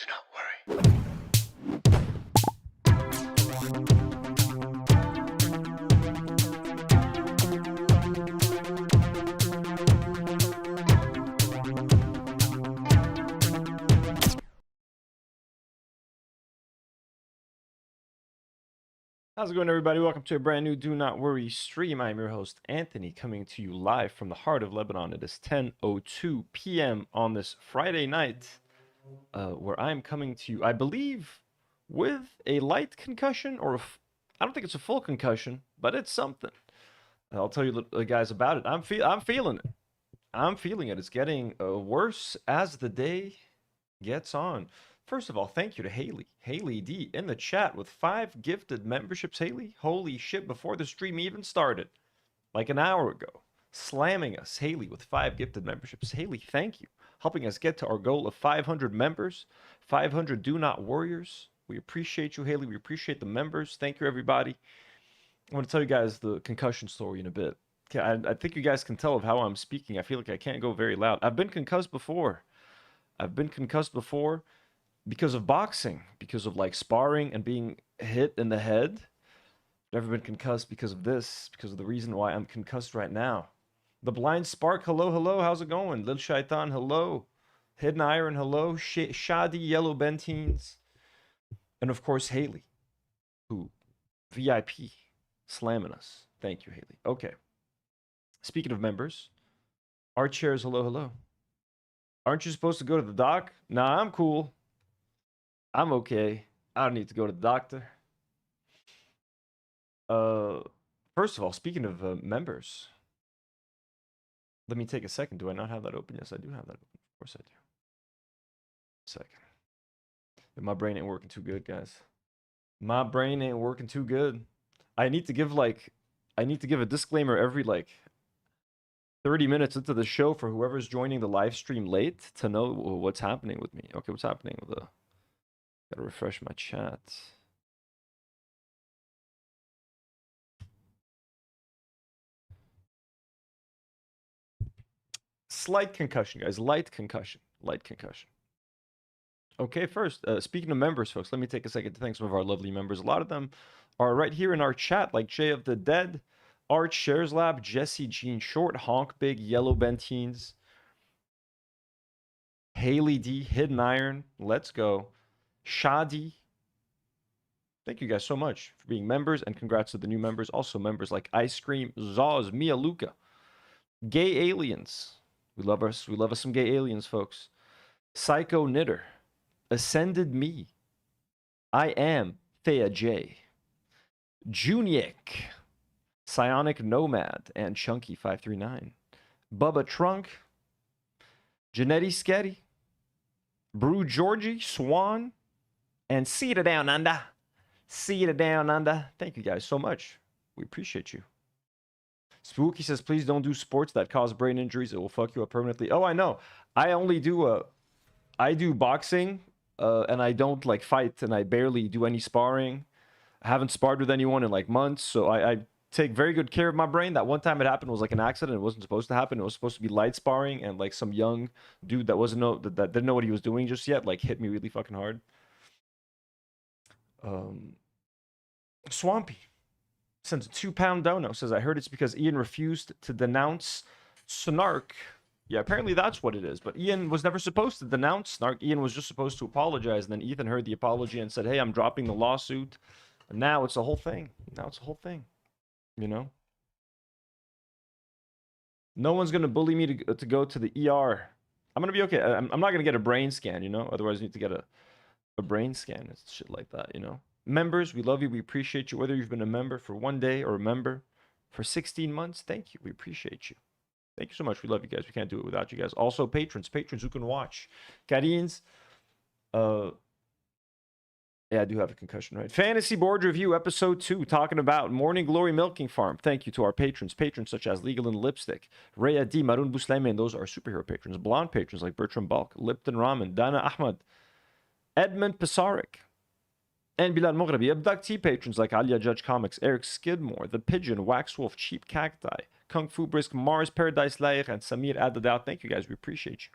Do not worry. How's it going, everybody? Welcome to a brand new Do Not Worry stream. I'm your host, Anthony, coming to you live from the heart of Lebanon. It is 10:02 p.m. on this Friday night, where I'm coming to you, I believe, with a light concussion, or I don't think it's a full concussion, but it's something. I'll tell you guys about it. I'm feeling it. I'm feeling it. It's getting worse as the day gets on. First of all, thank you to Haley. Haley D in the chat with 5 gifted memberships. Haley, holy shit, before the stream even started, like an hour ago, slamming us. Haley with 5 gifted memberships. Haley, thank you. Helping us get to our goal of 500 members, 500 Do Not Warriors. We appreciate you, Haley. We appreciate the members. Thank you, everybody. I want to tell you guys the concussion story in a bit. I think you guys can tell of how I'm speaking. I feel like I can't go very loud. I've been concussed before. Because of boxing, because of like sparring and being hit in the head. Never been concussed because of this, because of the reason why I'm concussed right now. The Blind Spark, hello, hello, how's it going? Lil Shaitan, hello. Hidden Iron, hello. Shadi, Yellow Bentines. And of course, Haley, who VIP, slamming us. Thank you, Haley. Okay. Speaking of members, our chairs, hello, hello. Aren't you supposed to go to the doc? Nah, I'm cool. I'm okay. I don't need to go to the doctor. First of all, speaking of members, let me take a second. Do I not have that open? Yes, I do have that open. Of course I do. Second. My brain ain't working too good, guys. My brain ain't working too good. I need to give a disclaimer every 30 minutes into the show for whoever's joining the live stream late to know what's happening with me. Okay, what's happening with the... Gotta refresh my chat. Slight concussion, guys. Light concussion. Light concussion. Okay, first, speaking of members, folks, let me take a second to thank some of our lovely members. A lot of them are right here in our chat, like Jay of the Dead, Art Shares Lab, Jesse Jean Short, Honk Big, Yellow Bentines, Haley D, Hidden Iron, let's go, Shadi. Thank you guys so much for being members, and congrats to the new members. Also members like Ice Cream, Zaz, Mia Luca, Gay Aliens. We love us some gay aliens, folks. Psycho Knitter, Ascended Me, I Am Thea J, Juniek, Psionic Nomad, and Chunky539, Bubba Trunk, Janetti Sketty, Brew Georgie, Swan, and Cedar Down Under. Cedar Down Under. Thank you guys so much. We appreciate you. Spooky says, please don't do sports that cause brain injuries. It will fuck you up permanently. Oh, I know. I only do I do boxing, and I don't fight, and I barely do any sparring. I haven't sparred with anyone in months, so I take very good care of my brain. That one time it happened was an accident. It wasn't supposed to happen. It was supposed to be light sparring, and some young dude that that didn't know what he was doing just yet hit me really fucking hard. Swampy sends a 2-pound dono. Says, I heard it's because Ian refused to denounce Snark. Yeah, apparently that's what it is. But Ian was never supposed to denounce Snark. Ian was just supposed to apologize. And then Ethan heard the apology and said, hey, I'm dropping the lawsuit. And now it's a whole thing. You know? No one's going to bully me to go to the ER. I'm going to be okay. I'm not going to get a brain scan, you know? Otherwise, I need to get a brain scan and shit like that, you know? Members, we love you. We appreciate you. Whether you've been a member for 1 day or a member for 16 months, thank you. We appreciate you. Thank you so much. We love you guys. We can't do it without you guys. Also, patrons who can watch. Karine's, yeah, I do have a concussion, right? Fantasy Board Review, Episode 2, talking about Morning Glory Milking Farm. Thank you to our patrons. Patrons such as Legal and Lipstick, Rhea D, Maroon Busleme, and those are superhero patrons. Blonde patrons like Bertram Balk, Lipton Ramen, Dana Ahmad, Edmund Pasarik, and Bilal Moghrabi. Abductee patrons like Alia Judge Comics, Eric Skidmore, The Pigeon, Wax Wolf, Cheap Cacti, Kung Fu Brisk, Mars, Paradise Lair, and Samir Adadao. Thank you guys. We appreciate you.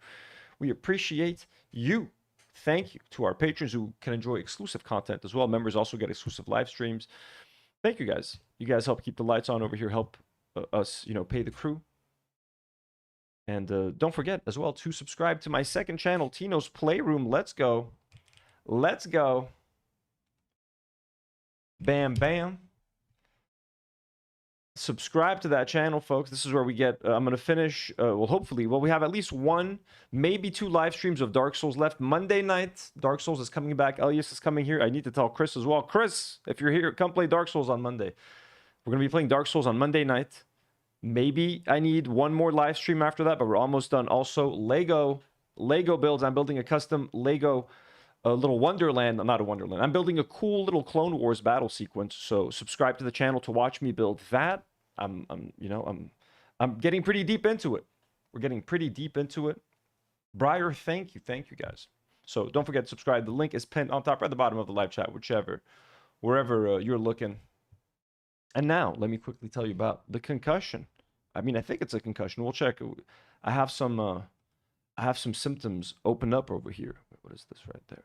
We appreciate you. thank you to our patrons who can enjoy exclusive content as well. Members also get exclusive live streams. Thank you guys. You guys help keep the lights on over here, help us, you know, pay the crew. And don't forget as well to subscribe to my second channel, Tino's Playroom. Let's go. Let's go. Bam, bam. Subscribe to that channel, folks. This is where we get, I'm going to finish, well, hopefully, well, we have at least one, maybe two live streams of Dark Souls left. Monday night, Dark Souls is coming back. Elias is coming here. I need to tell Chris as well. Chris, if you're here, come play Dark Souls on Monday. We're going to be playing Dark Souls on Monday night. Maybe I need one more live stream after that, but we're almost done. Also, Lego builds. I'm building a custom Lego little Wonderland. Not a Wonderland. I'm building a cool little Clone Wars battle sequence. So subscribe to the channel to watch me build that. I'm getting pretty deep into it. We're getting pretty deep into it. Briar, thank you guys. So don't forget to subscribe. The link is pinned on top or at the bottom of the live chat, wherever you're looking. And now let me quickly tell you about the concussion. I mean, I think it's a concussion. We'll check. I have some symptoms open up over here. Wait, what is this right there?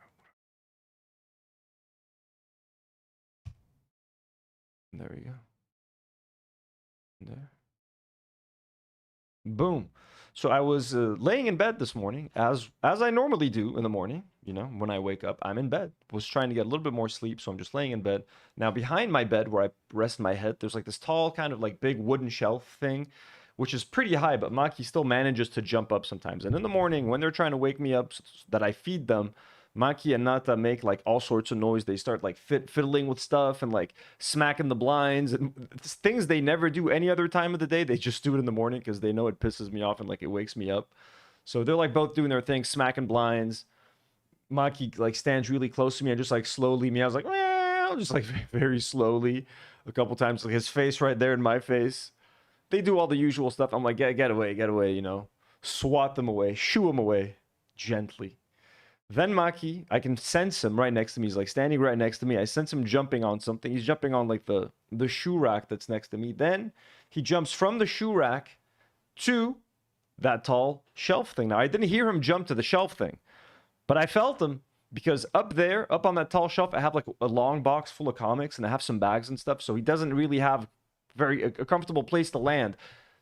There we go. There. Boom. So I was laying in bed this morning, as I normally do in the morning. You know, when I wake up, I'm in bed. Was trying to get a little bit more sleep, so I'm just laying in bed. Now, behind my bed, where I rest my head, there's like this tall, kind of like big wooden shelf thing, which is pretty high, but Maki still manages to jump up sometimes. And in the morning, when they're trying to wake me up so that I feed them, Maki and Nata make like all sorts of noise. They start like fiddling with stuff and like smacking the blinds and things they never do any other time of the day. They just do it in the morning because they know it pisses me off and like it wakes me up. So they're like both doing their thing, smacking blinds. Maki like stands really close to me and just like slowly me. I was like, well, just like very slowly a couple times, like his face right there in my face. They do all the usual stuff. I'm like, get away, you know, swat them away, shoo them away gently. Then Maki, I can sense him right next to me. He's like standing right next to me. I sense him jumping on something. He's jumping on like the shoe rack that's next to me. Then he jumps from the shoe rack to that tall shelf thing. Now, I didn't hear him jump to the shelf thing, but I felt him because up there, up on that tall shelf, I have like a long box full of comics and I have some bags and stuff. So he doesn't really have a comfortable place to land.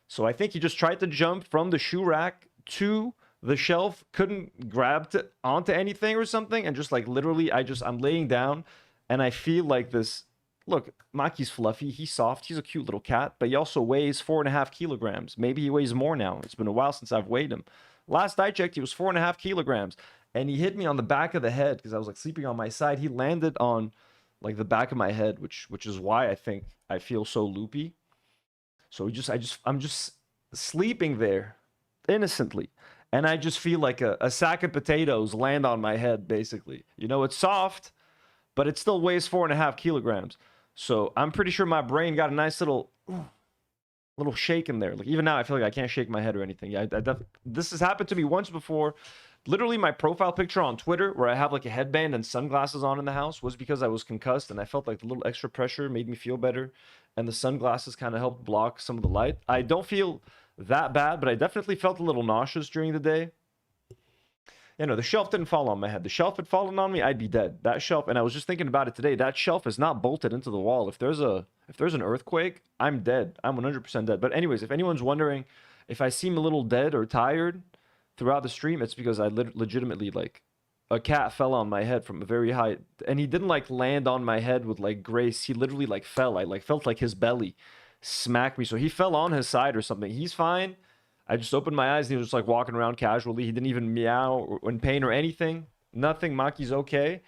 So I think he just tried to jump from the shoe rack to the shelf, couldn't grab onto anything or something, and just like literally I'm laying down and I feel like this. Look, Maki's fluffy, he's soft, he's a cute little cat, but he also weighs 4.5 kilograms. Maybe he weighs more now. It's been a while since I've weighed him. Last I checked, he was 4.5 kilograms, and he hit me on the back of the head because I was like sleeping on my side. He landed on like the back of my head, which is why I think I feel so loopy. So I'm just sleeping there innocently. And I just feel like a sack of potatoes land on my head, basically. You know, it's soft, but it still weighs 4.5 kilograms. So I'm pretty sure my brain got a nice little shake in there. Like even now, I feel like I can't shake my head or anything. This has happened to me once before. Literally, my profile picture on Twitter, where I have like a headband and sunglasses on in the house, was because I was concussed, and I felt like the little extra pressure made me feel better, and the sunglasses kind of helped block some of the light. I don't feel that bad, but I definitely felt a little nauseous during the day. You know, the shelf didn't fall on my head. The shelf had fallen on me, I'd be dead. That shelf, and I was just thinking about it today, that shelf is not bolted into the wall. If there's an earthquake, I'm dead. I'm 100% dead. But anyways, if anyone's wondering if I seem a little dead or tired throughout the stream, it's because I legitimately, like, a cat fell on my head from a very high, and he didn't like land on my head with like grace. He literally like fell. I like felt like his belly smack me. So he fell on his side or something. He's fine. I just opened my eyes and he was just like walking around casually. He didn't even meow or in pain or anything. Nothing. Maki's okay.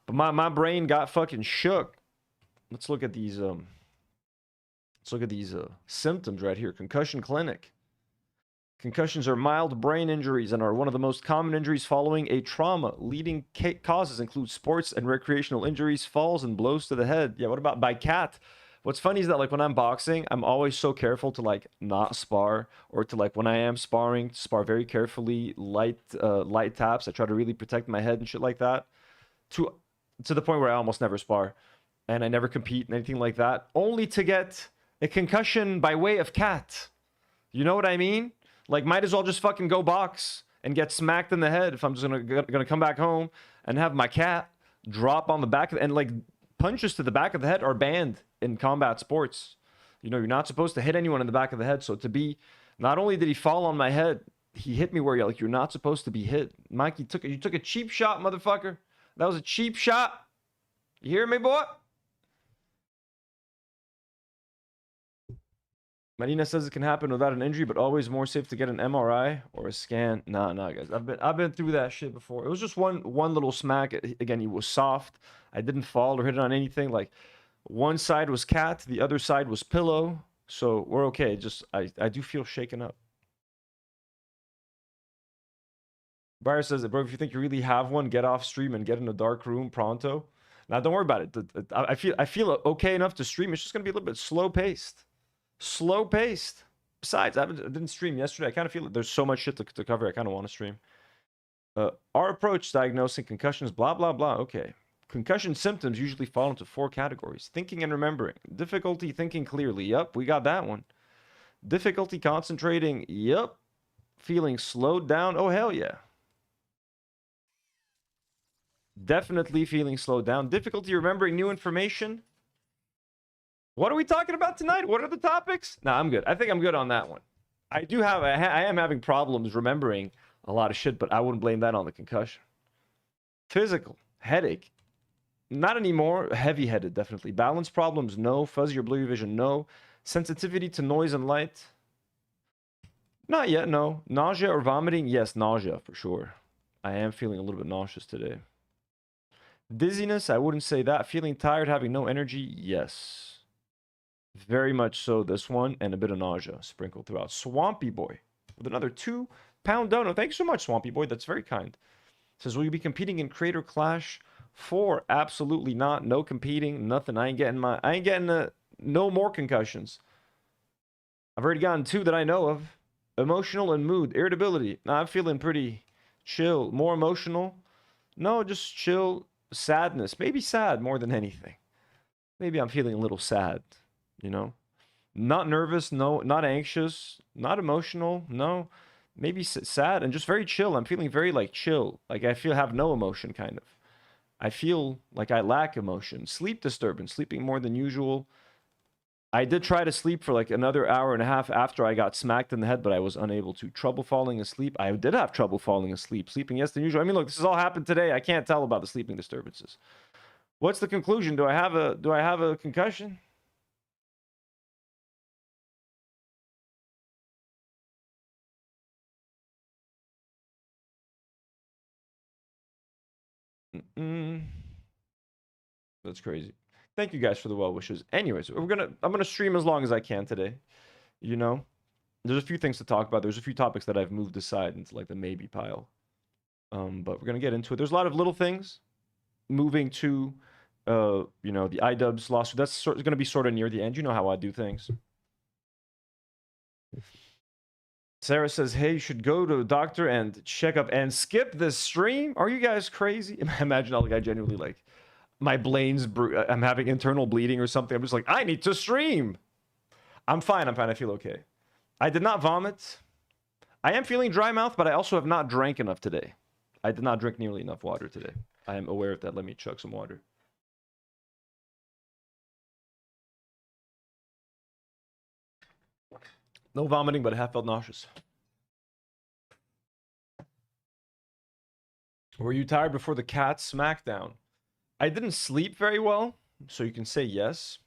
But my brain got fucking shook. Let's look at these symptoms right here. Concussion clinic. Concussions are mild brain injuries and are one of the most common injuries following a trauma. Leading causes include sports and recreational injuries, falls, and blows to the head. Yeah, what about by cat? What's funny is that like when I'm boxing, I'm always so careful to like not spar, or to like when I am sparring, to spar very carefully, light taps. I try to really protect my head and shit like that. To the point where I almost never spar, and I never compete and anything like that, only to get a concussion by way of cat. You know what I mean? Like, might as well just fucking go box and get smacked in the head if I'm just gonna come back home and have my cat drop on the back of and like punches to the back of the head are banned in combat sports. You know, you're not supposed to hit anyone in the back of the head. So to be, not only did he fall on my head, he hit me where you're not supposed to be hit. Mike, you took a cheap shot, motherfucker. That was a cheap shot. You hear me, boy? Marina says it can happen without an injury, but always more safe to get an MRI or a scan. Nah, guys. I've been through that shit before. It was just one little smack. Again, he was soft. I didn't fall or hit it on anything. Like one side was cat, the other side was pillow. So we're okay. Just I do feel shaken up. Byron says that, bro, if you think you really have one, get off stream and get in a dark room pronto. Now don't worry about it. I feel okay enough to stream. It's just gonna be a little bit slow paced. Slow paced. Besides, I didn't stream yesterday. I kind of feel like there's so much shit to cover. I kind of want to stream. Our approach diagnosing concussions, blah, blah, blah. Okay. Concussion symptoms usually fall into 4 categories. Thinking and remembering. Difficulty thinking clearly. Yup, we got that one. Difficulty concentrating. Yup. Feeling slowed down. Oh, hell yeah. Definitely feeling slowed down. Difficulty remembering new information. What are we talking about tonight? What are the topics? Nah, I'm good. I think I'm good on that one. I am having problems remembering a lot of shit, but I wouldn't blame that on the concussion. Physical. Headache. Not anymore. Heavy-headed, definitely. Balance problems, no. Fuzzy or blurry vision, no. Sensitivity to noise and light. Not yet, no. Nausea or vomiting? Yes, nausea, for sure. I am feeling a little bit nauseous today. Dizziness? I wouldn't say that. Feeling tired, having no energy? Yes. Very much so, this one, and a bit of nausea sprinkled throughout. Swampy Boy with another £2 donut. Thanks so much, Swampy Boy. That's very kind. Says, will you be competing in Creator Clash 4? Absolutely not. No competing. Nothing. I ain't getting no more concussions. I've already gotten 2 that I know of. Emotional and mood. Irritability. Nah, I'm feeling pretty chill. More emotional. No, just chill. Sadness. Maybe sad more than anything. Maybe I'm feeling a little sad. You know, not nervous, no, not anxious, not emotional, no, maybe sad and just very chill. I'm feeling very like chill, like I have no emotion kind of. I feel like I lack emotion. Sleep disturbance, sleeping more than usual. I did try to sleep for like another hour and a half after I got smacked in the head, but I was unable to. Trouble falling asleep. I did have trouble falling asleep. Sleeping yes than usual. I mean, look, this has all happened today. I can't tell about the sleeping disturbances. What's the conclusion? Do I have a concussion? That's crazy. Thank you guys for the well wishes. Anyways, I'm gonna stream as long as I can today. You know, there's a few things to talk about. There's a few topics that I've moved aside into like the maybe pile. But we're gonna get into it. There's a lot of little things. Moving to, you know, the iDubbbz lawsuit. That's gonna be sort of near the end. You know how I do things. Sarah says, hey, you should go to a doctor and check up and skip this stream. Are you guys crazy? Imagine all the guy genuinely like, my brain's, I'm having internal bleeding or something. I'm just like, I need to stream. I'm fine. I feel okay. I did not vomit. I am feeling dry mouth, but I also have not drank enough today. I did not drink nearly enough water today. I am aware of that. Let me chug some water. No vomiting, but I have felt nauseous. Were you tired before the cat smackdown? I didn't sleep very well, so you can say yes.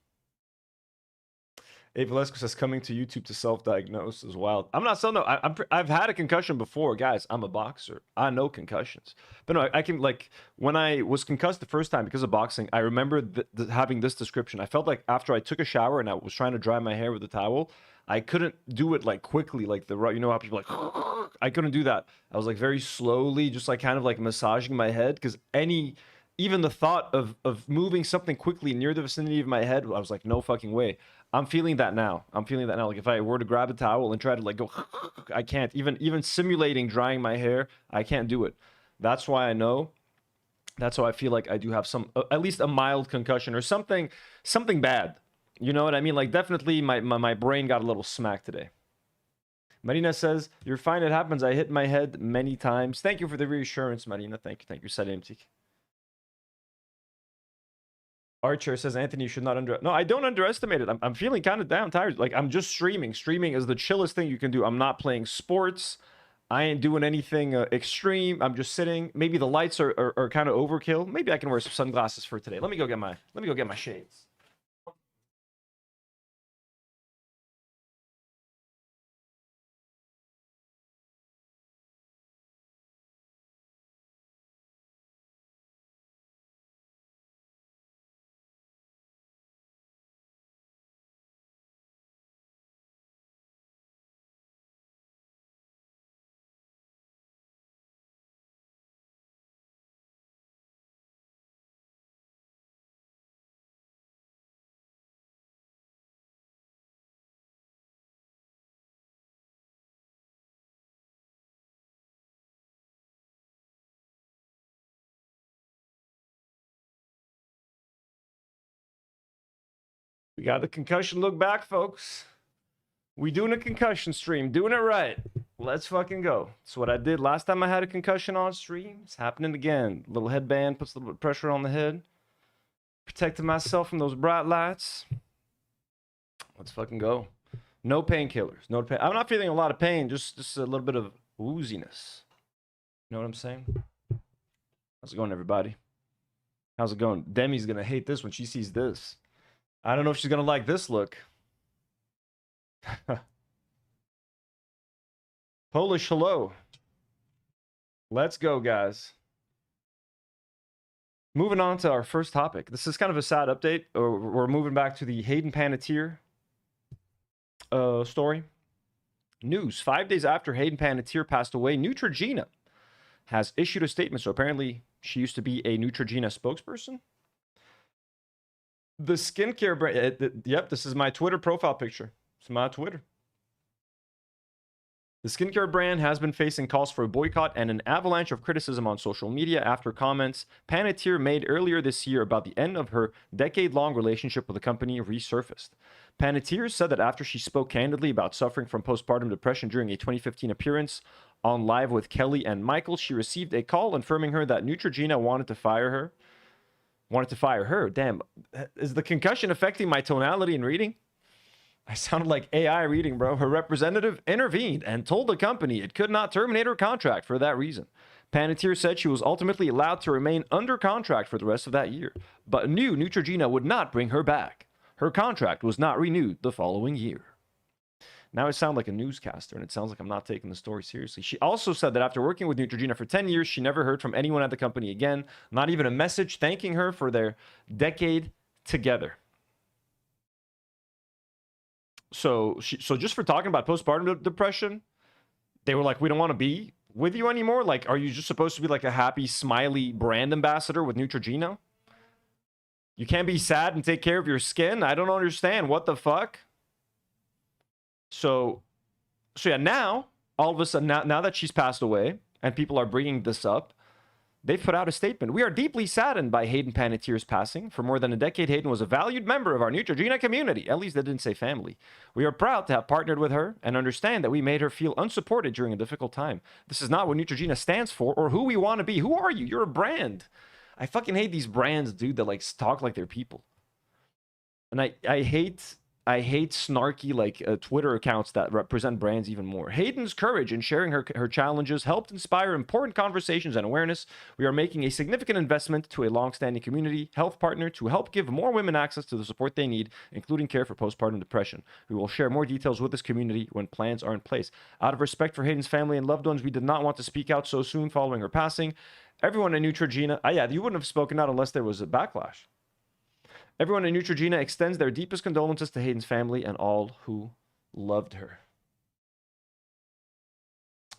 A Valesco says coming to YouTube to self-diagnose is wild. I'm not selling. No, I've had a concussion before, guys. I'm a boxer. I know concussions, but no, I can like when I was concussed the first time because of boxing. I remember having this description. I felt like after I took a shower and I was trying to dry my hair with a towel, I couldn't do it like quickly, like you know how people like. I couldn't do that. I was like very slowly, just like kind of like massaging my head because even the thought of moving something quickly near the vicinity of my head, I was like, no fucking way. I'm feeling that now. Like if I were to grab a towel and try to like go, I can't. Even simulating drying my hair, I can't do it. That's why I know. That's how I feel like I do have at least a mild concussion or something bad. You know what I mean? Like definitely my brain got a little smacked today. Marina says, "You're fine. It happens. I hit my head many times." Thank you for the reassurance, Marina. Thank you. Thank you. Salemtik. Archer says, "Anthony, you should not No, I don't underestimate it. I'm feeling kind of damn tired. Like, I'm just streaming. Streaming is the chillest thing you can do. I'm not playing sports. I ain't doing anything extreme. I'm just sitting. Maybe the lights are kind of overkill. Maybe I can wear some sunglasses for today. Let me go get my shades." We got the concussion look back, folks. We doing a concussion stream, doing it right. Let's fucking go. It's what I did last time I had a concussion on stream. It's happening again. Little headband puts a little bit of pressure on the head. Protecting myself from those bright lights. Let's fucking go. No painkillers. No pain. I'm not feeling a lot of pain. Just a little bit of wooziness. You know what I'm saying? How's it going, everybody? How's it going? Demi's gonna hate this when she sees this. I don't know if she's gonna like this look. Polish hello. Let's go, guys. Moving on to our first topic. This is kind of a sad update. We're moving back to the Hayden Panettiere story. News. 5 days after Hayden Panettiere passed away, Neutrogena has issued a statement. So apparently she used to be a Neutrogena spokesperson. The skincare brand, yep, this is my Twitter profile picture. It's my Twitter. The skincare brand has been facing calls for a boycott and an avalanche of criticism on social media after comments Panettiere made earlier this year about the end of her decade-long relationship with the company resurfaced. Panettiere said that after she spoke candidly about suffering from postpartum depression during a 2015 appearance on Live with Kelly and Michael, she received a call informing her that Neutrogena wanted to fire her. Damn, is the concussion affecting my tonality in reading? I sounded like AI reading, bro. Her representative intervened and told the company it could not terminate her contract for that reason. Panettiere said she was ultimately allowed to remain under contract for the rest of that year, but knew Neutrogena would not bring her back. Her contract was not renewed the following year. Now I sound like a newscaster, and it sounds like I'm not taking the story seriously. She also said that after working with Neutrogena for 10 years, she never heard from anyone at the company again, not even a message thanking her for their decade together. So just for talking about postpartum depression, they were like, we don't want to be with you anymore. Like, are you just supposed to be like a happy, smiley brand ambassador with Neutrogena? You can't be sad and take care of your skin? I don't understand. What the fuck? So yeah, now, all of a sudden, now that she's passed away and people are bringing this up, they've put out a statement. We are deeply saddened by Hayden Panettiere's passing. For more than a decade, Hayden was a valued member of our Neutrogena community. At least they didn't say family. We are proud to have partnered with her and understand that we made her feel unsupported during a difficult time. This is not what Neutrogena stands for or who we want to be. Who are you? You're a brand. I fucking hate these brands, dude, that like talk like they're people. And I hate snarky like Twitter accounts that represent brands even more. Hayden's courage in sharing her challenges helped inspire important conversations and awareness. We are making a significant investment to a long-standing community health partner to help give more women access to the support they need, including care for postpartum depression. We will share more details with this community when plans are in place. Out of respect for Hayden's family and loved ones, we did not want to speak out so soon following her passing. Everyone in Neutrogena, yeah, you wouldn't have spoken out unless there was a backlash. Everyone in Neutrogena extends their deepest condolences to Hayden's family and all who loved her.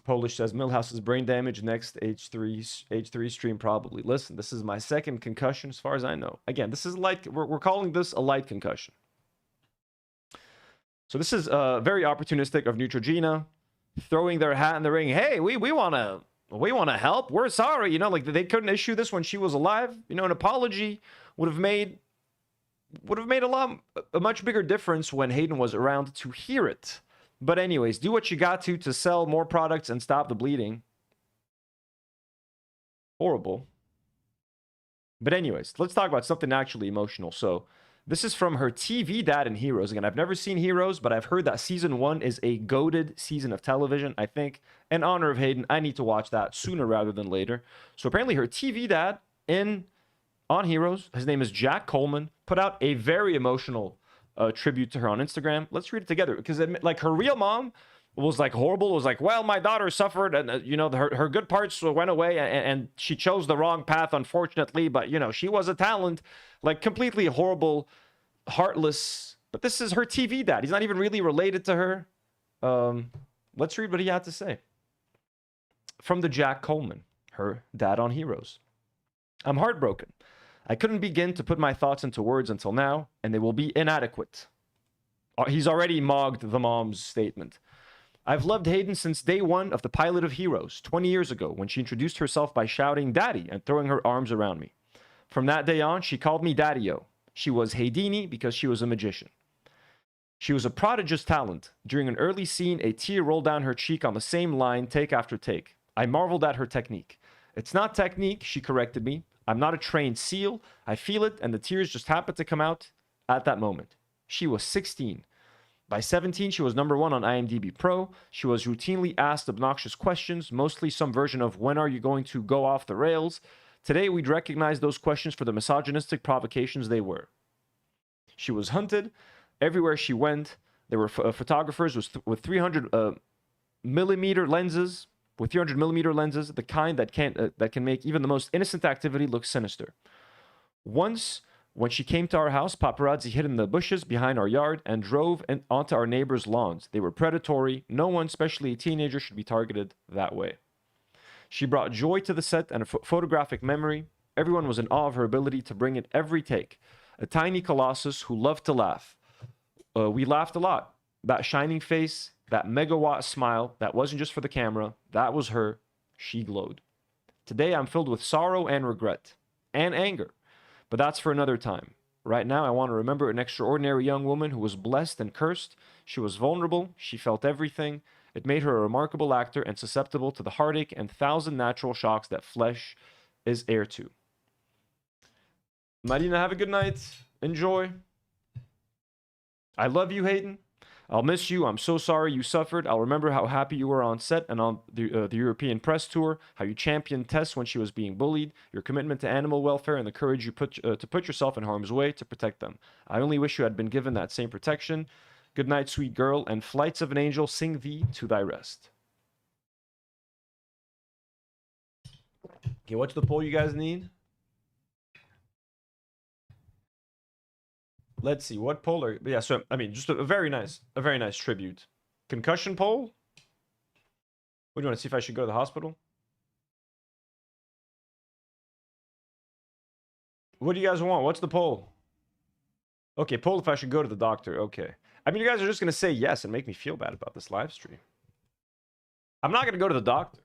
Polish says, Millhouse's brain damage, next H3 stream probably. Listen, this is my second concussion as far as I know. Again, this is light, we're calling this a light concussion. So this is very opportunistic of Neutrogena, throwing their hat in the ring. Hey, we want to help. We're sorry. You know, like they couldn't issue this when she was alive. You know, an apology would have made a much bigger difference when Hayden was around to hear it. But anyways, do what you got to sell more products and stop the bleeding. Horrible. But anyways, let's talk about something actually emotional. So this is from her TV dad in Heroes. Again, I've never seen Heroes, but I've heard that season 1 is a goated season of television. I think in honor of Hayden, I need to watch that sooner rather than later. So apparently her TV dad on Heroes, his name is Jack Coleman, put out a very emotional tribute to her on Instagram. Let's read it together, because like her real mom was like horrible. It was like, well, my daughter suffered, and you know, her good parts went away, and she chose the wrong path, unfortunately. But you know, she was a talent. Like completely horrible, heartless. But this is her TV dad. He's not even really related to her. Let's read what he had to say from the Jack Coleman, her dad on Heroes. I'm heartbroken. I couldn't begin to put my thoughts into words until now, and they will be inadequate. He's already mogged the mom's statement. I've loved Hayden since day one of the pilot of Heroes, 20 years ago, when she introduced herself by shouting "Daddy" and throwing her arms around me. From that day on, she called me Daddy-O. She was Haydini because she was a magician. She was a prodigious talent. During an early scene, a tear rolled down her cheek on the same line, take after take. I marveled at her technique. It's not technique, she corrected me. I'm not a trained SEAL. I feel it, and the tears just happened to come out at that moment. She was 16. By 17, she was #1 on IMDb Pro. She was routinely asked obnoxious questions, mostly some version of "when are you going to go off the rails?" Today, we'd recognize those questions for the misogynistic provocations they were. She was hunted. Everywhere she went, there were photographers with 300 millimeter lenses, the kind that can make even the most innocent activity look sinister. Once, when she came to our house, paparazzi hid in the bushes behind our yard and drove onto our neighbors' lawns. They were predatory. No one, especially a teenager, should be targeted that way. She brought joy to the set and a photographic memory. Everyone was in awe of her ability to bring it every take. A tiny colossus who loved to laugh. We laughed a lot. That shining face, that megawatt smile, that wasn't just for the camera. That was her. She glowed. Today, I'm filled with sorrow and regret. And anger. But that's for another time. Right now, I want to remember an extraordinary young woman who was blessed and cursed. She was vulnerable. She felt everything. It made her a remarkable actor and susceptible to the heartache and 1,000 natural shocks that flesh is heir to. Marina, have a good night. Enjoy. I love you, Hayden. I'll miss you. I'm so sorry you suffered. I'll remember how happy you were on set and on the European press tour, how you championed Tess when she was being bullied, your commitment to animal welfare, and the courage you put to put yourself in harm's way to protect them. I only wish you had been given that same protection. Good night, sweet girl, and flights of an angel sing thee to thy rest. Okay, what's the poll you guys need? Let's see, what poll are... Yeah, so, I mean, just a very nice tribute. Concussion poll? What, do you want to see if I should go to the hospital? What do you guys want? What's the poll? Okay, poll if I should go to the doctor. Okay. I mean, you guys are just going to say yes and make me feel bad about this live stream. I'm not going to go to the doctor.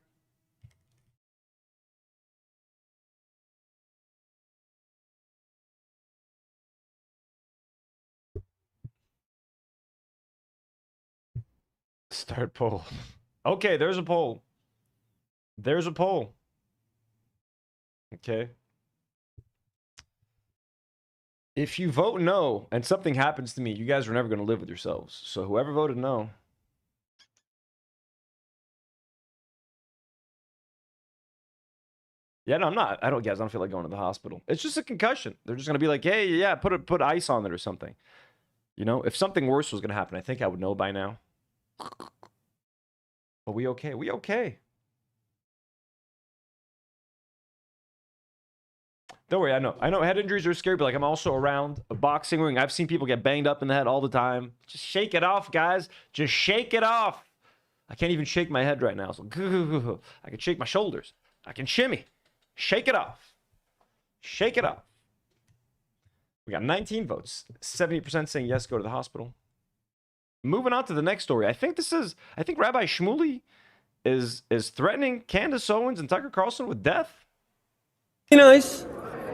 Start poll. Okay, there's a poll. There's a poll. Okay. If you vote no and something happens to me, you guys are never going to live with yourselves. So whoever voted no. Yeah, no, I'm not. I don't feel like going to the hospital. It's just a concussion. They're just going to be like, hey, yeah, put ice on it or something. You know, if something worse was going to happen, I think I would know by now. But we okay. We okay. Don't worry, I know head injuries are scary, but like I'm also around a boxing ring. I've seen people get banged up in the head all the time. Just shake it off, guys. Just shake it off. I can't even shake my head right now. So I can shake my shoulders. I can shimmy. Shake it off. Shake it off. We got 19 votes. 70% saying yes, go to the hospital. Moving on to the next story. I think Rabbi Shmuley is threatening Candace Owens and Tucker Carlson with death. Nice.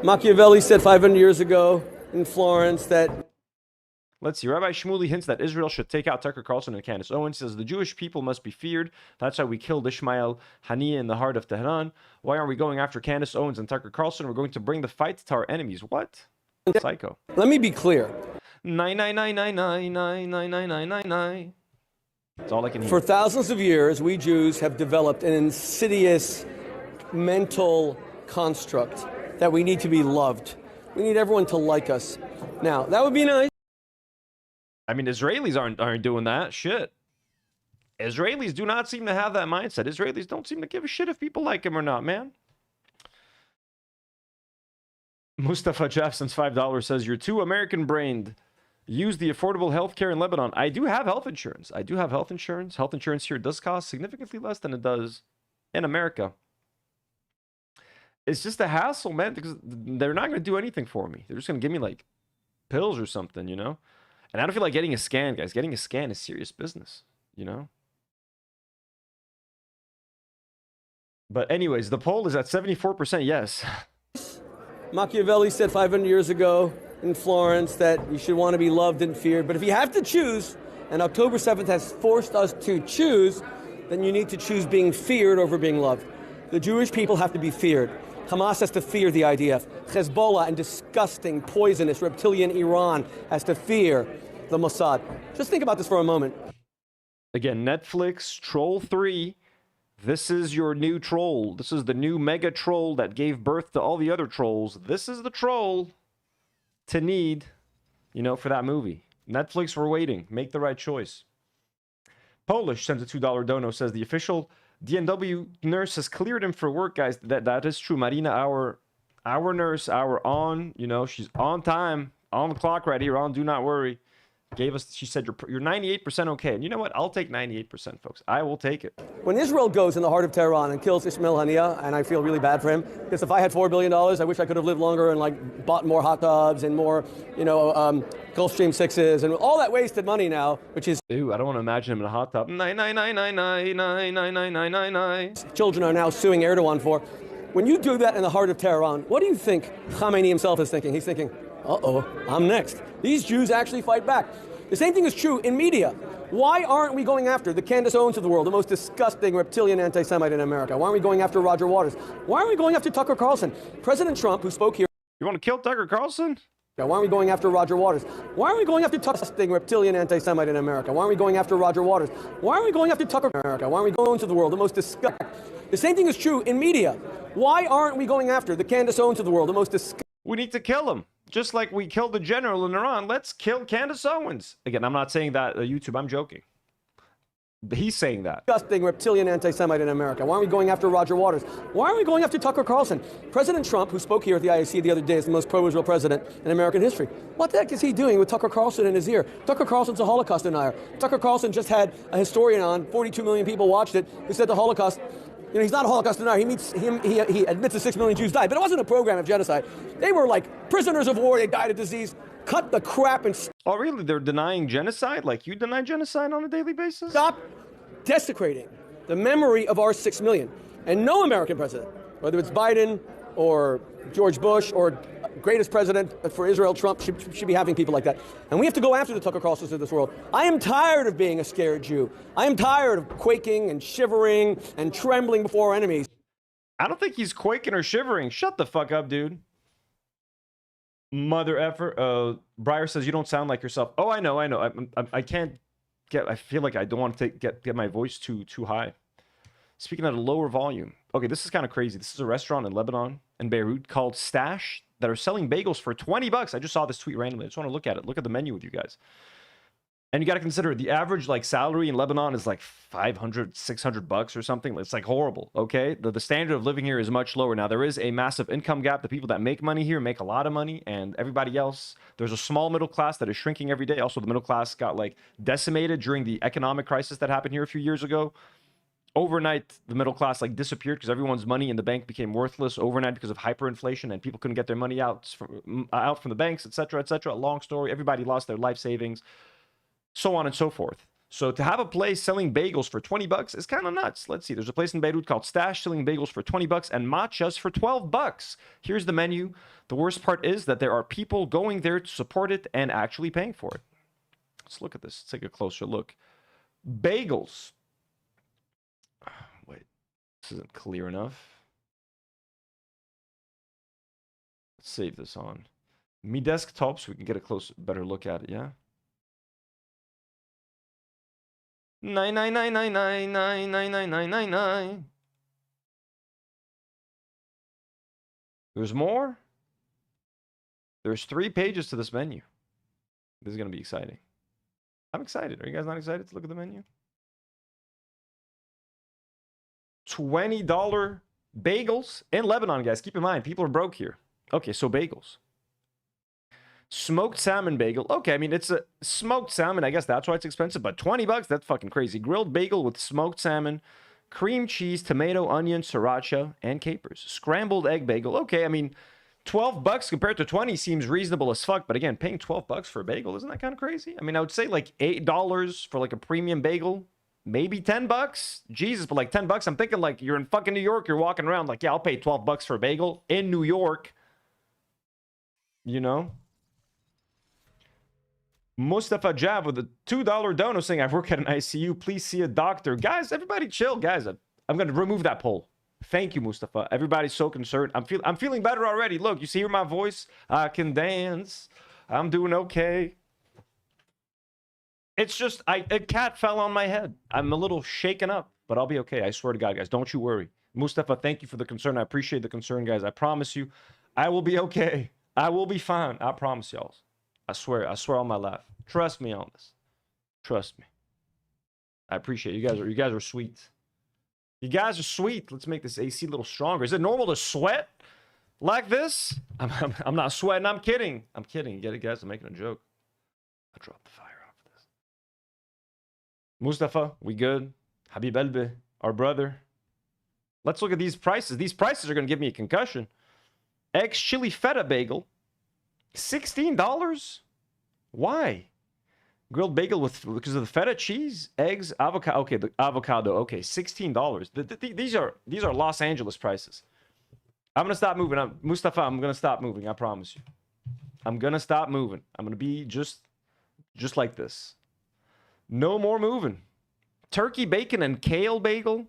Machiavelli said 500 years ago in Florence that... Let's see. Rabbi Shmuley hints that Israel should take out Tucker Carlson and Candace Owens. He says the Jewish people must be feared. That's why we killed Ishmael Haniyeh in the heart of Tehran. Why aren't we going after Candace Owens and Tucker Carlson? We're going to bring the fight to our enemies. What? Psycho. Let me be clear. Nine. That's all I can hear. For thousands of years, we Jews have developed an insidious mental construct that we need to be loved. We need everyone to like us. Now, that would be nice. I mean, Israelis aren't doing that. Shit. Israelis do not seem to have that mindset. Israelis don't seem to give a shit if people like him or not, man. Mustafa Jeffson's $5 says, you're too American-brained. Use the affordable health care in Lebanon. I do have health insurance. Health insurance here does cost significantly less than it does in America. It's just a hassle, man, because they're not going to do anything for me. They're just going to give me, like, pills or something, you know? And I don't feel like getting a scan, guys. Getting a scan is serious business, you know? But anyways, the poll is at 74% yes. Machiavelli said 500 years ago in Florence that you should want to be loved and feared. But if you have to choose, and October 7th has forced us to choose, then you need to choose being feared over being loved. The Jewish people have to be feared. Hamas has to fear the IDF. Hezbollah and disgusting, poisonous, reptilian Iran has to fear the Mossad. Just think about this for a moment. Again, Netflix, Troll 3. This is your new troll. This is the new mega troll that gave birth to all the other trolls. This is the troll to need, you know, for that movie. Netflix, we're waiting. Make the right choice. Polish sends a $2 dono, says the official DNW nurse has cleared him for work, guys. That is true. Marina, our nurse, our on, you know, she's on time, on the clock right here, on Do Not Worry. She said, you're 98% okay. And you know what? I'll take 98%, folks. I will take it. When Israel goes in the heart of Tehran and kills Ismail Haniyeh, and I feel really bad for him, because if I had $4 billion, I wish I could have lived longer and like bought more hot tubs and more, you know, Gulfstream 6s and all that wasted money now, which is... Ew, I don't want to imagine him in a hot tub. Children are now suing Erdogan for. When you do that in the heart of Tehran, what do you think Khamenei himself is thinking? He's thinking, uh-oh, I'm next. These Jews actually fight back. The same thing is true in media. Why aren't we going after the Candace Owens of the world, the most disgusting reptilian anti-Semite in America? Why aren't we going after Roger Waters? Why aren't we going after Tucker Carlson? President Trump, who spoke here... You want to kill Tucker Carlson? Why aren't we going after Roger Waters? Why aren't we going after disgusting reptilian anti-Semite in America? Why aren't we going after Roger Waters? Why aren't we going after Tucker America? Why aren't we going to the world, the most disgusting... The same thing is true in media. Why aren't we going after the Candace Owens of the world, the most disgusting... We need to kill him. Just like we killed the general in Iran, let's kill Candace Owens. Again, I'm not saying that YouTube, I'm joking. He's saying that. Disgusting reptilian anti-Semite in America. Why aren't we going after Roger Waters? Why aren't we going after Tucker Carlson? President Trump, who spoke here at the IAC the other day as the most pro-Israel president in American history. What the heck is he doing with Tucker Carlson in his ear? Tucker Carlson's a Holocaust denier. Tucker Carlson just had a historian on, 42 million people watched it, who said the Holocaust... You know, he's not a Holocaust denier. He admits that 6 million Jews died, but it wasn't a program of genocide. They were like prisoners of war. They died of disease. Cut the crap and... Oh, really? They're denying genocide? Like you deny genocide on a daily basis? Stop desecrating the memory of our 6 million. And no American president, whether it's Biden or George Bush or greatest president for Israel, Trump, should be having people like that. And we have to go after the Tucker Carlsons of this world. I am tired of being a scared Jew. I am tired of quaking and shivering and trembling before our enemies. I don't think he's quaking or shivering. Shut the fuck up, dude. Mother effer. Breyer says you don't sound like yourself. Oh, I know. I can't get... I feel like I don't want to get my voice too high. Speaking at a lower volume. Okay, this is kind of crazy. This is a restaurant in Lebanon and Beirut called Stash that are selling bagels for 20 bucks. I just saw this tweet randomly. I just want to look at it. Look at the menu with you guys. And you got to consider the average like salary in Lebanon is like 500, 600 bucks or something. It's like horrible, okay? The standard of living here is much lower. Now, there is a massive income gap. The people that make money here make a lot of money, and everybody else, there's a small middle class that is shrinking every day. Also, the middle class got like decimated during the economic crisis that happened here a few years ago. Overnight, the middle class like disappeared because everyone's money in the bank became worthless overnight because of hyperinflation, and people couldn't get their money out from the banks, etc., etc. Long story. Everybody lost their life savings, so on and so forth. So to have a place selling bagels for 20 bucks is kind of nuts. Let's see. There's a place in Beirut called Stash selling bagels for 20 bucks and matchas for 12 bucks. Here's the menu. The worst part is that there are people going there to support it and actually paying for it. Let's look at this. Let's take a closer look. Bagels. Wait, this isn't clear enough. Let's save this on Mi Desktop so we can get a better look at it, yeah? 99999999999. There's more? There's 3 pages to this menu. This is going to be exciting. I'm excited. Are you guys not excited to look at the menu? $20 bagels in Lebanon, guys. Keep in mind, people are broke here. Okay, so bagels. Smoked salmon bagel. Okay, I mean, it's a smoked salmon. I guess that's why it's expensive, but $20, that's fucking crazy. Grilled bagel with smoked salmon, cream cheese, tomato, onion, sriracha, and capers. Scrambled egg bagel. Okay, I mean, $12 compared to 20 seems reasonable as fuck, but again, paying $12 for a bagel, isn't that kind of crazy? I mean, I would say like $8 for like a premium bagel, maybe $10. Jesus, but like $10, I'm thinking like you're in fucking New York, you're walking around like, yeah, I'll pay $12 for a bagel in New York. You know? Mustafa Jav with a $2 dono saying, I work at an ICU, please see a doctor. Guys, everybody chill, guys. I'm going to remove that poll. Thank you, Mustafa. Everybody's so concerned. I'm feeling better already. Look, you see hear my voice? I can dance. I'm doing okay. It's just a cat fell on my head. I'm a little shaken up, but I'll be okay. I swear to God, guys. Don't you worry. Mustafa, thank you for the concern. I appreciate the concern, guys. I promise you, I will be okay. I will be fine. I promise y'all. I swear on my life. Trust me on this. Trust me. I appreciate it. You guys are sweet. You guys are sweet. Let's make this AC a little stronger. Is it normal to sweat like this? I'm not sweating. I'm kidding. I'm kidding. You get it, guys? I'm making a joke. I dropped the fire off of this. Mustafa, we good? Habib Elbe, our brother. Let's look at these prices. These prices are going to give me a concussion. Eggs chili feta bagel. $16? Why? Grilled bagel because of the feta cheese, eggs, avocado. Okay, the avocado. Okay, $16. These are Los Angeles prices. I'm gonna stop moving. Mustafa, I'm gonna stop moving. I promise you. I'm gonna stop moving. I'm gonna be just like this. No more moving. Turkey bacon and kale bagel.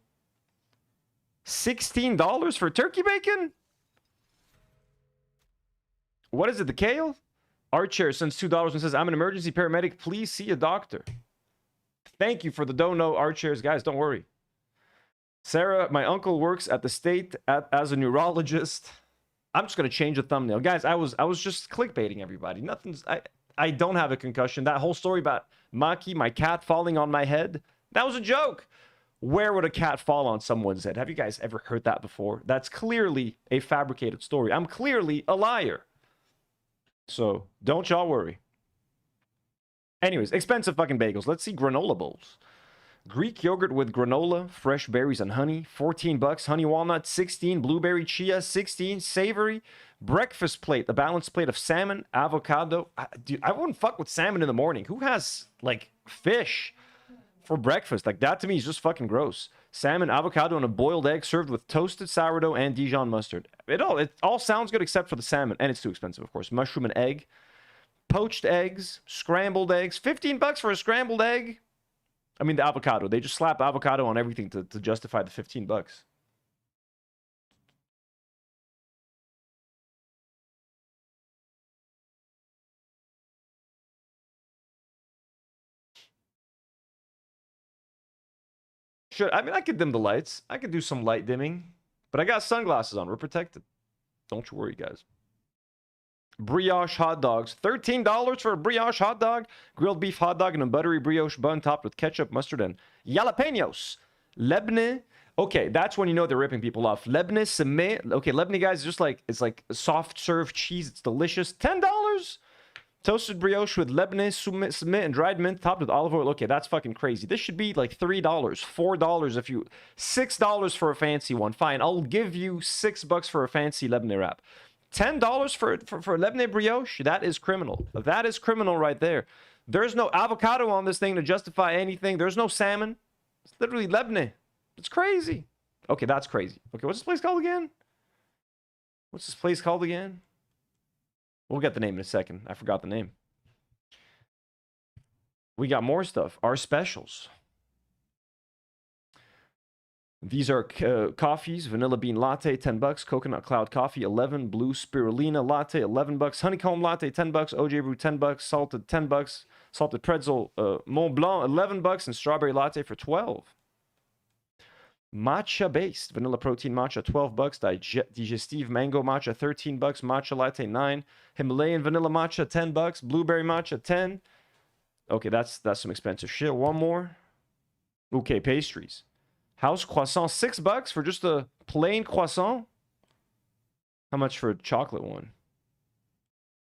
$16 for turkey bacon? What is it? The kale? Archer sends $2 and says, I'm an emergency paramedic. Please see a doctor. Thank you for the dono, Archers. Guys, don't worry. Sarah, my uncle works at the state as a neurologist. I'm just going to change the thumbnail. Guys, I was just clickbaiting everybody. I don't have a concussion. That whole story about Maki, my cat, falling on my head, that was a joke. Where would a cat fall on someone's head? Have you guys ever heard that before? That's clearly a fabricated story. I'm clearly a liar. So, don't y'all worry. Anyways, expensive fucking bagels. Let's see granola bowls. Greek yogurt with granola, fresh berries and honey, $14. Honey walnut, 16. Blueberry chia, 16. Savory. Breakfast plate, a balanced plate of salmon, avocado. Dude, I wouldn't fuck with salmon in the morning. Who has, like, fish for breakfast? Like, that to me is just fucking gross. Salmon, avocado, and a boiled egg served with toasted sourdough and Dijon mustard. It all sounds good except for the salmon. And it's too expensive, of course. Mushroom and egg. Poached eggs. Scrambled eggs. $15 for a scrambled egg. I mean, the avocado. They just slap avocado on everything to justify the $15. I mean, I could dim the lights. I could do some light dimming. But I got sunglasses on. We're protected. Don't you worry, guys. Brioche hot dogs. $13 for a brioche hot dog. Grilled beef hot dog and a buttery brioche bun topped with ketchup, mustard, and jalapenos. Lebne. Okay, that's when you know they're ripping people off. Lebne semeh. Okay, Lebne, guys, just like, it's like a soft serve cheese. It's delicious. $10? Toasted brioche with Lebanon semeh and dried mint topped with olive oil. Okay, that's fucking crazy. This should be like $3, $4 if you... $6 for a fancy one. Fine, I'll give you $6 for a fancy Lebanon wrap. $10 for Lebanon brioche? That is criminal. That is criminal right there. There's no avocado on this thing to justify anything. There's no salmon. It's literally Lebanon. It's crazy. Okay, that's crazy. Okay, what's this place called again? What's this place called again? We'll get the name in a second. I forgot the name. We got more stuff. Our specials. These are coffees. Vanilla bean latte, $10. Coconut cloud coffee, 11. Blue spirulina latte, $11. Honeycomb latte, $10. OJ brew, $10. Salted, $10. Salted pretzel, Mont Blanc, $11. And strawberry latte for 12. Matcha based. Vanilla protein matcha, $12. Digestive mango matcha, $13. Matcha latte, 9. Himalayan vanilla matcha, $10. Blueberry matcha, 10. Okay, that's some expensive shit. One more. Okay, pastries. House croissant, $6 for just a plain croissant. How much for a chocolate one?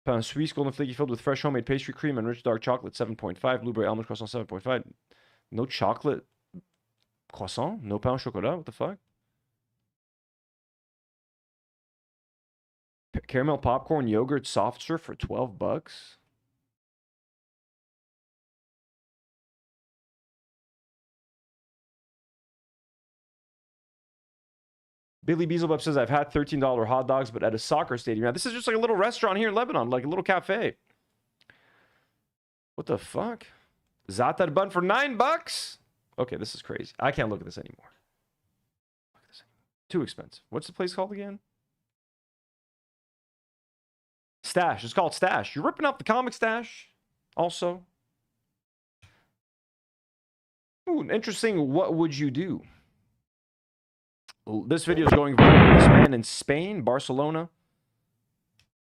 Pain Suisse, golden flaky filled with fresh homemade pastry cream and rich dark chocolate, 7.5. Blueberry almond croissant, 7.5. No chocolate croissant? No pain au chocolat? What the fuck? Caramel popcorn yogurt soft serve for $12. Billy Beelzebub says, I've had $13 hot dogs, but at a soccer stadium. Now, this is just like a little restaurant here in Lebanon, like a little cafe. What the fuck? Za'atar bun for $9? Okay, this is crazy. I can't look at this anymore. Look at this. Too expensive. What's the place called again? Stash. It's called Stash. You're ripping up the comic Stash also. Ooh, interesting. What would you do? This video is going viral. This man in Spain, Barcelona,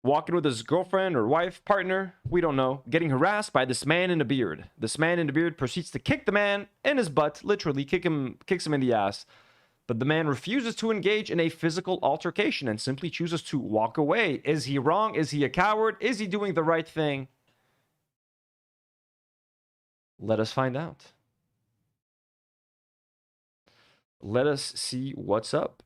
walking with his girlfriend or wife, partner, we don't know, getting harassed by this man in a beard. This man in a beard proceeds to kick the man in his butt, literally kicks him in the ass. But the man refuses to engage in a physical altercation and simply chooses to walk away. Is he wrong? Is he a coward? Is he doing the right thing? Let us find out. Let us see what's up.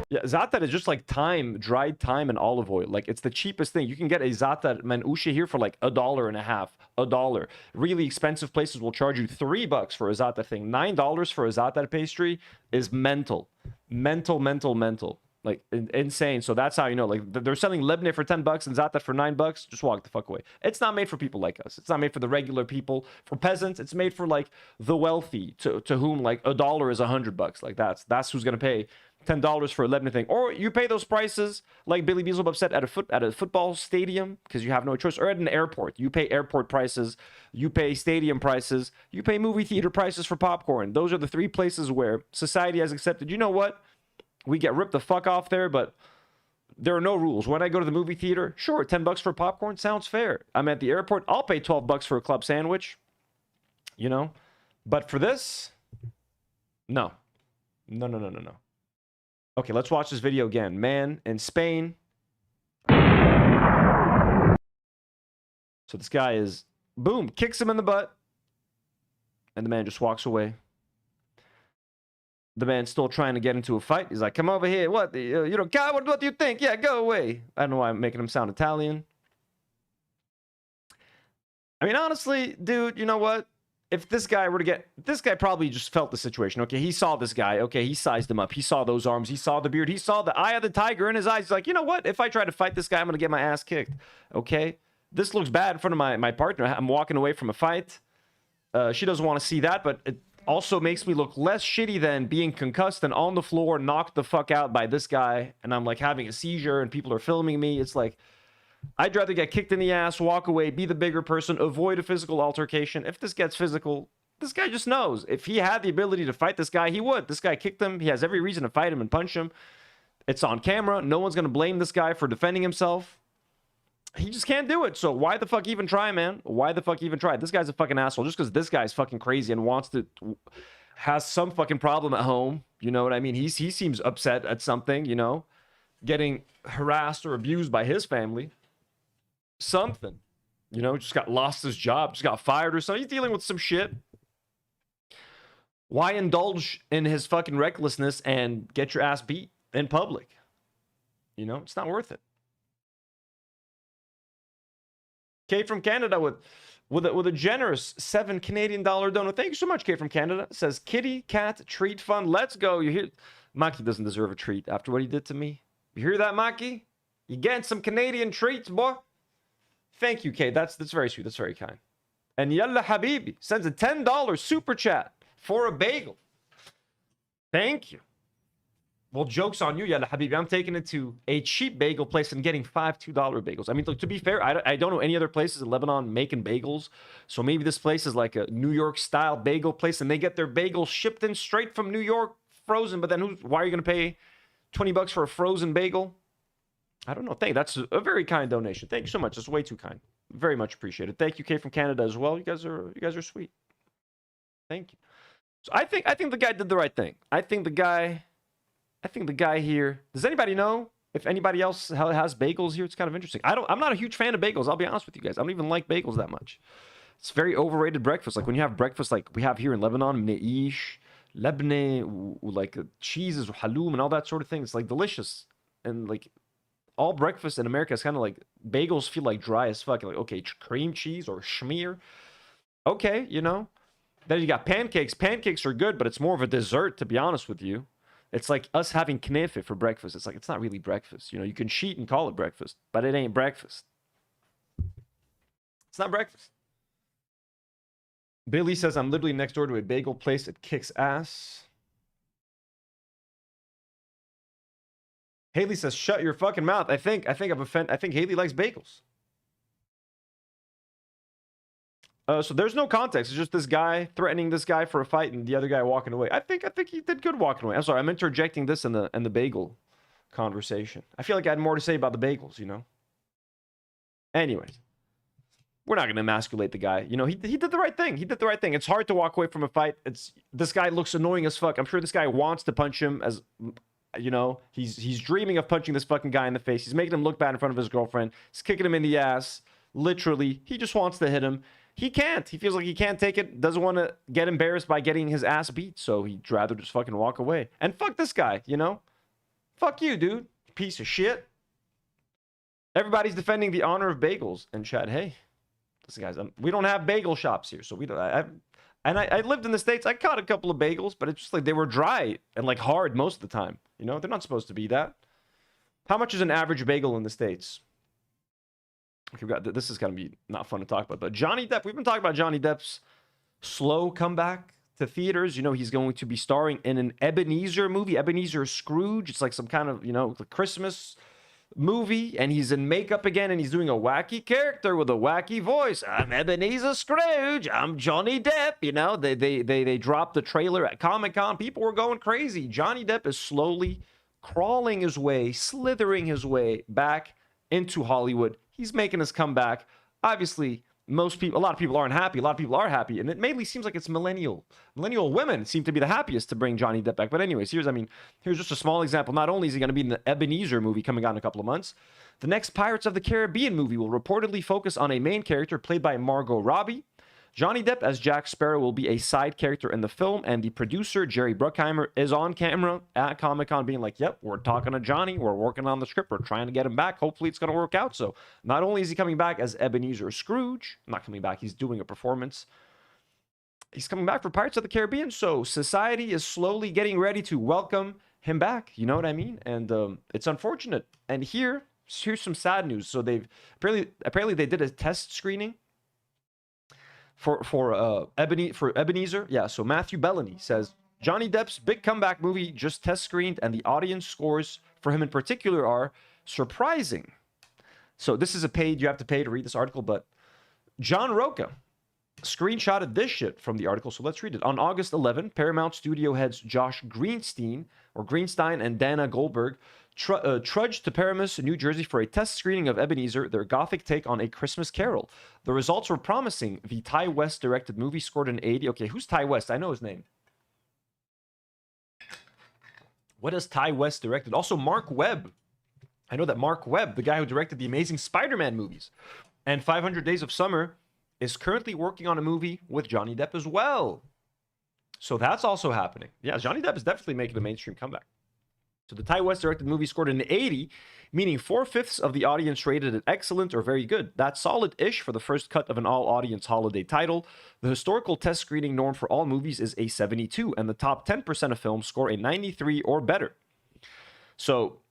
Yeah, za'atar is just like thyme, dried thyme and olive oil. Like, it's the cheapest thing. You can get a za'atar manouche here for like $1.50, $1. Really expensive places will charge you $3 for a za'atar thing. $9 for a za'atar pastry is mental. Mental. Like, insane. So that's how you know. Like, they're selling Lebne for $10 and za'atar for $9. Just walk the fuck away. It's not made for people like us. It's not made for the regular people. For peasants, it's made for like the wealthy, to whom like $1 is $100. Like, that's who's gonna pay $10 for a Lebne thing. Or you pay those prices, like Billy Beelzebub said, at a football stadium, because you have no choice, or at an airport. You pay airport prices, you pay stadium prices, you pay movie theater prices for popcorn. Those are the three places where society has accepted, you know what? We get ripped the fuck off there, but there are no rules. When I go to the movie theater, sure, $10 for popcorn sounds fair. I'm at the airport, I'll pay $12 for a club sandwich, you know? But for this, no. No. Okay, let's watch this video again. Man in Spain. So this guy is, boom, kicks him in the butt. And the man just walks away. The man's still trying to get into a fight. He's like, come over here. What? You know, God, what do you think? Yeah, go away. I don't know why I'm making him sound Italian. I mean, honestly, dude, you know what? If this guy were to get... This guy probably just felt the situation. Okay, he saw this guy. Okay, he sized him up. He saw those arms. He saw the beard. He saw the eye of the tiger in his eyes. He's like, you know what? If I try to fight this guy, I'm going to get my ass kicked. Okay? This looks bad in front of my partner. I'm walking away from a fight. She doesn't want to see that, but... It also makes me look less shitty than being concussed and on the floor, knocked the fuck out by this guy, and I'm like having a seizure and people are filming me. It's like, I'd rather get kicked in the ass, walk away, be the bigger person, avoid a physical altercation. If this gets physical, this guy just knows. If he had the ability to fight this guy, he would. This guy kicked him. He has every reason to fight him and punch him. It's on camera. No one's going to blame this guy for defending himself. He just can't do it. So why the fuck even try, man? Why the fuck even try? This guy's a fucking asshole. Just because this guy's fucking crazy and wants to... has some fucking problem at home. You know what I mean? He seems upset at something, you know? Getting harassed or abused by his family. Something. You know? Just got lost his job. Just got fired or something. He's dealing with some shit. Why indulge in his fucking recklessness and get your ass beat in public? You know? It's not worth it. Kate from Canada with with a generous $7 Canadian donut. Thank you so much, Kate from Canada. It says kitty cat treat fund. Let's go. You hear? Maki doesn't deserve a treat after what he did to me. You hear that, Maki? You getting some Canadian treats, boy? Thank you, Kate. That's very sweet. That's very kind. And Yalla Habibi sends a $10 super chat for a bagel. Thank you. Well, joke's on you, Yalla Habibi. I'm taking it to a cheap bagel place and getting 5 $2 bagels. I mean, look, to be fair, I don't know any other places in Lebanon making bagels. So maybe this place is like a New York-style bagel place, and they get their bagels shipped in straight from New York, frozen. But then why are you going to pay $20 for a frozen bagel? I don't know. That's a very kind donation. Thank you so much. That's way too kind. Very much appreciated. Thank you, Kay from Canada as well. You guys are sweet. Thank you. So I think the guy did the right thing. I think the guy here. Does anybody know if anybody else has bagels here? It's kind of interesting. I'm not a huge fan of bagels. I'll be honest with you guys. I don't even like bagels that much. It's very overrated breakfast. Like when you have breakfast like we have here in Lebanon, mneish, lebne, like cheeses, halloum, and all that sort of thing. It's like delicious. And like all breakfast in America is kind of like bagels feel like dry as fuck. Like, okay, cream cheese or schmear. Okay, you know. Then you got pancakes. Pancakes are good, but it's more of a dessert, to be honest with you. It's like us having knefe for breakfast. It's like, it's not really breakfast. You know, you can cheat and call it breakfast, but it ain't breakfast. It's not breakfast. Billy says, I'm literally next door to a bagel place. It kicks ass. Haley says, shut your fucking mouth. I think Haley likes bagels. So there's no context. It's just this guy threatening this guy for a fight and the other guy walking away. I think he did good walking away. I'm sorry, I'm interjecting this in the bagel conversation. I feel like I had more to say about the bagels, you know? Anyways, we're not going to emasculate the guy. You know, he did the right thing. He did the right thing. It's hard to walk away from a fight. This guy looks annoying as fuck. I'm sure this guy wants to punch him as... You know, he's dreaming of punching this fucking guy in the face. He's making him look bad in front of his girlfriend. He's kicking him in the ass. Literally, he just wants to hit him. He can't. He feels like he can't take it. Doesn't want to get embarrassed by getting his ass beat. So he'd rather just fucking walk away. And fuck this guy, you know? Fuck you, dude. Piece of shit. Everybody's defending the honor of bagels. And chat, hey, listen, guys, we don't have bagel shops here. So we don't... I lived in the States. I caught a couple of bagels, but it's just like they were dry and like hard most of the time. You know, they're not supposed to be that. How much is an average bagel in the States? Okay, this is going to be not fun to talk about, but Johnny Depp, we've been talking about Johnny Depp's slow comeback to theaters. You know, he's going to be starring in an Ebenezer movie, Ebenezer Scrooge. It's like some kind of, you know, the Christmas movie, and he's in makeup again, and he's doing a wacky character with a wacky voice. I'm Ebenezer Scrooge. I'm Johnny Depp. You know, they dropped the trailer at Comic-Con. People were going crazy. Johnny Depp is slowly crawling his way, slithering his way back into Hollywood. He's making his comeback. Obviously, a lot of people aren't happy. A lot of people are happy, and it mainly seems like it's millennial women seem to be the happiest to bring Johnny Depp back. But anyways, here's just a small example. Not only is he going to be in the Ebenezer movie coming out in a couple of months, the next Pirates of the Caribbean movie will reportedly focus on a main character played by Margot Robbie. Johnny Depp as Jack Sparrow will be a side character in the film, and the producer, Jerry Bruckheimer, is on camera at Comic-Con being like, yep, we're talking to Johnny, we're working on the script, we're trying to get him back, hopefully it's going to work out. So not only is he coming back as Ebenezer Scrooge, not coming back, he's doing a performance, he's coming back for Pirates of the Caribbean, so society is slowly getting ready to welcome him back, you know what I mean? And it's unfortunate. And here's some sad news. So they've, apparently they did a test screening for Ebenezer. Yeah, so Matthew Bellany says Johnny Depp's big comeback movie just test screened, and the audience scores for him in particular are surprising. So this is you have to pay to read this article, but John Roca screenshotted this shit from the article, so let's read it. On August 11, Paramount studio heads Josh Greenstein and Dana Goldberg trudged to Paramus, New Jersey for a test screening of Ebenezer, their gothic take on A Christmas Carol. The results were promising. The Ty West directed movie scored an 80. Okay, who's Ty West? I know his name. What has Ty West directed? Also, Mark Webb. I know that Mark Webb, the guy who directed the Amazing Spider-Man movies and 500 Days of Summer, is currently working on a movie with Johnny Depp as well. So that's also happening. Yeah, Johnny Depp is definitely making a mainstream comeback. So the Ty West directed movie scored an 80, meaning 4/5 of the audience rated it excellent or very good. That's solid-ish for the first cut of an all-audience holiday title. The historical test screening norm for all movies is a 72, and the top 10% of films score a 93 or better. So,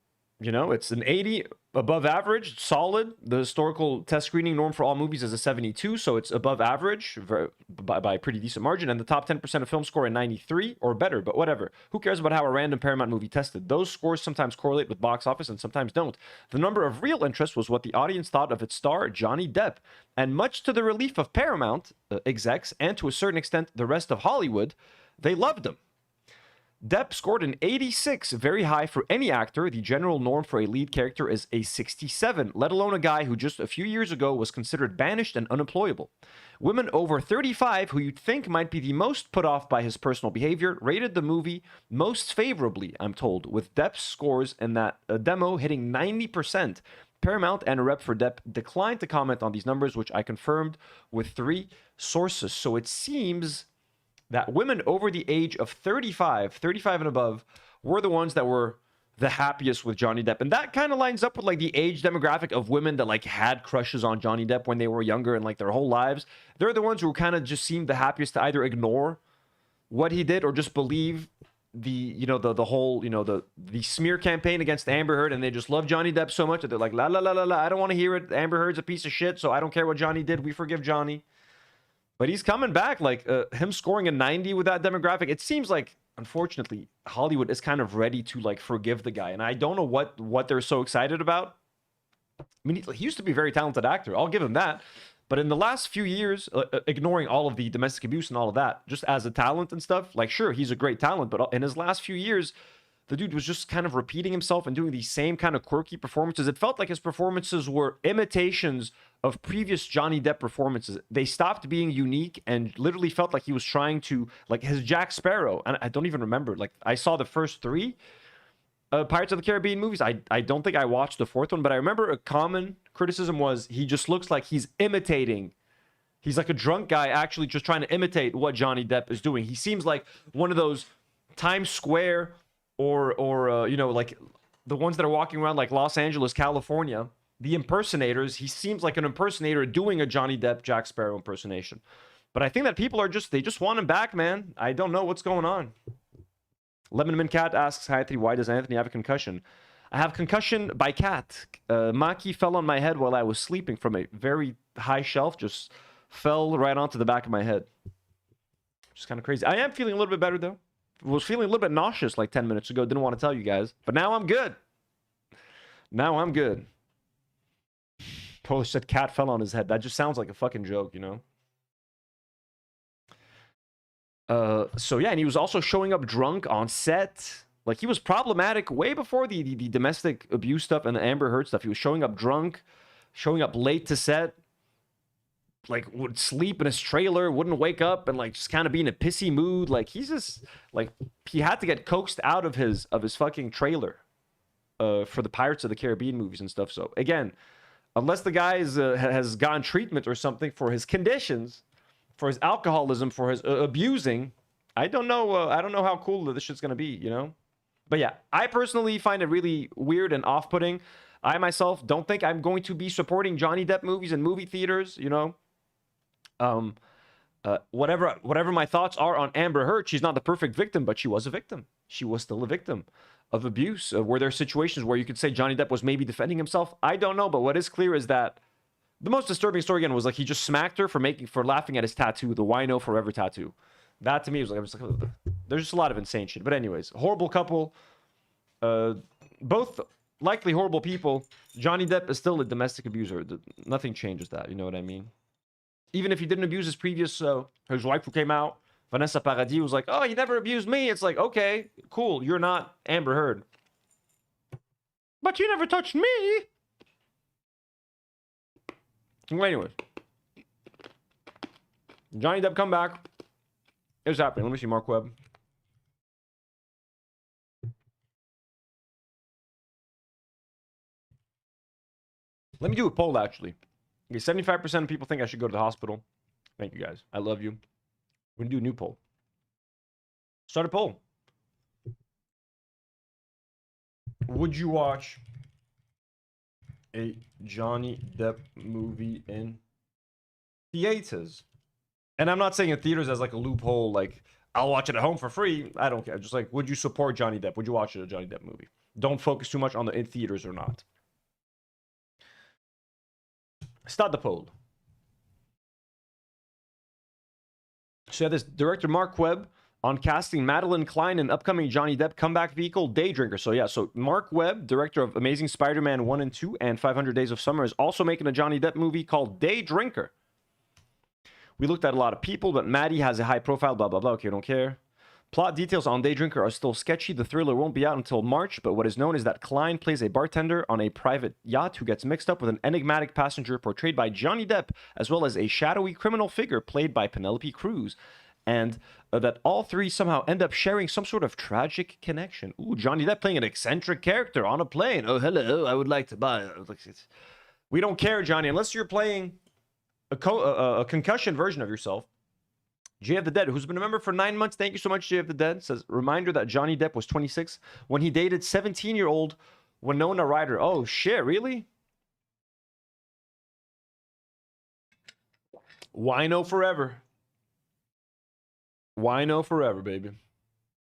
you know, it's an 80, above average, solid. The historical test screening norm for all movies is a 72, so it's above average by a pretty decent margin. And the top 10% of films score a 93 or better, but whatever. Who cares about how a random Paramount movie tested? Those scores sometimes correlate with box office and sometimes don't. The number of real interest was what the audience thought of its star, Johnny Depp. And much to the relief of Paramount execs, and to a certain extent the rest of Hollywood, they loved him. Depp scored an 86, very high for any actor. The general norm for a lead character is a 67, let alone a guy who just a few years ago was considered banished and unemployable. Women over 35, who you'd think might be the most put off by his personal behavior, rated the movie most favorably, I'm told, with Depp's scores in that demo hitting 90%. Paramount and a rep for Depp declined to comment on these numbers, which I confirmed with 3 sources. So it seems that women over the age of 35 and above, were the ones that were the happiest with Johnny Depp. And that kind of lines up with like the age demographic of women that like had crushes on Johnny Depp when they were younger and like their whole lives. They're the ones who kind of just seemed the happiest to either ignore what he did or just believe the, you know, the whole, you know, the smear campaign against Amber Heard, and they just love Johnny Depp so much that they're like, la la la la la, I don't want to hear it. Amber Heard's a piece of shit, so I don't care what Johnny did. We forgive Johnny. But he's coming back, like him scoring a 90 with that demographic. It seems like, unfortunately, Hollywood is kind of ready to like forgive the guy. And I don't know what they're so excited about. I mean, he used to be a very talented actor. I'll give him that. But in the last few years, ignoring all of the domestic abuse and all of that, just as a talent and stuff, like, sure, he's a great talent. But in his last few years, the dude was just kind of repeating himself and doing these same kind of quirky performances. It felt like his performances were imitations of previous Johnny Depp performances. They stopped being unique and literally felt like he was trying to, like his Jack Sparrow. And I don't even remember. Like, I saw the first 3 Pirates of the Caribbean movies. I don't think I watched the 4th one, but I remember a common criticism was he just looks like he's imitating. He's like a drunk guy actually just trying to imitate what Johnny Depp is doing. He seems like one of those Times Square or you know, like the ones that are walking around like Los Angeles, California, the impersonators. He seems like an impersonator doing a Johnny Depp Jack Sparrow impersonation. But I think that people are just, they just want him back, man. I don't know what's going on. Lebanon Cat asks, hi Anthony, why does Anthony have a concussion? I have concussion by cat. Maki fell on my head while I was sleeping from a very high shelf, just fell right onto the back of my head. Just kind of crazy. I am feeling a little bit better though. Was feeling a little bit nauseous like 10 minutes ago. Didn't want to tell you guys. But now I'm good. Now I'm good. Polish said cat fell on his head. That just sounds like a fucking joke, you know? So yeah, and he was also showing up drunk on set. Like, he was problematic way before the domestic abuse stuff and the Amber Heard stuff. He was showing up drunk, showing up late to set. Like, would sleep in his trailer, wouldn't wake up, and like just kind of be in a pissy mood. Like, he's just like, he had to get coaxed out of his fucking trailer for the Pirates of the Caribbean movies and stuff. So again, unless the guy has gotten treatment or something for his conditions, for his alcoholism, for his abusing, I don't know how cool this shit's gonna be, you know. But yeah, I personally find it really weird and off-putting. I myself don't think I'm going to be supporting Johnny Depp movies in movie theaters, you know. Whatever my thoughts are on Amber Heard, she's not the perfect victim, but she was a victim. She was still a victim of abuse. Were there situations where you could say Johnny Depp was maybe defending himself? I don't know, but what is clear is that the most disturbing story again was like he just smacked her for laughing at his tattoo, the Wino Forever tattoo. That to me was like, there's just a lot of insane shit. But anyways, horrible couple, both likely horrible people. Johnny Depp is still a domestic abuser. Nothing changes that. You know what I mean? Even if he didn't abuse his previous, his wife who came out, Vanessa Paradis, was like, oh, he never abused me. It's like, okay, cool. You're not Amber Heard. But you never touched me. Well, anyways. Johnny Depp comeback. It's happening. Let me see Mark Webb. Let me do a poll, actually. Okay, 75% of people think I should go to the hospital. Thank you, guys. I love you. We're going to do a new poll. Start a poll. Would you watch a Johnny Depp movie in theaters? And I'm not saying in theaters as like a loophole, like I'll watch it at home for free. I don't care. Just like, would you support Johnny Depp? Would you watch a Johnny Depp movie? Don't focus too much on the in theaters or not. Start the poll. So yeah, this director Mark Webb on casting Madeline Klein in upcoming Johnny Depp comeback vehicle Day Drinker. So yeah, so Mark Webb, director of Amazing Spider-Man 1 and 2 and 500 Days of Summer, is also making a Johnny Depp movie called Day Drinker. We looked at a lot of people, but Maddie has a high profile, blah, blah, blah. Okay, don't care. Plot details on Day Drinker are still sketchy. The thriller won't be out until March, but what is known is that Klein plays a bartender on a private yacht who gets mixed up with an enigmatic passenger portrayed by Johnny Depp, as well as a shadowy criminal figure played by Penelope Cruz. And that all three somehow end up sharing some sort of tragic connection. Ooh, Johnny Depp playing an eccentric character on a plane. Oh, hello, I would like to buy... We don't care, Johnny, unless you're playing a concussion version of yourself. Jay of the Dead, who's been a member for 9 months. Thank you so much, Jay of the Dead. Says, reminder that Johnny Depp was 26 when he dated 17-year-old Winona Ryder. Oh, shit, really? Wino forever. Wino forever, baby.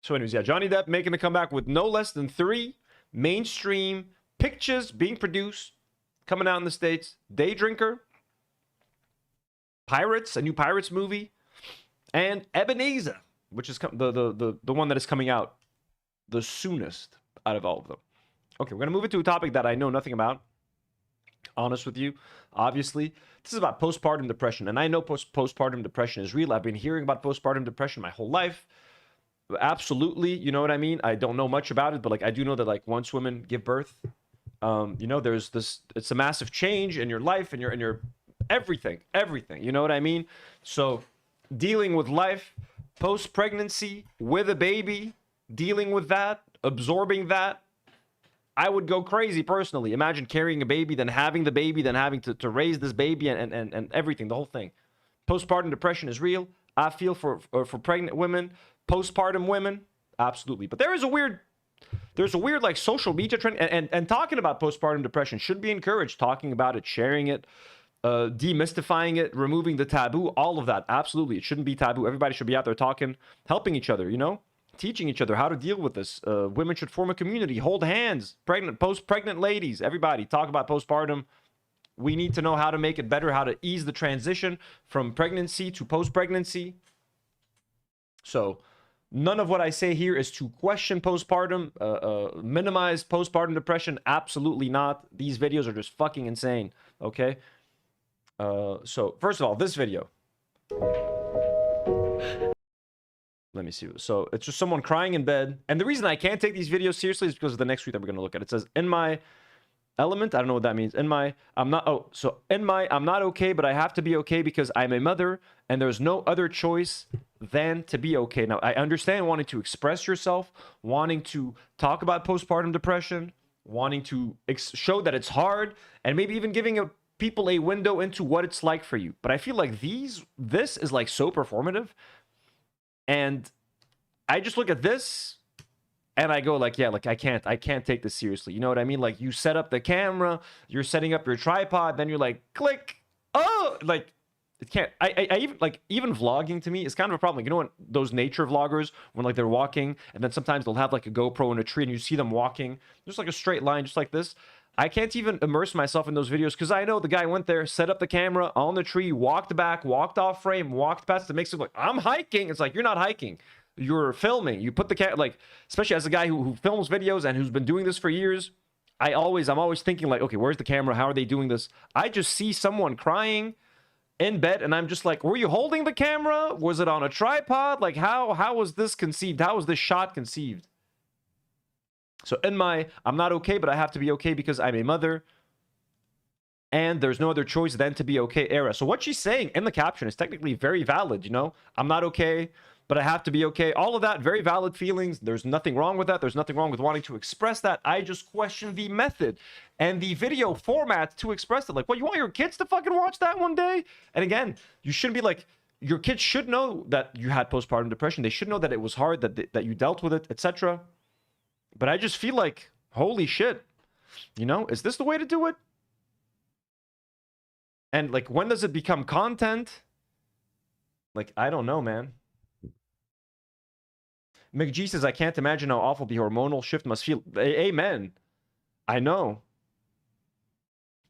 So anyways, yeah, Johnny Depp making a comeback with no less than 3 mainstream pictures being produced, coming out in the States. Day Drinker, Pirates, a new Pirates movie, and Ebenezer, which is the one that is coming out the soonest out of all of them. Okay, we're going to move into a topic that I know nothing about. Honest with you, obviously. This is about postpartum depression, and I know postpartum depression is real. I've been hearing about postpartum depression my whole life. Absolutely, you know what I mean? I don't know much about it, but like I do know that like once women give birth, you know, there's this, it's a massive change in your life and your everything, you know what I mean? So dealing with life post-pregnancy with a baby, dealing with that, absorbing that, I would go crazy personally. Imagine carrying a baby, then having the baby, then having to raise this baby and everything, the whole thing. Postpartum depression is real. I feel for pregnant women, postpartum women, absolutely. But there's a weird like social media trend, and talking about postpartum depression should be encouraged. Talking about it, sharing it, demystifying it, removing the taboo, all of that. Absolutely, it shouldn't be taboo. Everybody should be out there talking, helping each other, you know, teaching each other how to deal with this. Women should form a community, hold hands, post-pregnant ladies, everybody talk about postpartum. We need to know how to make it better, how to ease the transition from pregnancy to post-pregnancy. So none of what I say here is to question postpartum, minimize postpartum depression. Absolutely not. These videos are just fucking insane. Okay. So first of all, this video. Let me see. So it's just someone crying in bed. And the reason I can't take these videos seriously is because of the next tweet that we're going to look at. It says, in my element, I don't know what that means. I'm not okay, but I have to be okay because I'm a mother and there's no other choice than to be okay. Now, I understand wanting to express yourself, wanting to talk about postpartum depression, wanting to show that it's hard, and maybe even giving people a window into what it's like for you. But I feel like this is like so performative. And I just look at this and I go like, yeah, like I can't take this seriously. You know what I mean? Like you set up the camera, you're setting up your tripod, then you're like, click. Oh, like it can't. I even vlogging to me is kind of a problem. You know, when those nature vloggers, when like they're walking and then sometimes they'll have like a GoPro in a tree and you see them walking, just like a straight line, just like this. I can't even immerse myself in those videos because I know the guy went there, set up the camera on the tree, walked back, walked off frame, walked past. It makes it like, I'm hiking. It's like, you're not hiking. You're filming. You put the camera, like, especially as a guy who films videos and who's been doing this for years, I'm always thinking like, okay, where's the camera? How are they doing this? I just see someone crying in bed and I'm just like, were you holding the camera? Was it on a tripod? Like, how was this conceived? How was this shot conceived? So I'm not okay, but I have to be okay because I'm a mother and there's no other choice than to be okay era. So what she's saying in the caption is technically very valid, you know? I'm not okay, but I have to be okay. All of that, very valid feelings. There's nothing wrong with that. There's nothing wrong with wanting to express that. I just question the method and the video format to express it. Like, what, you want your kids to fucking watch that one day? And again, you shouldn't be like, your kids should know that you had postpartum depression. They should know that it was hard, that you dealt with it, etc. But I just feel like Holy shit. You know, is this the way to do it? And like, when does it become content? Like, I don't know, man. McG says, I can't imagine how awful the hormonal shift must feel. Amen. I know.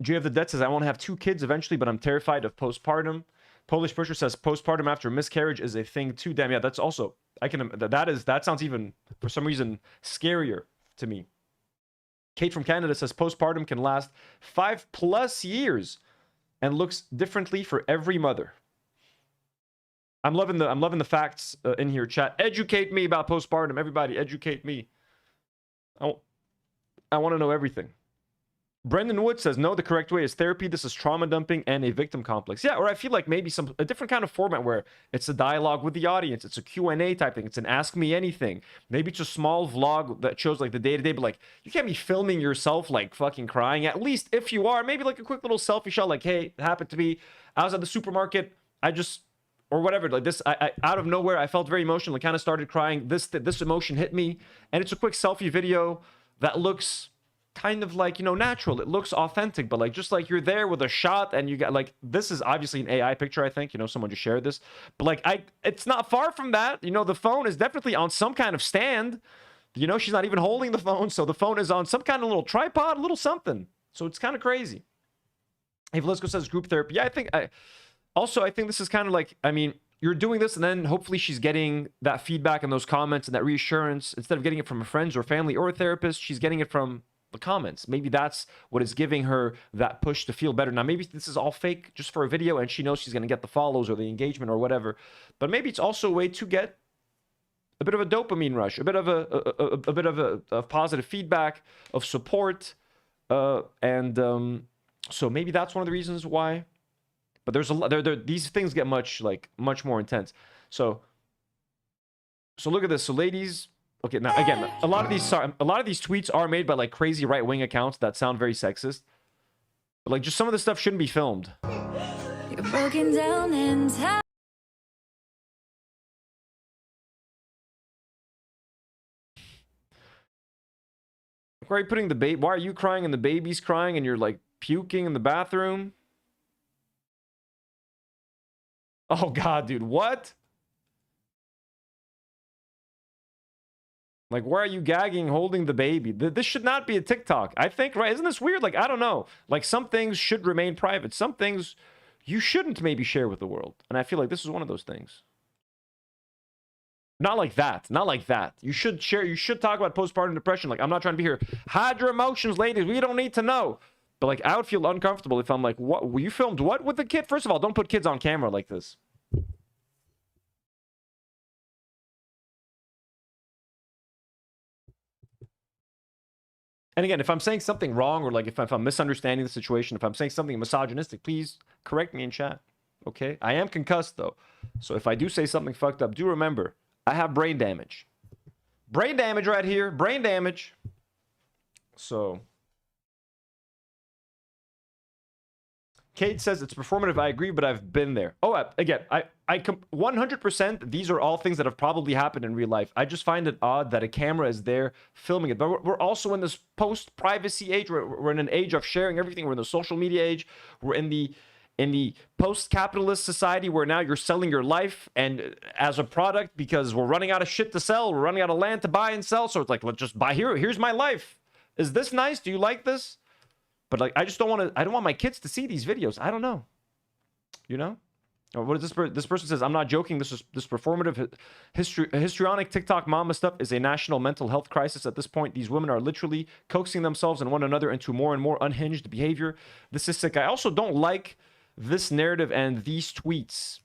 Jay of the Dead says, I want to have 2 kids eventually, but I'm terrified of postpartum. Polish Pusher says, postpartum after miscarriage is a thing too. Damn, yeah, that's also, that sounds even, for some reason, scarier to me. Kate from Canada says, postpartum can last 5+ years and looks differently for every mother. I'm loving the facts in here, chat. Educate me about postpartum. Everybody, educate me. I want to know everything. Brendan Wood says, no, the correct way is therapy. This is trauma dumping and a victim complex. Yeah, or I feel like maybe a different kind of format where it's a dialogue with the audience. It's a Q&A type thing. It's an ask me anything. Maybe it's a small vlog that shows like the day-to-day, but like you can't be filming yourself like fucking crying. At least if you are, maybe like a quick little selfie shot like, hey, it happened to me. I was at the supermarket. Or whatever, like this, I out of nowhere, I felt very emotional. I kind of started crying. This emotion hit me. And it's a quick selfie video that looks kind of like, you know, natural. It looks authentic, but like just like you're there with a shot and you got like, this is obviously an AI picture, I think, you know, someone just shared this, but like it's not far from that. You know, the phone is definitely on some kind of stand. You know, she's not even holding the phone, so the phone is on some kind of little tripod, a little something. So it's kind of crazy. Hey, Velisco says group therapy. Yeah, I think this is kind of like, I mean, you're doing this and then hopefully she's getting that feedback and those comments and that reassurance. Instead of getting it from a friend or family or a therapist, she's getting it from the comments. Maybe that's what is giving her that push to feel better. Now, maybe this is all fake just for a video and she knows she's going to get the follows or the engagement or whatever. But maybe it's also a way to get a bit of a dopamine rush, a bit of a positive feedback, of support. So maybe that's one of the reasons why. But there's a lot. These things get much more intense. So look at this. So ladies, okay. Now again, a lot of these tweets are made by like crazy right-wing accounts that sound very sexist. But like just some of this stuff shouldn't be filmed. You're broken down and tired. Why are you putting the baby? Why are you crying and the baby's crying and you're like puking in the bathroom? Oh God, dude, what? Like, why are you gagging holding the baby? This should not be a TikTok. I think, right? Isn't this weird? Like, I don't know. Like, some things should remain private. Some things you shouldn't maybe share with the world. And I feel like this is one of those things. Not like that. Not like that. You should share. You should talk about postpartum depression. Like, I'm not trying to be here. Hide your emotions, ladies. We don't need to know. But like, I would feel uncomfortable if I'm like, what? You filmed what with the kid? First of all, don't put kids on camera like this. And again, if I'm saying something wrong or like if I'm misunderstanding the situation, if I'm saying something misogynistic, please correct me in chat. Okay? I am concussed though. So if I do say something fucked up, do remember, I have brain damage. Brain damage right here. Brain damage. So Kate says it's performative. I agree, but I've been there. Oh, again, I 100%. These are all things that have probably happened in real life. I just find it odd that a camera is there filming it. But we're also in this post-privacy age. We're in an age of sharing everything. We're in the social media age. We're in the post-capitalist society where now you're selling your life and as a product because we're running out of shit to sell. We're running out of land to buy and sell. So it's like, let's just buy here. Here's my life. Is this nice? Do you like this? But like, I just don't want to. I don't want my kids to see these videos. I don't know. You know? Or what is this? This person says, I'm not joking. This performative histrionic TikTok mama stuff is a national mental health crisis at this point. These women are literally coaxing themselves and one another into more and more unhinged behavior. This is sick. I also don't like this narrative and these tweets.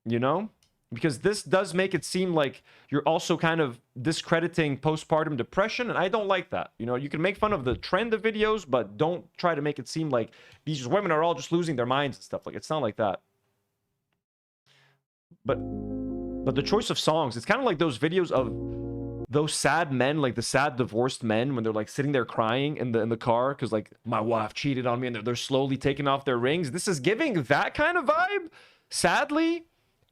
You know? Because this does make it seem like you're also kind of discrediting postpartum depression, and I don't like that. You know, you can make fun of the trend of videos, but don't try to make it seem like these women are all just losing their minds and stuff. Like, it's not like that. But the choice of songs, it's kind of like those videos of those sad men, like the sad divorced men, when they're like sitting there crying in the car because like my wife cheated on me, and they're slowly taking off their rings. This is giving that kind of vibe, sadly.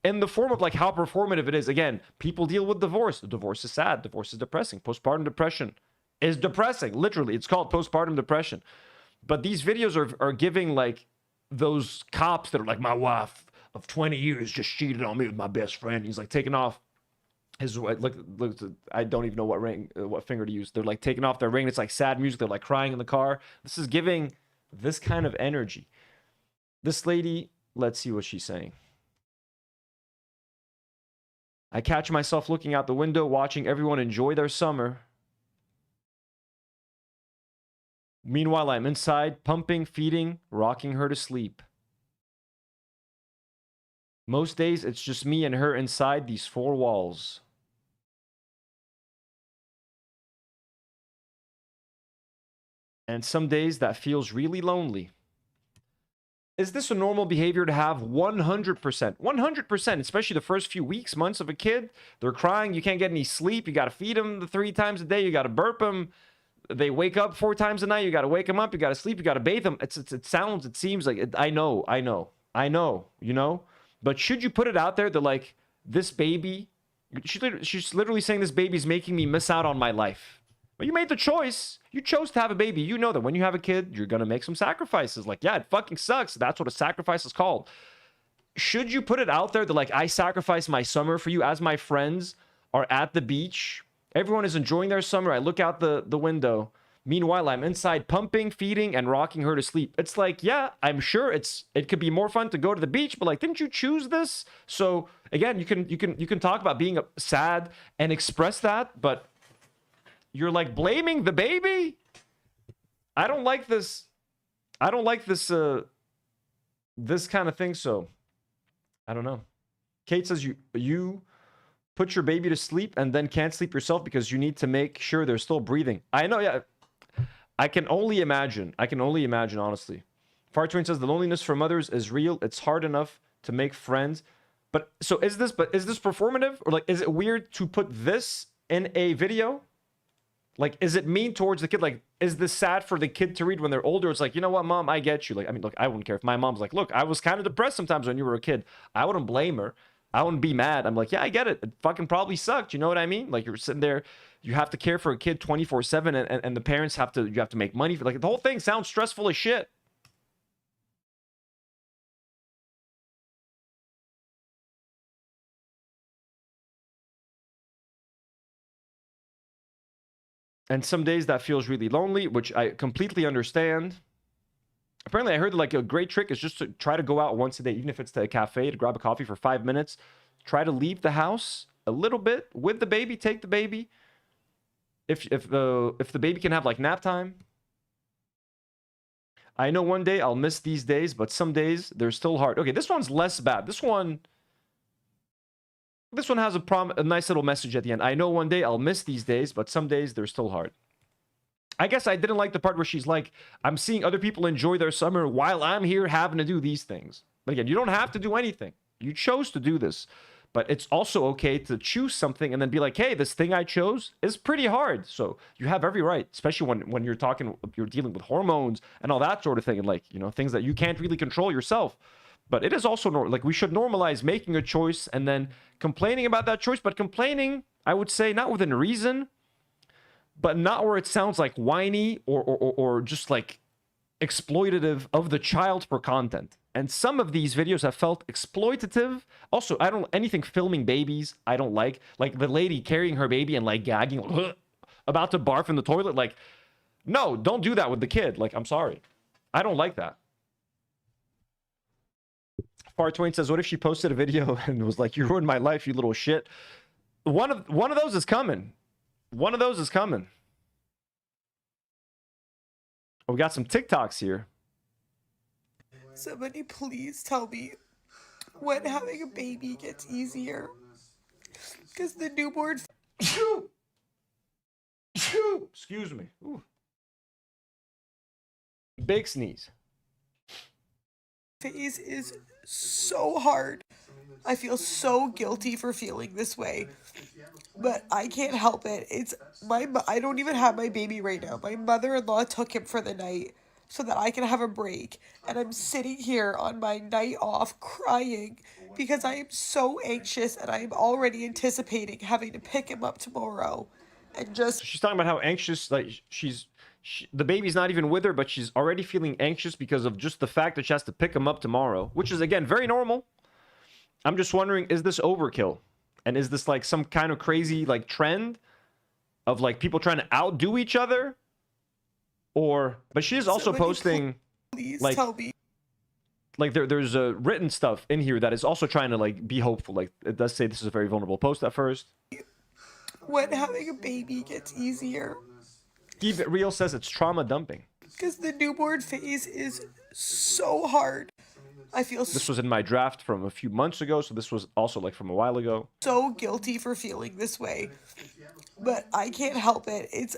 In the form of like how performative it is. Again, people deal with divorce. The divorce is sad. Divorce is depressing. Postpartum depression is depressing. Literally, it's called postpartum depression. But these videos are giving like those cops that are like, my wife of 20 years just cheated on me with my best friend. He's like taking off his, look, I don't even know what ring, what finger to use. They're like taking off their ring. It's like sad music. They're like crying in the car. This is giving this kind of energy. This lady, let's see what she's saying. I catch myself looking out the window, watching everyone enjoy their summer. Meanwhile, I'm inside, pumping, feeding, rocking her to sleep. Most days, it's just me and her inside these four walls. And some days that feels really lonely. Is this a normal behavior to have? 100%. 100%, especially the first few weeks, months of a kid. They're crying. You can't get any sleep. You got to feed them 3 times a day. You got to burp them. They wake up 4 times a night. You got to wake them up. You got to sleep. You got to bathe them. It seems like, I know, you know? But should you put it out there that, like, this baby, she's literally saying this baby's making me miss out on my life. But you made the choice. You chose to have a baby. You know that when you have a kid, you're going to make some sacrifices. Like, yeah, it fucking sucks. That's what a sacrifice is called. Should you put it out there that, like, I sacrificed my summer for you as my friends are at the beach? Everyone is enjoying their summer. I look out the window. Meanwhile, I'm inside pumping, feeding, and rocking her to sleep. It's like, yeah, I'm sure it could be more fun to go to the beach, but like, didn't you choose this? So again, you can talk about being sad and express that, but you're like blaming the baby. I don't like this. I don't like this. This kind of thing. So I don't know. Kate says you put your baby to sleep and then can't sleep yourself because you need to make sure they're still breathing. I know. Yeah. I can only imagine. Honestly. Fartwin says the loneliness for mothers is real. It's hard enough to make friends. But so is this performative, or like, is it weird to put this in a video? Like, is it mean towards the kid? Like, is this sad for the kid to read when they're older? It's like, you know what, mom, I get you. Like, I mean, look, I wouldn't care if my mom's like, look, I was kind of depressed sometimes when you were a kid. I wouldn't blame her. I wouldn't be mad. I'm like, yeah, I get it. It fucking probably sucked. You know what I mean? Like, you're sitting there, you have to care for a kid 24/7, and the parents you have to make money for. Like, the whole thing sounds stressful as shit. And some days that feels really lonely, which I completely understand. Apparently, I heard that, like, a great trick is just to try to go out once a day, even if it's to a cafe, to grab a coffee for 5 minutes. Try to leave the house a little bit with the baby. Take the baby. If the baby can have, like, nap time. I know one day I'll miss these days, but some days they're still hard. Okay, this one's less bad. This one has a nice little message at the end. I know one day I'll miss these days, but some days they're still hard. I guess I didn't like the part where she's like, I'm seeing other people enjoy their summer while I'm here having to do these things. But again, you don't have to do anything. You chose to do this. But it's also okay to choose something and then be like, hey, this thing I chose is pretty hard. So you have every right, especially when you're dealing with hormones and all that sort of thing. And, like, you know, things that you can't really control yourself. But it is also, like, we should normalize making a choice and then complaining about that choice. But complaining, I would say, not within reason, but not where it sounds like whiny or just, like, exploitative of the child for content. And some of these videos have felt exploitative. Also, anything filming babies, I don't like. Like, the lady carrying her baby and, like, gagging, about to barf in the toilet. Like, no, don't do that with the kid. Like, I'm sorry. I don't like that. Fartwain says, what if she posted a video and was like, you ruined my life, you little shit? One of those is coming. One of those is coming. Oh, we got some TikToks here. Somebody please tell me when having a baby gets easier. Because the newborn... Excuse me. Ooh. Big sneeze. Phase is so hard. I feel so guilty for feeling this way, but I can't help it. I don't even have my baby right now. My mother-in-law took him for the night so that I can have a break, and I'm sitting here on my night off crying because I am so anxious and I am already anticipating having to pick him up tomorrow. and just So she's talking about how anxious, like the baby's not even with her, but she's already feeling anxious because of just the fact that she has to pick him up tomorrow, which is, again, very normal. I'm just wondering, is this overkill? And is this like some kind of crazy like trend of like people trying to outdo each other? Or, but she is also posting, please like, tell me. Like there's written stuff in here that is also trying to like be hopeful. Like it does say this is a very vulnerable post at first. When having a baby gets easier. Keep It Real says it's trauma dumping. Because the newborn phase is so hard. I feel This was in my draft from a few months ago, so this was also like from a while ago. so guilty for feeling this way. But I can't help it.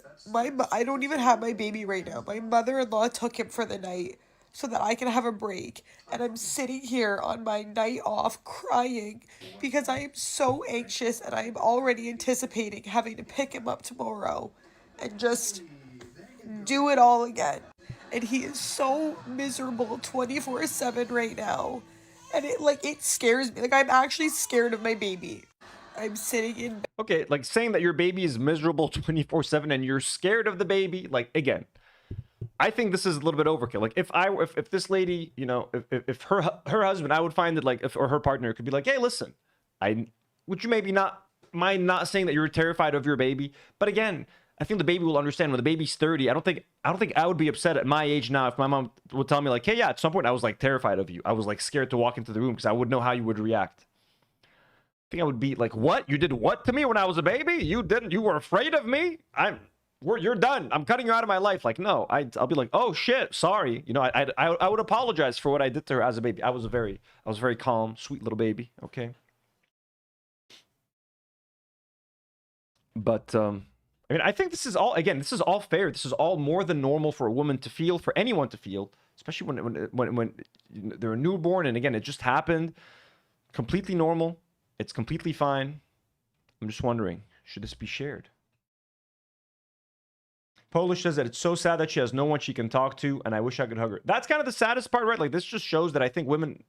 I don't even have my baby right now. My mother-in-law took him for the night so that I can have a break. And I'm sitting here on my night off crying because I am so anxious and I am already anticipating having to pick him up tomorrow and just do it all again. And he is so miserable 24/7 right now. And it scares me. Like, I'm actually scared of my baby. I'm sitting in. Okay, like saying that your baby is miserable 24/7 and you're scared of the baby, like, again, I think this is a little bit overkill. Like if this lady, you know, if her husband, I would find that like or her partner could be like, hey, listen, would you maybe not mind not saying that you're terrified of your baby? But again, I think the baby will understand when the baby's 30. I don't think I would be upset at my age now if my mom would tell me like, hey, yeah, at some point I was like terrified of you. I was like scared to walk into the room because I would know how you would react. I think I would be like, what? You did what to me when I was a baby? You were afraid of me? You're done. I'm cutting you out of my life. Like, no, I'll be like, oh shit, sorry. You know, I would apologize for what I did to her as a baby. I was very calm, sweet little baby. Okay. But, I mean, I think this is all, again, this is all fair. This is all more than normal for a woman to feel, for anyone to feel, especially when they're a newborn. And again, it just happened. Completely normal. It's completely fine. I'm just wondering, should this be shared? Polish says that it's so sad that she has no one she can talk to, and I wish I could hug her. That's kind of the saddest part, right? Like, this just shows that I think women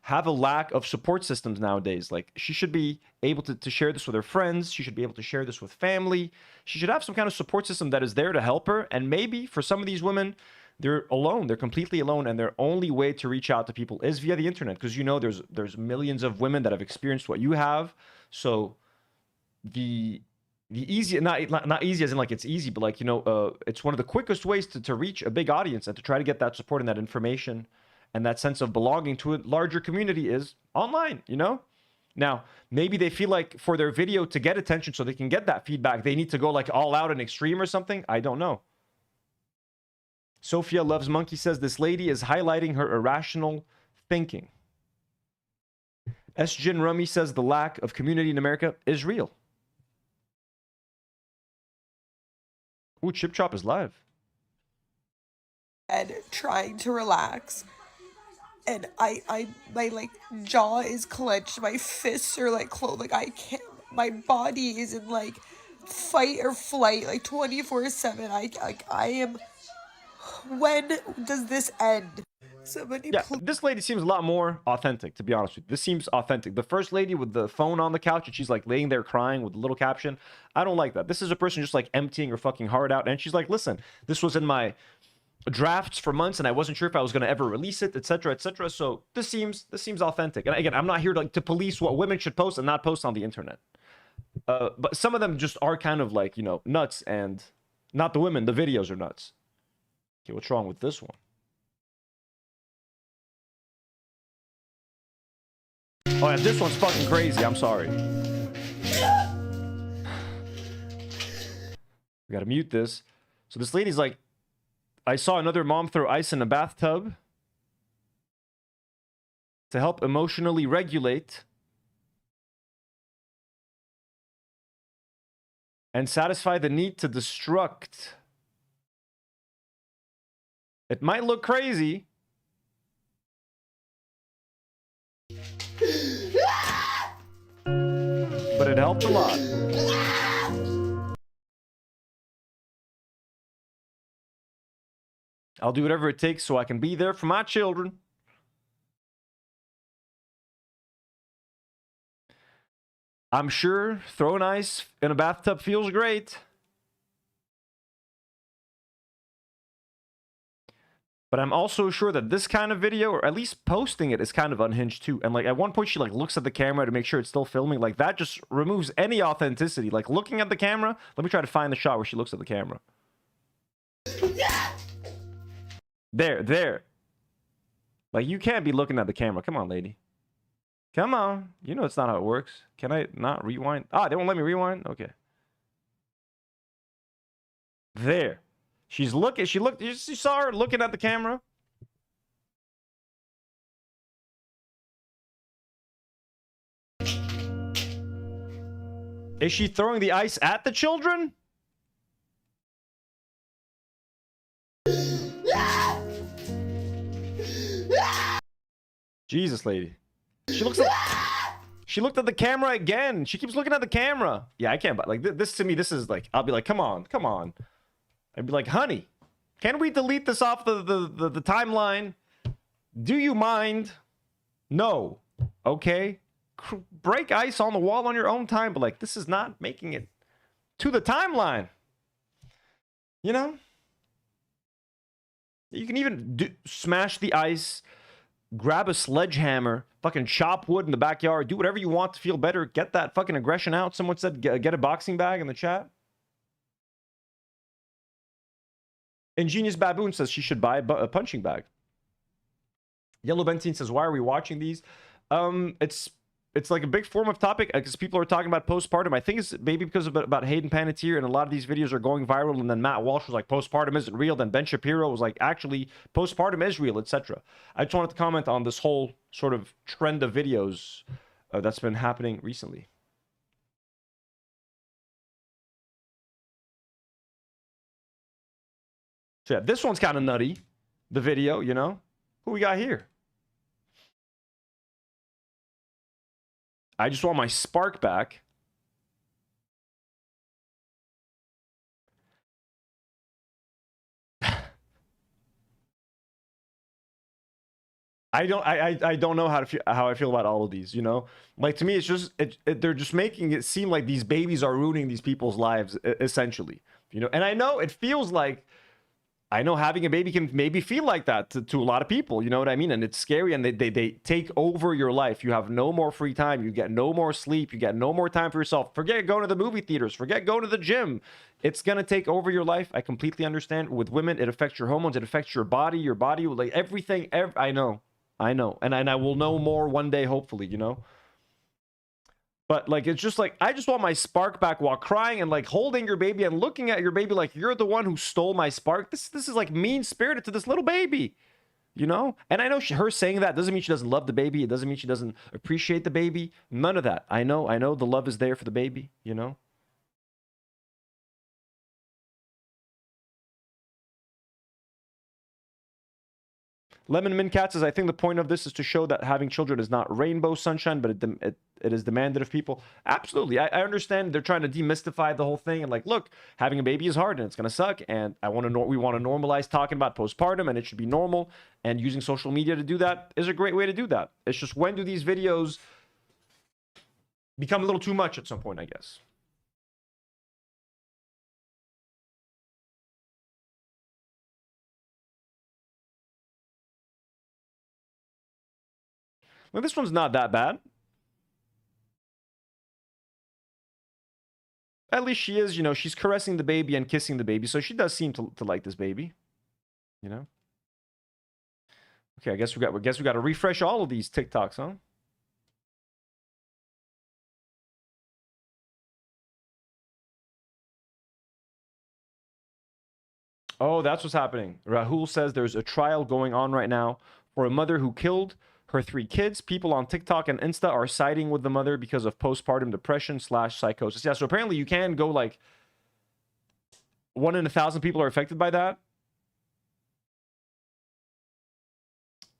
have a lack of support systems nowadays. Like, she should be able to share this with her friends. She should be able to share this with family. She should have some kind of support system that is there to help her. And maybe for some of these women, they're alone. They're completely alone, and their only way to reach out to people is via the internet. Because, you know, there's millions of women that have experienced what you have. So the easy, not easy as in like it's easy, but like, you know, it's one of the quickest ways to reach a big audience and to try to get that support and that information and that sense of belonging to a larger community is online, you know? Now, maybe they feel like for their video to get attention so they can get that feedback, they need to go like all out and extreme or something. I don't know. Sophia Loves Monkey says this lady is highlighting her irrational thinking. S. Jin Rummy says the lack of community in America is real. Ooh, Chip Chop is live. And trying to relax. And my like jaw is clenched. My fists are like closed. Like I can't. My body is in like fight or flight, like 24/7. I am. When does this end? Somebody. Yeah, this lady seems a lot more authentic, to be honest with you. This seems authentic. The first lady with the phone on the couch and she's like laying there crying with a little caption. I don't like that. This is a person just like emptying her fucking heart out. And she's like, listen, this was in my drafts for months and I wasn't sure if I was going to ever release it, etc., etc. So this seems authentic. And again, I'm not here to police what women should post and not post on the internet. But some of them just are kind of like, you know, nuts, and not the women. The videos are nuts. Okay, what's wrong with this one? Oh yeah, this one's fucking crazy. I'm sorry. We gotta mute this. So this lady's like, I saw another mom throw ice in a bathtub to help emotionally regulate and satisfy the need to destruct. It might look crazy, but it helped a lot. I'll do whatever it takes so I can be there for my children. I'm sure throwing ice in a bathtub feels great. But I'm also sure that this kind of video, or at least posting it, is kind of unhinged too. And like at one point she like looks at the camera to make sure it's still filming. Like that just removes any authenticity. Like looking at the camera, let me try to find the shot where she looks at the camera. There. Like you can't be looking at the camera. Come on, lady. Come on. You know it's not how it works. Can I not rewind? Ah, they won't let me rewind? Okay. There. She's looking. You saw her looking at the camera. Is she throwing the ice at the children? Jesus, lady. She looked at the camera again. She keeps looking at the camera. Yeah, I can't. Like this to me, this is like, I'll be like, come on. I'd be like, honey, can we delete this off the timeline? Do you mind? No. Okay. Break ice on the wall on your own time, but like, this is not making it to the timeline. You know? You can even smash the ice, grab a sledgehammer, fucking chop wood in the backyard, do whatever you want to feel better. Get that fucking aggression out. Someone said get a boxing bag in the chat. Ingenious Baboon says she should buy a punching bag. Yellow Benzine says, why are we watching these? It's like a big form of topic because people are talking about postpartum. I think it's maybe because of about Hayden Panettiere, and a lot of these videos are going viral. And then Matt Walsh was like, postpartum isn't real. Then Ben Shapiro was like, actually, postpartum is real, etc. I just wanted to comment on this whole sort of trend of videos that's been happening recently. So yeah, this one's kind of nutty. The video, you know? Who we got here? I just want my spark back. I don't know how I feel about all of these, you know? Like to me it's just they're just making it seem like these babies are ruining these people's lives essentially. You know, and I know it feels like having a baby can maybe feel like that to a lot of people, you know what I mean? And it's scary, and they take over your life. You have no more free time. You get no more sleep. You get no more time for yourself. Forget going to the movie theaters. Forget going to the gym. It's going to take over your life. I completely understand. With women, it affects your hormones. It affects your body, like everything. I know. And I will know more one day, hopefully, you know? But like, it's just like, I just want my spark back while crying and like holding your baby and looking at your baby like you're the one who stole my spark. This is like mean-spirited to this little baby, you know? And I know her saying that doesn't mean she doesn't love the baby. It doesn't mean she doesn't appreciate the baby. None of that. I know the love is there for the baby, you know? Lemon Min Cat says, I think the point of this is to show that having children is not rainbow sunshine, but it is demanded of people. Absolutely. I understand they're trying to demystify the whole thing. And like, look, having a baby is hard and it's going to suck. And we want to normalize talking about postpartum, and it should be normal. And using social media to do that is a great way to do that. It's just, when do these videos become a little too much at some point, I guess? Well, this one's not that bad. At least she is, you know, she's caressing the baby and kissing the baby, so she does seem to like this baby, you know. Okay, I guess we got to refresh all of these TikToks, huh? Oh, that's what's happening. Rahul says there's a trial going on right now for a mother who killed her 3 kids. People on TikTok and Insta are siding with the mother because of postpartum depression / psychosis. Yeah, so apparently you can go like 1 in 1,000 people are affected by that.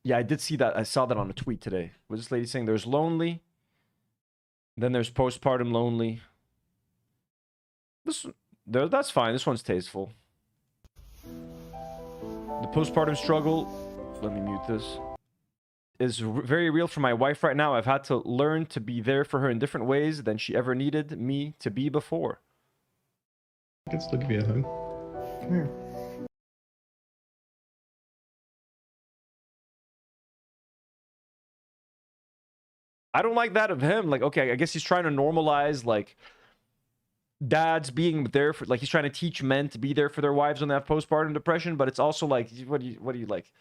Yeah, I did see that. I saw that on a tweet today. Was this lady saying there's lonely, then there's postpartum lonely? That's fine. This one's tasteful. The postpartum struggle, let me mute this, is very real for my wife right now. I've had to learn to be there for her in different ways than she ever needed me to be before. I can still give you a hug. Come here. I don't like that of him. Like, okay, I guess he's trying to normalize, like, dads being there for, like, he's trying to teach men to be there for their wives when they have postpartum depression, but it's also like, what do you like?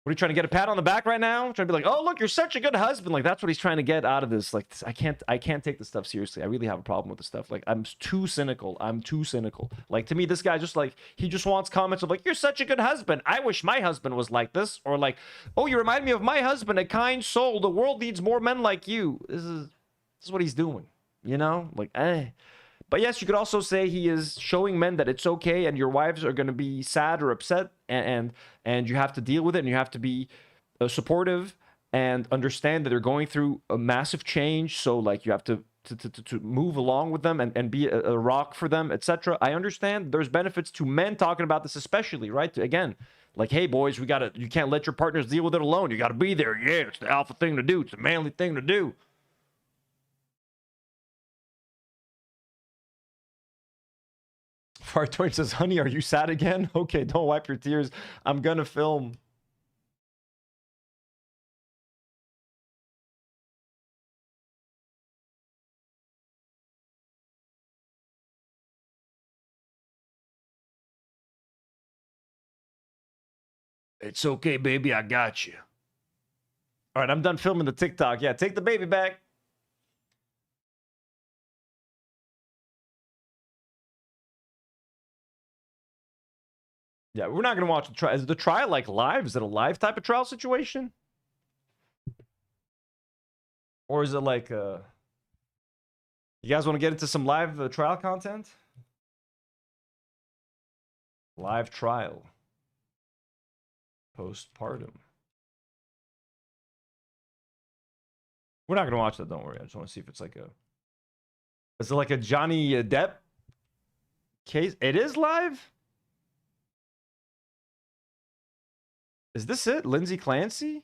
What are you trying to get, a pat on the back right now? Trying to be like, oh, look, you're such a good husband. Like, that's what he's trying to get out of this. Like, I can't take this stuff seriously. I really have a problem with this stuff. Like, I'm too cynical. Like, to me, this guy just, like, he just wants comments of like, you're such a good husband. I wish my husband was like this. Or like, oh, you remind me of my husband, a kind soul. The world needs more men like you. This is what he's doing. You know? Like, But yes, you could also say he is showing men that it's okay, and your wives are going to be sad or upset, and you have to deal with it, and you have to be supportive and understand that they're going through a massive change. So, like, you have to move along with them and be a rock for them, etc. I understand there's benefits to men talking about this, especially, right? Again, like, hey, boys, you can't let your partners deal with it alone. You got to be there. Yeah, it's the alpha thing to do. It's the manly thing to do. Fartoin says, honey, are you sad again? Okay, don't wipe your tears. I'm gonna film. It's okay, baby. I got you. All right, I'm done filming the TikTok. Yeah, take the baby back. Yeah, we're not going to watch the trial. Is the trial like live? Is it a live type of trial situation? Or is it like you guys want to get into some live trial content? Live trial. Postpartum. We're not going to watch that, don't worry. I just want to see if it's like a... Is it like a Johnny Depp case? It is live? Is this it? Lindsay Clancy?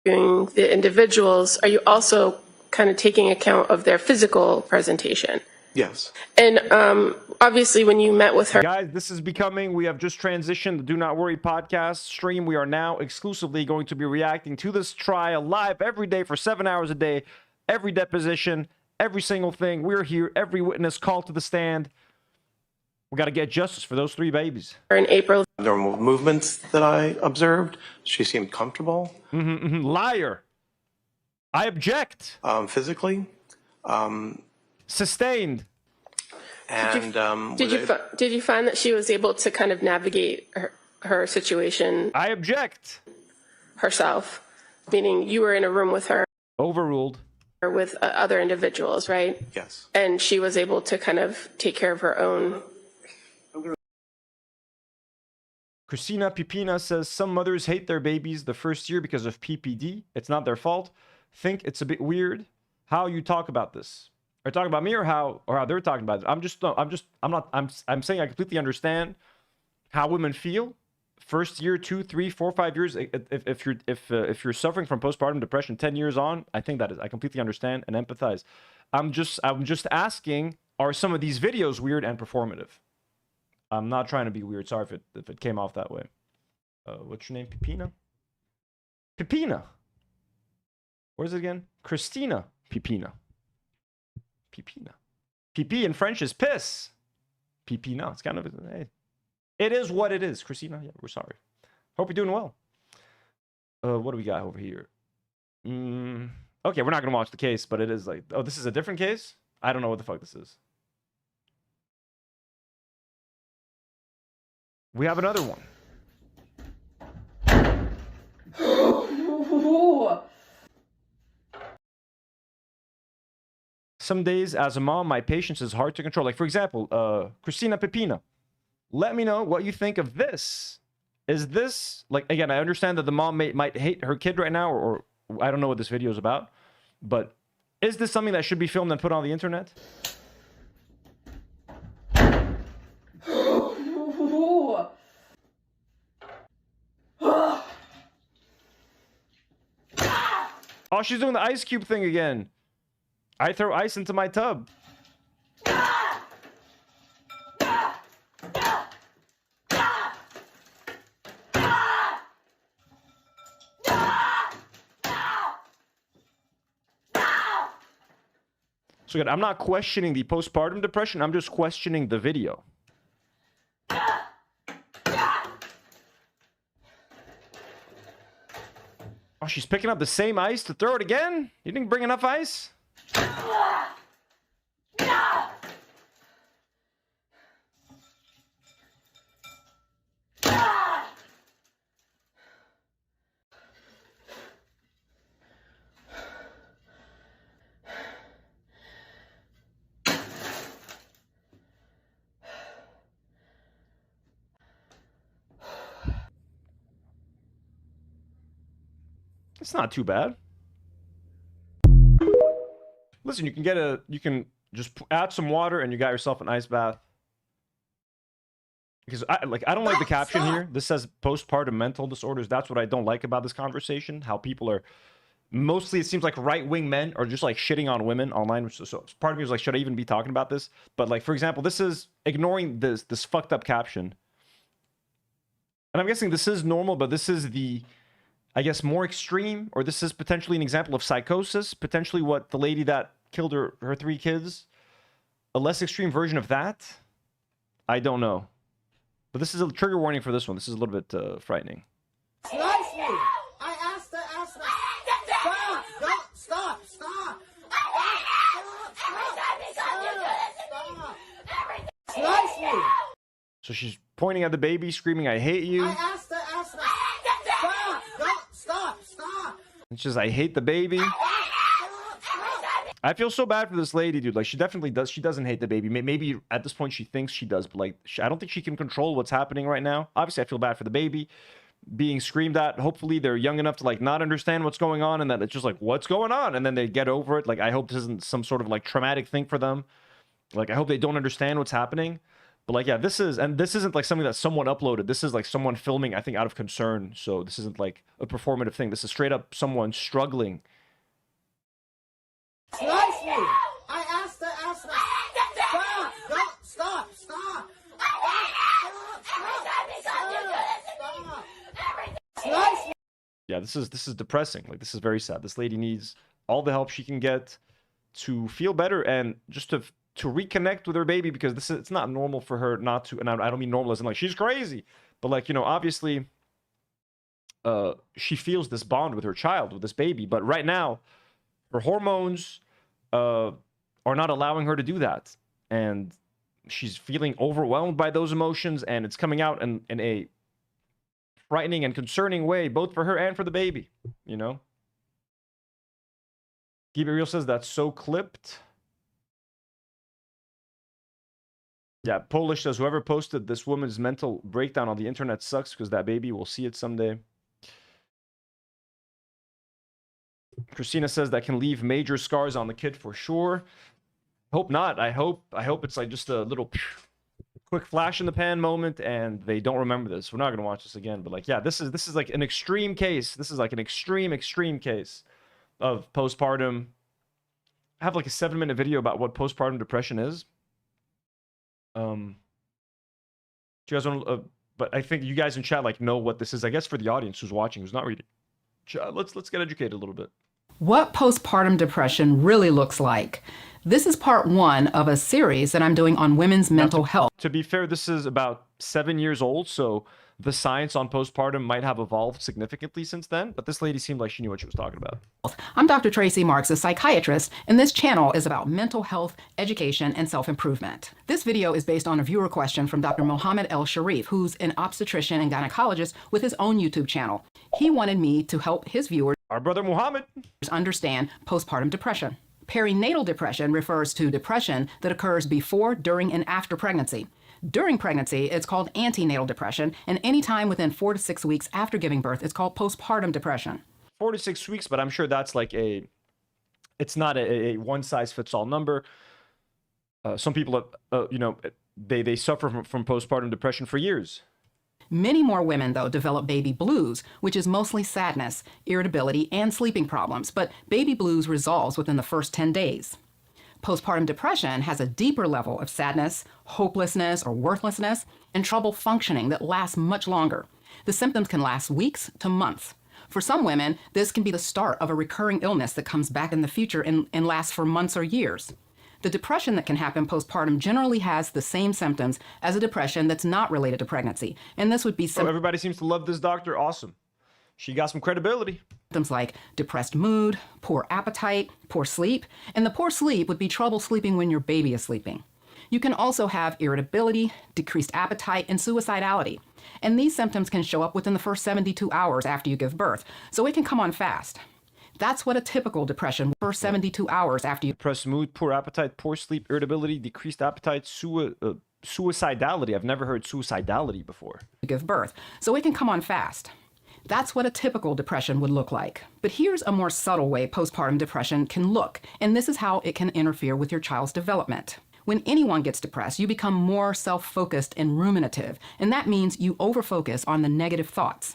The individuals, are you also kind of taking account of their physical presentation? Yes. And obviously when you met with her... Guys, this is becoming, we have just transitioned the Do Not Worry podcast stream. We are now exclusively going to be reacting to this trial live every day for 7 hours a day. Every deposition, every single thing. We're here. Every witness called to the stand. We got to get justice for those 3 babies. In April. Normal movements that I observed. She seemed comfortable. Liar. I object. Physically. Sustained. And did you find that she was able to kind of navigate her situation? I object. Herself, meaning you were in a room with her. Overruled. Or with other individuals, right? Yes. And she was able to kind of take care of her own. Christina Pipina says, some mothers hate their babies the first year because of PPD. It's not their fault. Think it's a bit weird how you talk about this. Are you talking about me or how they're talking about it? I'm saying I completely understand how women feel. First year, 2, 3, 4, 5 years. If you're suffering from postpartum depression 10 years on, I think I completely understand and empathize. I'm just asking, are some of these videos weird and performative? I'm not trying to be weird. Sorry if it came off that way. What's your name? Pipina? Pipina. Where's it again? Christina Pipina. Pipina. Pipi in French is piss. Pipina. It's kind of... Hey. It is what it is, Christina. Yeah, we're sorry. Hope you're doing well. What do we got over here? Okay, we're not going to watch the case, but it is like... Oh, this is a different case? I don't know what the fuck this is. We have another one. Some days as a mom, my patience is hard to control. Like, for example, Christina Pipina. Let me know what you think of this. Is this, like, again, I understand that the mom might hate her kid right now, or I don't know what this video is about, but is this something that should be filmed and put on the internet? Oh, she's doing the ice cube thing again. I throw ice into my tub. So again, I'm not questioning the postpartum depression. I'm just questioning the video. Oh, she's picking up the same ice to throw it again? You didn't bring enough ice? It's not too bad. Listen, you can just add some water and you got yourself an ice bath. Because I don't like the caption here. This says postpartum mental disorders. That's what I don't like about this conversation. How people are mostly, it seems like right-wing men are just like shitting on women online. So part of me was like, should I even be talking about this? But like, for example, this is ignoring this fucked up caption. And I'm guessing this is normal, but this is the, I guess, more extreme, or this is potentially an example of psychosis, potentially what the lady that killed her 3 kids, a less extreme version of that. I don't know. But this is a trigger warning for this one. This is a little bit frightening. Slice me! I asked to ask me. Stop! Don't stop! Stop! Slice me! So she's pointing at the baby, screaming, "I hate you." I asked to ask me. Stop! Don't stop! Stop! And she's, "I hate the baby." I feel so bad for this lady, dude. Like, she definitely does. She doesn't hate the baby. Maybe at this point she thinks she does, but like, I don't think she can control what's happening right now. Obviously, I feel bad for the baby being screamed at. Hopefully, they're young enough to like not understand what's going on, and that it's just like, what's going on, and then they get over it. Like, I hope this isn't some sort of like traumatic thing for them. Like, I hope they don't understand what's happening. But like, yeah, this isn't like something that someone uploaded. This is like someone filming, I think, out of concern. So this isn't like a performative thing. This is straight up someone struggling. Slice me! I asked to ask me. Stop! Don't stop! Stop! Slice me! Yeah, this is depressing. Like, this is very sad. This lady needs all the help she can get to feel better and just to reconnect with her baby, because it's not normal for her not to. And I don't mean normal as in like she's crazy, but like, you know, obviously she feels this bond with her child, with this baby, but right now her hormones are not allowing her to do that, and she's feeling overwhelmed by those emotions, and it's coming out in a frightening and concerning way, both for her and for the baby, you know. Keep It Real says that's so clipped. Yeah, Polish says whoever posted this woman's mental breakdown on the internet sucks, because that baby will see it someday. Christina says that can leave major scars on the kid for sure. Hope not. I hope it's like just a little quick flash in the pan moment and they don't remember this. We're not gonna watch this again, but like, yeah, this is like an extreme case. This is like an extreme case of postpartum. I have like a 7-minute video about what postpartum depression is. Do you guys want but I think you guys in chat like know what this is. I guess for the audience who's watching, who's not reading. Let's get educated a little bit. What postpartum depression really looks like. This is part 1 of a series that I'm doing on women's mental health. To be fair, this is about 7 years old, so the science on postpartum might have evolved significantly since then, but this lady seemed like she knew what she was talking about. I'm Dr. Tracy Marks, a psychiatrist, and this channel is about mental health, education, and self-improvement. This video is based on a viewer question from Dr. Mohammed El Sharif, who's an obstetrician and gynecologist with his own YouTube channel. He wanted me to help his viewers, our brother Muhammad, understand postpartum depression. Perinatal depression refers to depression that occurs before, during, and after pregnancy. During pregnancy, it's called antenatal depression, and any time within 4 to 6 weeks after giving birth, it's called postpartum depression. 4 to 6 weeks, but I'm sure that's like it's not a one-size-fits-all number. Some people, you know, they suffer from postpartum depression for years. Many more women, though, develop baby blues, which is mostly sadness, irritability, and sleeping problems, but baby blues resolves within the first 10 days. Postpartum depression has a deeper level of sadness, hopelessness, or worthlessness, and trouble functioning that lasts much longer. The symptoms can last weeks to months. For some women, this can be the start of a recurring illness that comes back in the future and lasts for months or years. The depression that can happen postpartum generally has the same symptoms as a depression that's not related to pregnancy. And this would be everybody seems to love this doctor. Awesome. She got some credibility. Symptoms like depressed mood, poor appetite, poor sleep. And the poor sleep would be trouble sleeping when your baby is sleeping. You can also have irritability, decreased appetite, and suicidality. And these symptoms can show up within the first 72 hours after you give birth, so it can come on fast. That's what a typical depression, first 72 hours after you... Depressed mood, poor appetite, poor sleep, irritability, decreased appetite, suicidality. I've never heard suicidality before. Give birth, so it can come on fast. That's what a typical depression would look like. But here's a more subtle way postpartum depression can look, and this is how it can interfere with your child's development. When anyone gets depressed, you become more self-focused and ruminative, and that means you overfocus on the negative thoughts.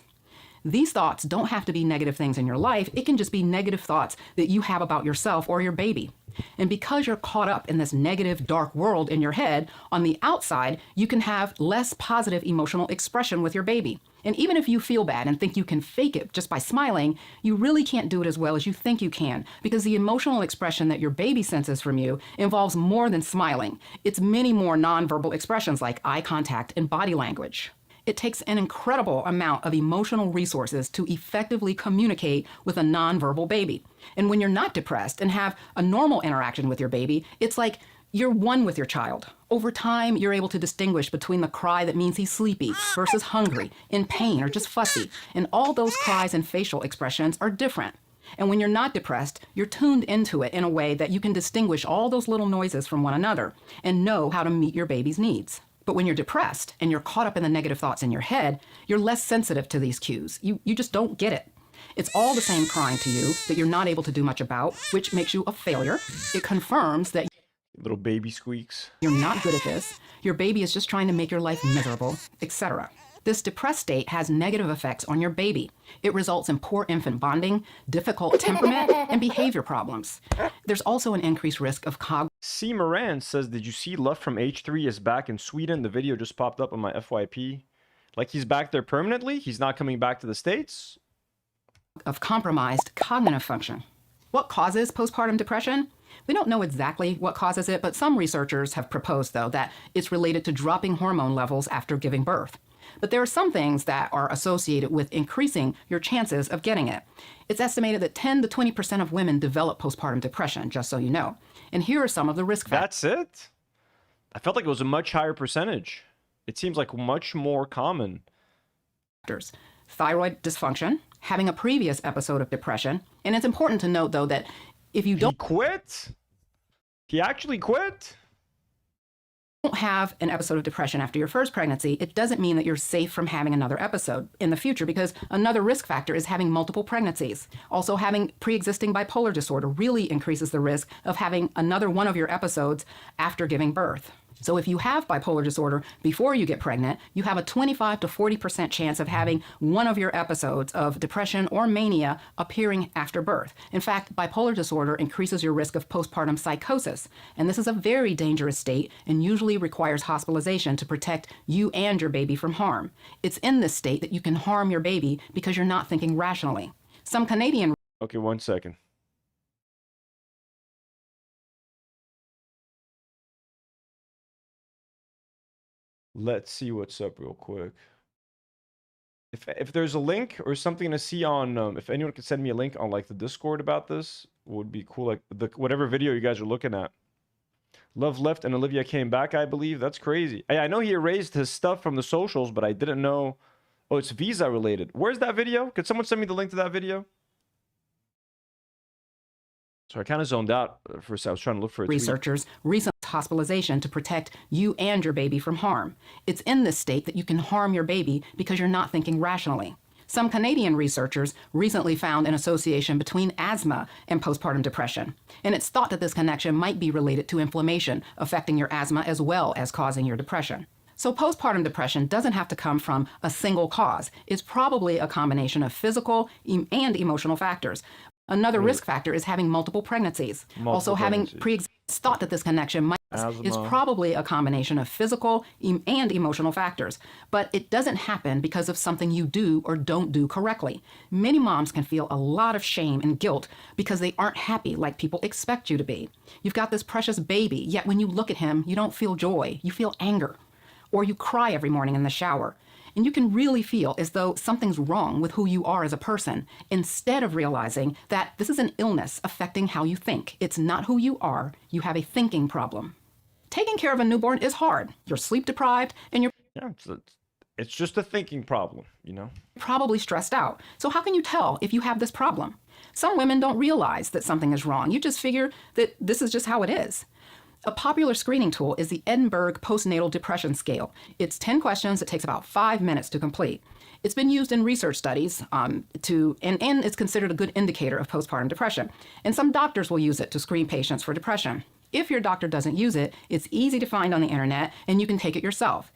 These thoughts don't have to be negative things in your life. It can just be negative thoughts that you have about yourself or your baby. And because you're caught up in this negative, dark world in your head, on the outside, you can have less positive emotional expression with your baby. And even if you feel bad and think you can fake it just by smiling, you really can't do it as well as you think you can, because the emotional expression that your baby senses from you involves more than smiling. It's many more nonverbal expressions like eye contact and body language. It takes an incredible amount of emotional resources to effectively communicate with a nonverbal baby. And when you're not depressed and have a normal interaction with your baby, it's like you're one with your child. Over time, you're able to distinguish between the cry that means he's sleepy versus hungry, in pain, or just fussy. And all those cries and facial expressions are different. And when you're not depressed, you're tuned into it in a way that you can distinguish all those little noises from one another and know how to meet your baby's needs. But when you're depressed and you're caught up in the negative thoughts in your head, you're less sensitive to these cues. You just don't get it. It's all the same crying to you that you're not able to do much about, which makes you a failure. It confirms that little baby squeaks. You're not good at this. Your baby is just trying to make your life miserable, etc. This depressed state has negative effects on your baby. It results in poor infant bonding, difficult temperament, and behavior problems. There's also an increased risk of C. Moran says, did you see Love from H3 is back in Sweden? The video just popped up on my FYP. Like he's back there permanently? He's not coming back to the States? Of compromised cognitive function. What causes postpartum depression? We don't know exactly what causes it, but some researchers have proposed, though, that it's related to dropping hormone levels after giving birth. But there are some things that are associated with increasing your chances of getting it. It's estimated that 10 to 20% of women develop postpartum depression, just so you know. And here are some of the risk factors. That's it? I felt like it was a much higher percentage. It seems like much more common. Thyroid dysfunction, having a previous episode of depression. And it's important to note, though, that if you don't... He quit? He actually quit? Have an episode of depression after your first pregnancy, it doesn't mean that you're safe from having another episode in the future, because another risk factor is having multiple pregnancies. Also, having pre-existing bipolar disorder really increases the risk of having another one of your episodes after giving birth. So if you have bipolar disorder before you get pregnant, you have a 25 to 40% chance of having one of your episodes of depression or mania appearing after birth. In fact, bipolar disorder increases your risk of postpartum psychosis. And this is a very dangerous state and usually requires hospitalization to protect you and your baby from harm. It's in this state that you can harm your baby because you're not thinking rationally. Some Canadian... Okay, 1 second. Let's see what's up real quick. If there's a link or something to see on, if anyone could send me a link on like the Discord about this, would be cool. Like whatever video you guys are looking at. Love left and Olivia came back, I believe. That's crazy. I know he erased his stuff from the socials, but I didn't know. Oh, it's visa related. Where's that video? Could someone send me the link to that video? So I kind of zoned out for a second. I was trying to look for it. Researchers recent hospitalization to protect you and your baby from harm. It's in this state that you can harm your baby because you're not thinking rationally. Some Canadian researchers recently found an association between asthma and postpartum depression. And it's thought that this connection might be related to inflammation affecting your asthma as well as causing your depression. So postpartum depression doesn't have to come from a single cause. It's probably a combination of physical and emotional factors. Another risk factor is having multiple pregnancies. Also having pre-existing It's thought that this connection might is probably a combination of physical and emotional factors, but it doesn't happen because of something you do or don't do correctly. Many moms can feel a lot of shame and guilt because they aren't happy like people expect you to be. You've got this precious baby, yet when you look at him, you don't feel joy, you feel anger, or you cry every morning in the shower. And you can really feel as though something's wrong with who you are as a person, instead of realizing that this is an illness affecting how you think. It's not who you are. You have a thinking problem. Taking care of a newborn is hard. You're sleep deprived and you're it's just a thinking problem, you know? Probably stressed out. So how can you tell if you have this problem? Some women don't realize that something is wrong. You just figure that this is just how it is. A popular screening tool is the Edinburgh Postnatal Depression Scale. It's 10 questions. It takes about 5 minutes to complete. It's been used in research studies and it's considered a good indicator of postpartum depression. And some doctors will use it to screen patients for depression. If your doctor doesn't use it, it's easy to find on the internet and you can take it yourself.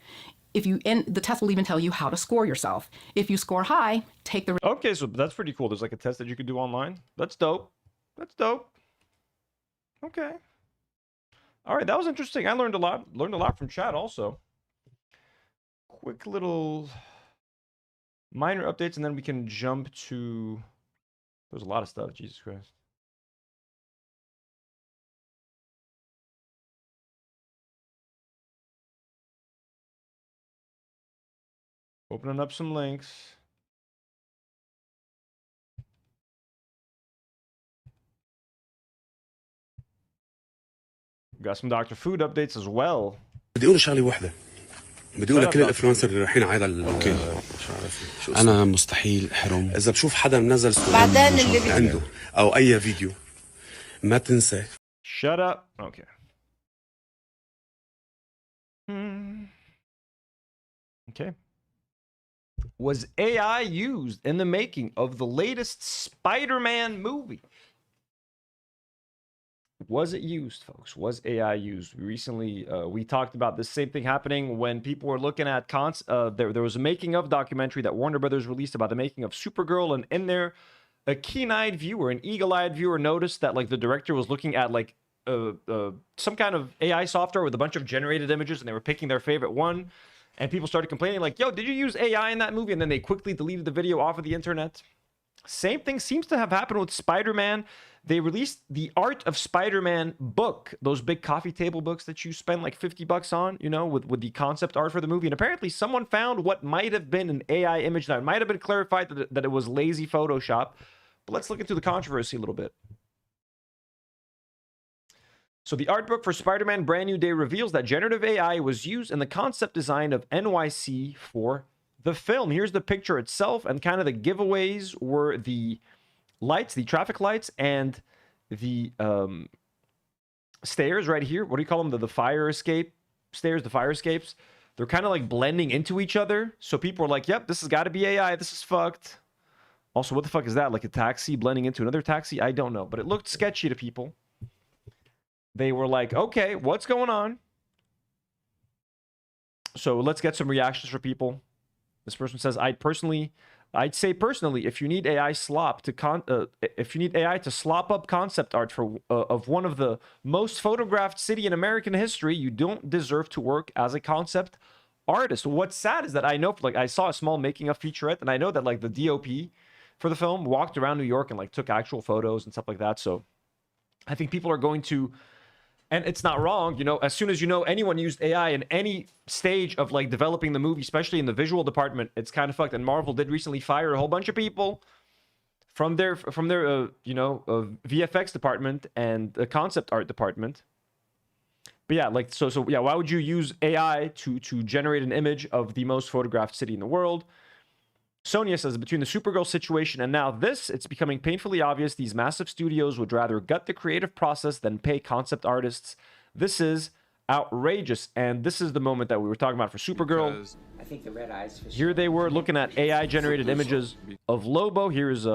The test will even tell you how to score yourself. If you score high, take the... Okay, so that's pretty cool. There's like a test that you could do online. That's dope. That's dope. Okay. All right, that was interesting. I learned a lot. Learned a lot from chat also. Quick little minor updates, and then we can jump to... There's a lot of stuff. Jesus Christ. Opening up some links. Got some Dr. Food updates as well. بدي اقول شغله واحده. بدي اقول لكل الانفلونسر اللي رايحين على اوكي انا مستحيل احرم اذا بشوف حدا منزل صوره بعدين اللي عنده او اي فيديو ما تنسى. Shut up. Okay. Okay. Was AI used in the making of the latest Spider-Man movie? Was it used, folks? Was AI used? Recently, we talked about the same thing happening when people were looking at there was a making of documentary that Warner Brothers released about the making of Supergirl, and in there, a keen-eyed viewer, an eagle-eyed viewer noticed that like the director was looking at like some kind of AI software with a bunch of generated images, and they were picking their favorite one, and people started complaining like, yo, did you use AI in that movie? And then they quickly deleted the video off of the internet. Same thing seems to have happened with Spider-Man. They released the Art of Spider-Man book, those big coffee table books that you spend like $50 on, you know, with the concept art for the movie. And apparently someone found what might have been an AI image. Now, it might have been clarified that it was lazy Photoshop. But let's look into the controversy a little bit. So the art book for Spider-Man Brand New Day reveals that generative AI was used in the concept design of NYC for the film. Here's the picture itself, and kind of the giveaways were the lights, the traffic lights, and the stairs right here. What do you call them? The fire escape stairs, the fire escapes. They're kind of like blending into each other. So people are like, yep, this has got to be AI. This is fucked. Also, what the fuck is that? Like a taxi blending into another taxi? I don't know. But it looked sketchy to people. They were like, okay, what's going on? So let's get some reactions from people. This person says, I'd say personally, if you need AI slop to slop up concept art for of one of the most photographed city in American history, you don't deserve to work as a concept artist. What's sad is that I know, like, I saw a small making of featurette, and I know that like the DOP for the film walked around New York and like took actual photos and stuff like that. So I think people are going to, and it's not wrong, you know, as soon as you know anyone used AI in any stage of like developing the movie, especially in the visual department, it's kind of fucked. And Marvel did recently fire a whole bunch of people from their VFX department and the concept art department. But yeah, like so yeah, why would you use AI to generate an image of the most photographed city in the world? Sonia says, between the Supergirl situation and now this, it's becoming painfully obvious these massive studios would rather gut the creative process than pay concept artists. This is outrageous. And this is the moment that we were talking about for Supergirl. I think the red eyes Here they were looking at AI-generated images of Lobo. Here's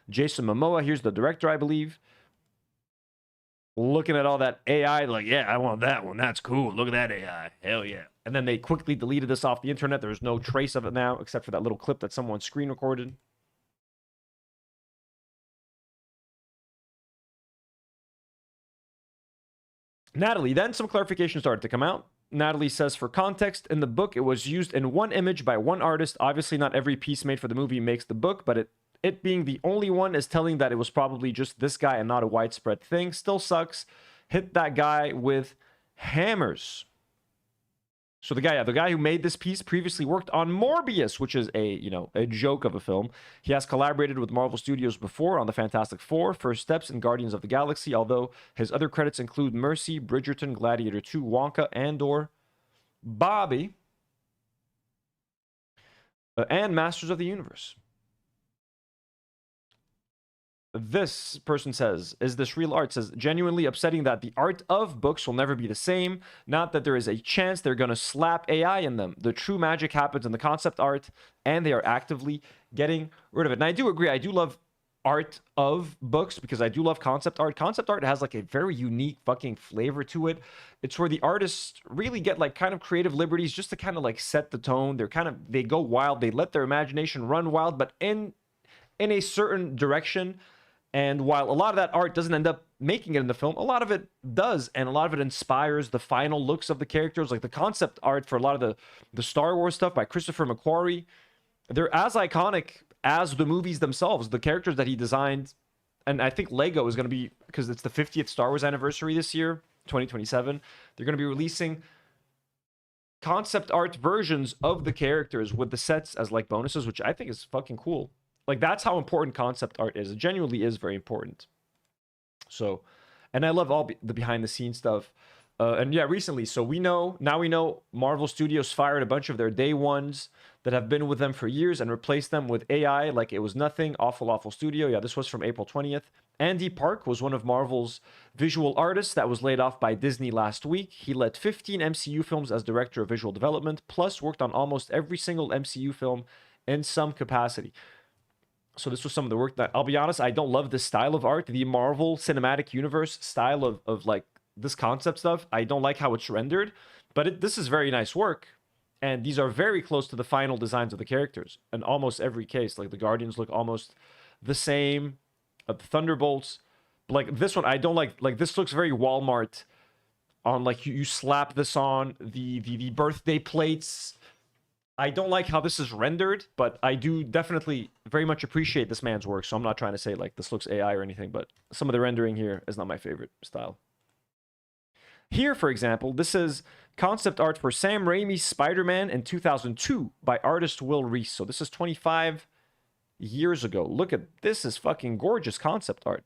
Jason Momoa. Here's the director, I believe. Looking at all that AI, like, yeah, I want that one. That's cool. Look at that AI. Hell yeah. And then they quickly deleted this off the internet. There's no trace of it now, except for that little clip that someone screen recorded. Natalie, then some clarification started to come out. Natalie says, for context, in the book, it was used in one image by one artist. Obviously, not every piece made for the movie makes the book, but it being the only one is telling that it was probably just this guy and not a widespread thing. Still sucks. Hit that guy with hammers. So the guy who made this piece previously worked on Morbius, which is a joke of a film. He has collaborated with Marvel Studios before on the Fantastic Four, First Steps, and Guardians of the Galaxy, although his other credits include Mercy, Bridgerton, Gladiator 2, Wonka, Andor, Bobby, and Masters of the Universe. This person says, is this real art? Says, genuinely upsetting that the art of books will never be the same. Not that there is a chance they're going to slap AI in them. The true magic happens in the concept art, and they are actively getting rid of it. And I do agree. I do love art of books because I do love concept art. Concept art has like a very unique fucking flavor to it. It's where the artists really get like kind of creative liberties just to kind of like set the tone. They go wild. They let their imagination run wild, but in a certain direction. And while a lot of that art doesn't end up making it in the film, a lot of it does, and a lot of it inspires the final looks of the characters. Like the concept art for a lot of the Star Wars stuff by Christopher McQuarrie, they're as iconic as the movies themselves, the characters that he designed. And I think Lego is going to be, because it's the 50th Star Wars anniversary this year, 2027, they're going to be releasing concept art versions of the characters with the sets as like bonuses, which I think is fucking cool. Like, that's how important concept art is. It genuinely is very important. So, and I love all the behind-the-scenes stuff. And yeah, recently, so now we know Marvel Studios fired a bunch of their day ones that have been with them for years and replaced them with AI like it was nothing. Awful studio. Yeah, this was from April 20th. Andy Park was one of Marvel's visual artists that was laid off by Disney last week. He led 15 MCU films as director of visual development, plus worked on almost every single MCU film in some capacity. So this was some of the work that, I'll be honest, I don't love this style of art, the Marvel Cinematic Universe style of like this concept stuff. I don't like how it's rendered, but this is very nice work. And these are very close to the final designs of the characters. In almost every case, like the Guardians look almost the same. The Thunderbolts, but like this one, I don't like this looks very Walmart on like you slap this on the birthday plates. I don't like how this is rendered, but I do definitely very much appreciate this man's work. So I'm not trying to say like this looks AI or anything, but some of the rendering here is not my favorite style. Here, for example, this is concept art for Sam Raimi's Spider-Man in 2002 by artist Will Reese. So this is 25 years ago. Look at this, is fucking gorgeous concept art.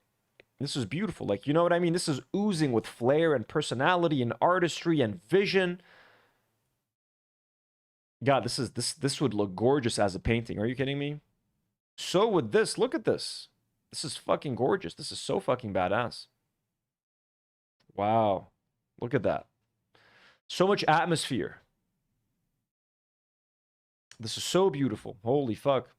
This is beautiful. Like, you know what I mean? This is oozing with flair and personality and artistry and vision. God, this would look gorgeous as a painting. Are you kidding me? So would this. Look at this. This is fucking gorgeous. This is so fucking badass. Wow. Look at that. So much atmosphere. This is so beautiful. Holy fuck.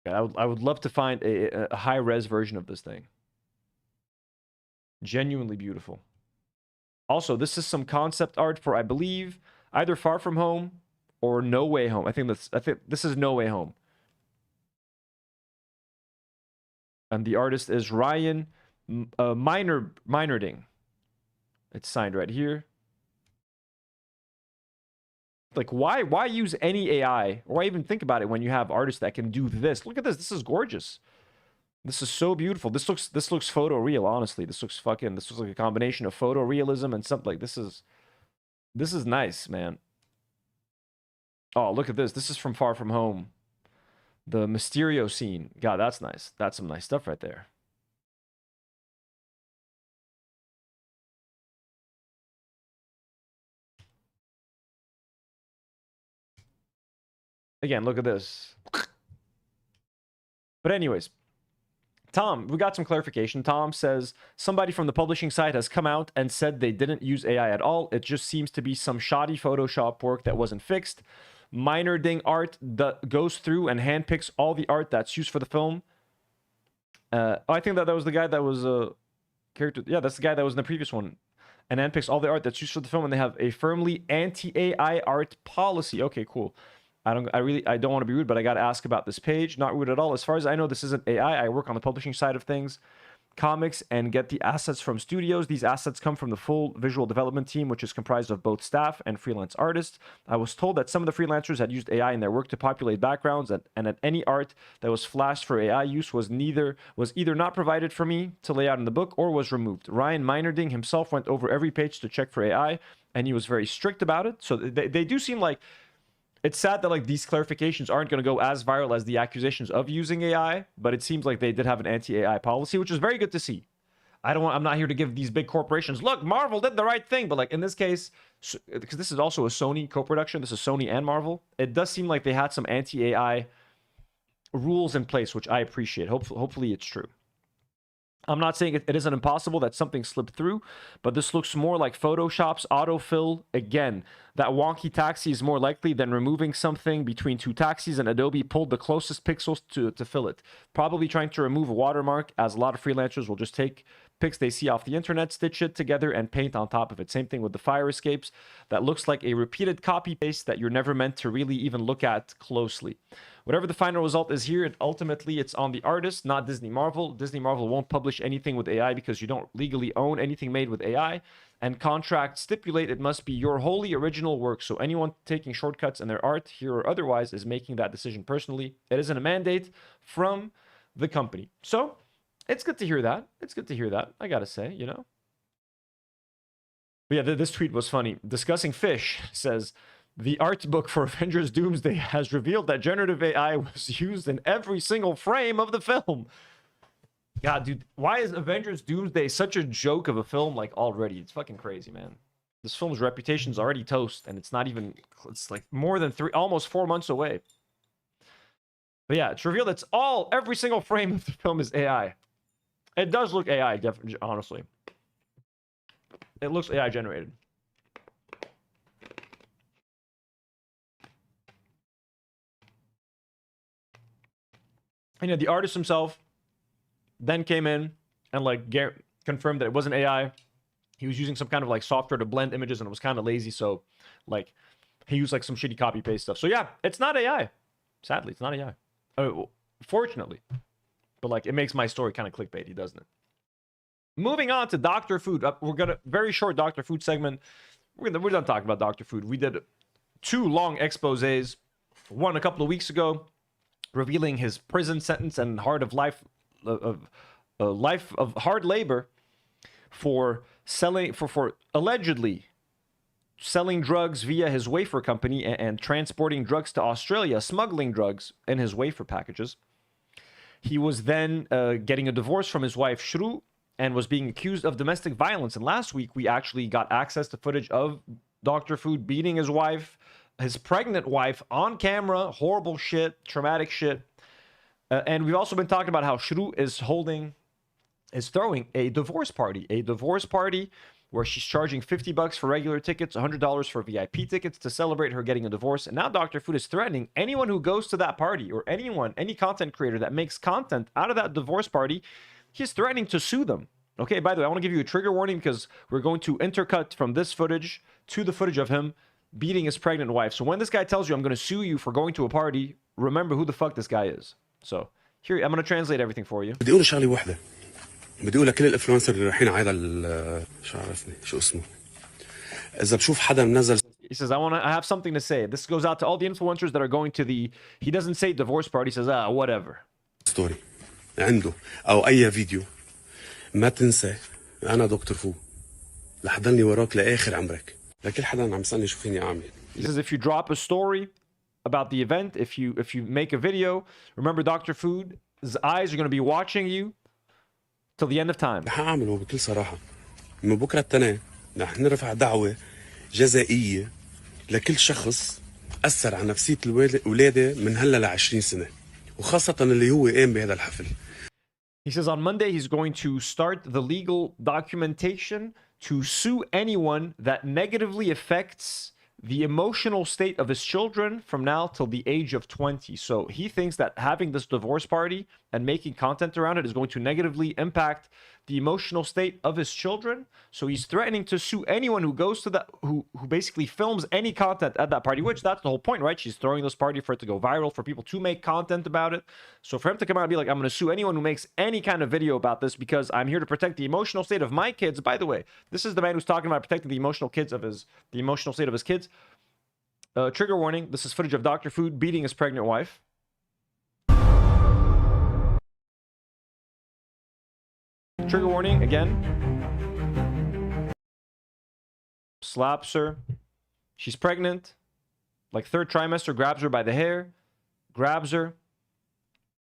I would love to find a high-res version of this thing. Genuinely beautiful. Also, this is some concept art for, I believe, either Far From Home or No Way Home. I think this is No Way Home. And the artist is Ryan Meinerding. It's signed right here. Like, why use any AI? Or why even think about it when you have artists that can do this? Look at this. This is gorgeous. This is so beautiful. This looks photoreal, honestly. This looks like a combination of photorealism and something like this is nice, man. Oh, look at this. This is from Far From Home. The Mysterio scene. God, that's nice. That's some nice stuff right there. Again, look at this. But anyways, Tom, we got some clarification. Tom says, somebody from the publishing side has come out and said they didn't use AI at all. It just seems to be some shoddy Photoshop work that wasn't fixed. Meinerding art that goes through and handpicks all the art that's used for the film. I think that was the guy that was a character. Yeah, that's the guy that was in the previous one. And handpicks all the art that's used for the film, and they have a firmly anti-AI art policy. Okay, cool. I don't want to be rude, but I got to ask about this page. Not rude at all. As far as I know, this isn't AI. I work on the publishing side of things, comics, and get the assets from studios. These assets come from the full visual development team, which is comprised of both staff and freelance artists. I was told that some of the freelancers had used AI in their work to populate backgrounds, and that any art that was flashed for AI use was either not provided for me to lay out in the book or was removed. Ryan Meinerding himself went over every page to check for AI, and he was very strict about it. So they do seem like, it's sad that like these clarifications aren't going to go as viral as the accusations of using AI, but it seems like they did have an anti-AI policy, which is very good to see. I'm not here to give these big corporations, look, Marvel did the right thing, but like in this case, because this is also a Sony co-production, this is Sony and Marvel, it does seem like they had some anti-AI rules in place, which I appreciate. Hopefully it's true. I'm not saying it isn't impossible that something slipped through, but this looks more like Photoshop's autofill. Again, that wonky taxi is more likely than removing something between two taxis and Adobe pulled the closest pixels to fill it. Probably trying to remove a watermark, as a lot of freelancers will just take pics they see off the internet, stitch it together, and paint on top of it. Same thing with the fire escapes. That looks like a repeated copy-paste that you're never meant to really even look at closely. Whatever the final result is here, ultimately it's on the artist, not Disney Marvel. Disney Marvel won't publish anything with AI because you don't legally own anything made with AI, and contracts stipulate it must be your wholly original work. So anyone taking shortcuts in their art, here or otherwise, is making that decision personally. It isn't a mandate from the company. So it's good to hear that. It's good to hear that, I gotta say, you know. But yeah, this tweet was funny. Discussing Fish says, the art book for Avengers Doomsday has revealed that generative AI was used in every single frame of the film. God, dude, why is Avengers Doomsday such a joke of a film like already? It's fucking crazy, man. This film's reputation's already toast, and it's not even, it's like more than almost 4 months away. But yeah, it's revealed it's every single frame of the film is AI. It does look AI, definitely, honestly. It looks AI generated. And yeah, the artist himself then came in and like confirmed that it wasn't AI. He was using some kind of like software to blend images, and it was kind of lazy. So like he used like some shitty copy paste stuff. So yeah, it's not AI. Sadly, it's not AI. Fortunately, but like it makes my story kind of clickbaity, doesn't it? Moving on to Dr. Food. We're gonna very short Dr. Food segment. We're done talking about Dr. Food. We did 2 long exposés. One a couple of weeks ago, revealing his prison sentence and life of hard labor for allegedly selling drugs via his wafer company and transporting drugs to Australia, smuggling drugs in his wafer packages. He was then getting a divorce from his wife Shru and was being accused of domestic violence. And last week we actually got access to footage of Dr. Food beating his wife, his pregnant wife, on camera. Horrible shit, traumatic shit. And we've also been talking about how Shru is throwing a divorce party where she's charging $50 for regular tickets, $100 for VIP tickets to celebrate her getting a divorce. And now Dr. Food is threatening anyone who goes to that party, or any content creator that makes content out of that divorce party, he's threatening to sue them. Okay, by the way, I want to give you a trigger warning because we're going to intercut from this footage to the footage of him beating his pregnant wife. So when this guy tells you I'm going to sue you for going to a party, remember who the fuck this guy is. So here, I'm going to translate everything for you. بدي اقول شغله واحده. بدي اقول لكل الانفلونسر اللي رايحين على هذا شو عرفني شو اسمه. اذا بشوف حدا منزل. He says, I have something to say. This goes out to all the influencers that are going to the, he doesn't say divorce party, he says, whatever. ستوري عنده او اي فيديو ما تنسى انا دكتور فو رح ضلني وراك لاخر عمرك. لكل حدا عم يسالني شو فيني اعمل. He says, if you drop a story about the event, if you make a video, remember Dr. Food's eyes are going to be watching you till the end of time. رح اعمله بكل صراحه. من بكره التنين رح نرفع دعوه جزائيه لكل شخص اثر على نفسيه الولاده من هلا ل20 سنه، وخاصه اللي هو قام بهذا الحفل. He says on Monday he's going to start the legal documentation to sue anyone that negatively affects the emotional state of his children from now till the age of 20. So he thinks that having this divorce party and making content around it is going to negatively impact the emotional state of his children. So he's threatening to sue anyone who goes to that, who basically films any content at that party, which that's the whole point, right? She's throwing this party for it to go viral, for people to make content about it. So for him to come out and be like, I'm going to sue anyone who makes any kind of video about this because I'm here to protect the emotional state of my kids. By the way, this is the man who's talking about protecting the emotional state of his kids. Trigger warning, this is footage of Dr. Food beating his pregnant wife. Trigger warning again. Slaps her. She's pregnant. Like third trimester, grabs her by the hair. Grabs her.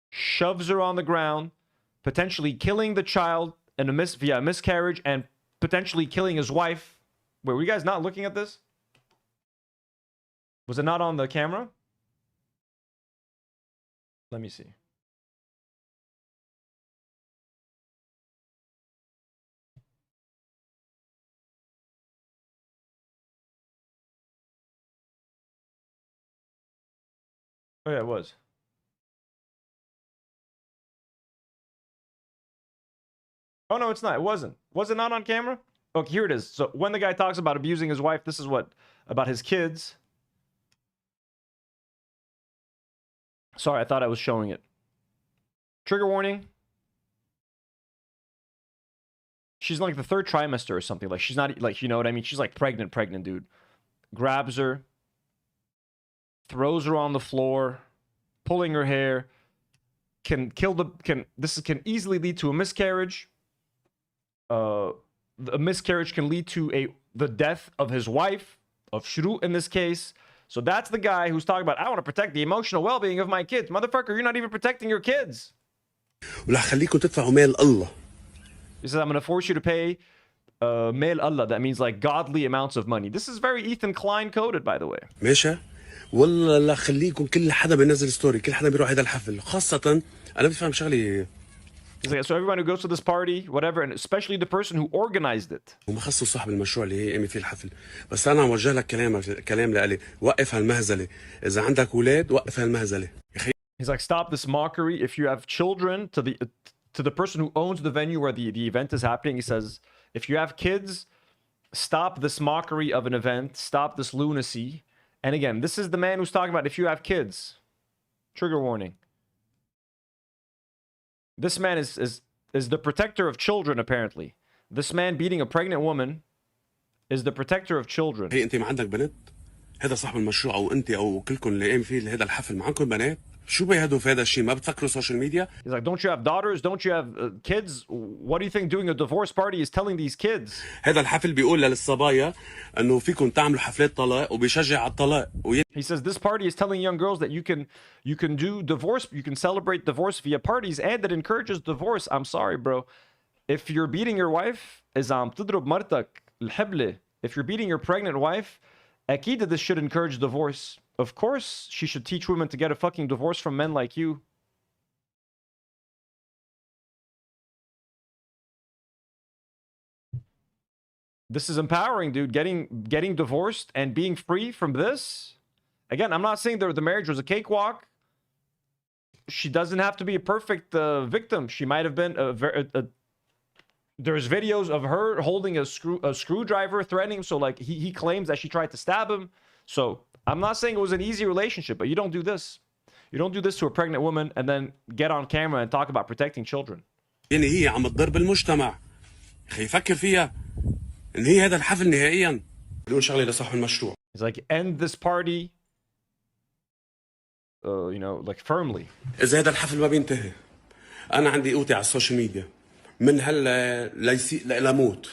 Shoves her on the ground. Potentially killing the child in via a miscarriage and potentially killing his wife. Wait, were you guys not looking at this? Was it not on the camera? Let me see. Oh yeah, it was. Oh no, it's not. It wasn't. Was it not on camera? Okay, here it is. So when the guy talks about abusing his wife, this is what about his kids. Sorry, I thought I was showing it. Trigger warning. She's like the third trimester or something. Like she's not like, you know what I mean? She's like pregnant, dude. Grabs her. Throws her on the floor. Pulling her hair. This can easily lead to a miscarriage. A miscarriage can lead to the death of his wife, of Shru in this case. So that's the guy who's talking about, I want to protect the emotional well-being of my kids. Motherfucker, you're not even protecting your kids. He says, I'm going to force you to pay mail Allah. That means like godly amounts of money. This is very Ethan Klein coded, by the way. ماشي والله لا خليكم كل حدا بينزل ستوري كل حدا بيروح هذا الحفل خاصة أنا بفهم شغلي. He's like, so everyone who goes to this party, whatever, and especially the person who organized it. ومخصص صاحب المشروع اللي هي قامت فيه الحفل. بس أنا موجه لك كلام لقلي وقف هالمهزلة. إذا عندك أولاد وقف هالمهزلة. He's like, stop this mockery. If you have children, to the person who owns the venue where the event is happening, he says, if you have kids, stop this mockery of an event. Stop this lunacy. And again, this is the man who's talking about if you have kids. Trigger warning. This man is the protector of children, apparently. This man beating a pregnant woman is the protector of children. هي أنت ما عندك بنت؟ هذا صاحب المشروع أو أنت أو كلكم اللي قام فيه هذا الحفل معكم بنات؟ شو بيهدوا في هذا الشيء؟ ما بتفكروا سوشيال ميديا؟ He's like, don't you have daughters? Don't you have kids? What do you think doing a divorce party is telling these kids? هذا الحفل بيقول للصبايا إنه فيكم تعملوا حفلات طلاق وبيشجع على الطلاق. He says this party is telling young girls that you can do divorce, you can celebrate divorce via parties, and it encourages divorce. I'm sorry, bro. If you're beating your wife, إذا عم تضرب مرتك الحبلة, if you're beating your pregnant wife, أكيد this should encourage divorce. Of course, she should teach women to get a fucking divorce from men like you. This is empowering, dude. Getting divorced and being free from this. Again, I'm not saying the marriage was a cakewalk. She doesn't have to be a perfect victim. She might have been there's videos of her holding a screwdriver, threatening him. So like he claims that she tried to stab him. So I'm not saying it was an easy relationship, but you don't do this. You don't do this to a pregnant woman and then get on camera and talk about protecting children. يعني هي عم تضرب المجتمع. أخي فكر فيها. إن هي هذا الحفل نهائياً. بدون شغلة لصاحب المشروع. It's like end this party. You know, like firmly. إذا هذا الحفل ما بينتهي. أنا عندي قوتي على السوشيال ميديا. من هلا لموت.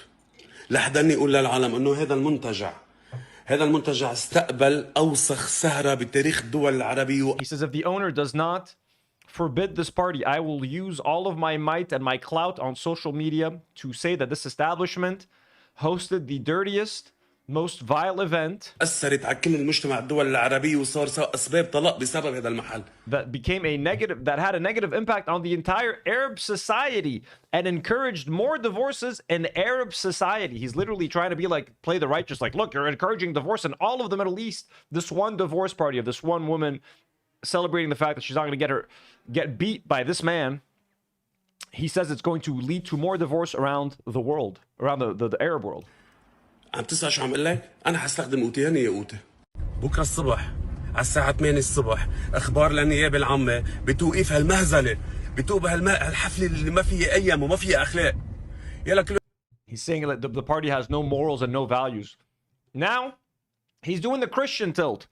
لحدني يقول للعالم إنه هذا المنتجع استقبل أوسخ سهرة بتاريخ الدول العربية. He says if the owner does not forbid this party, I will use all of my might and my clout on social media to say that this establishment hosted the dirtiest, most vile event أثرت على كل المجتمع الدول العربية وصار أسباب طلاق بسبب هذا المحل. that had a negative impact on the entire Arab society and encouraged more divorces in Arab society. He's literally trying to be like, play the righteous, like, look, you're encouraging divorce in all of the Middle East. This one divorce party of this one woman celebrating the fact that she's not going to get beat by this man he says it's going to lead to more divorce around the world, around the Arab world. عم تسأل شو عم اقول لك؟ أنا حستخدم قوتي، هني قوتي. بكره الصبح على الساعة 8 الصبح أخبار للنيابة العامة بتوقيف هالمهزلة، بتوقف هالحفلة اللي ما فيها قيم وما فيها أخلاق. يلا كل. He's saying that the party has no morals and no values. Now, he's doing the Christian tilt.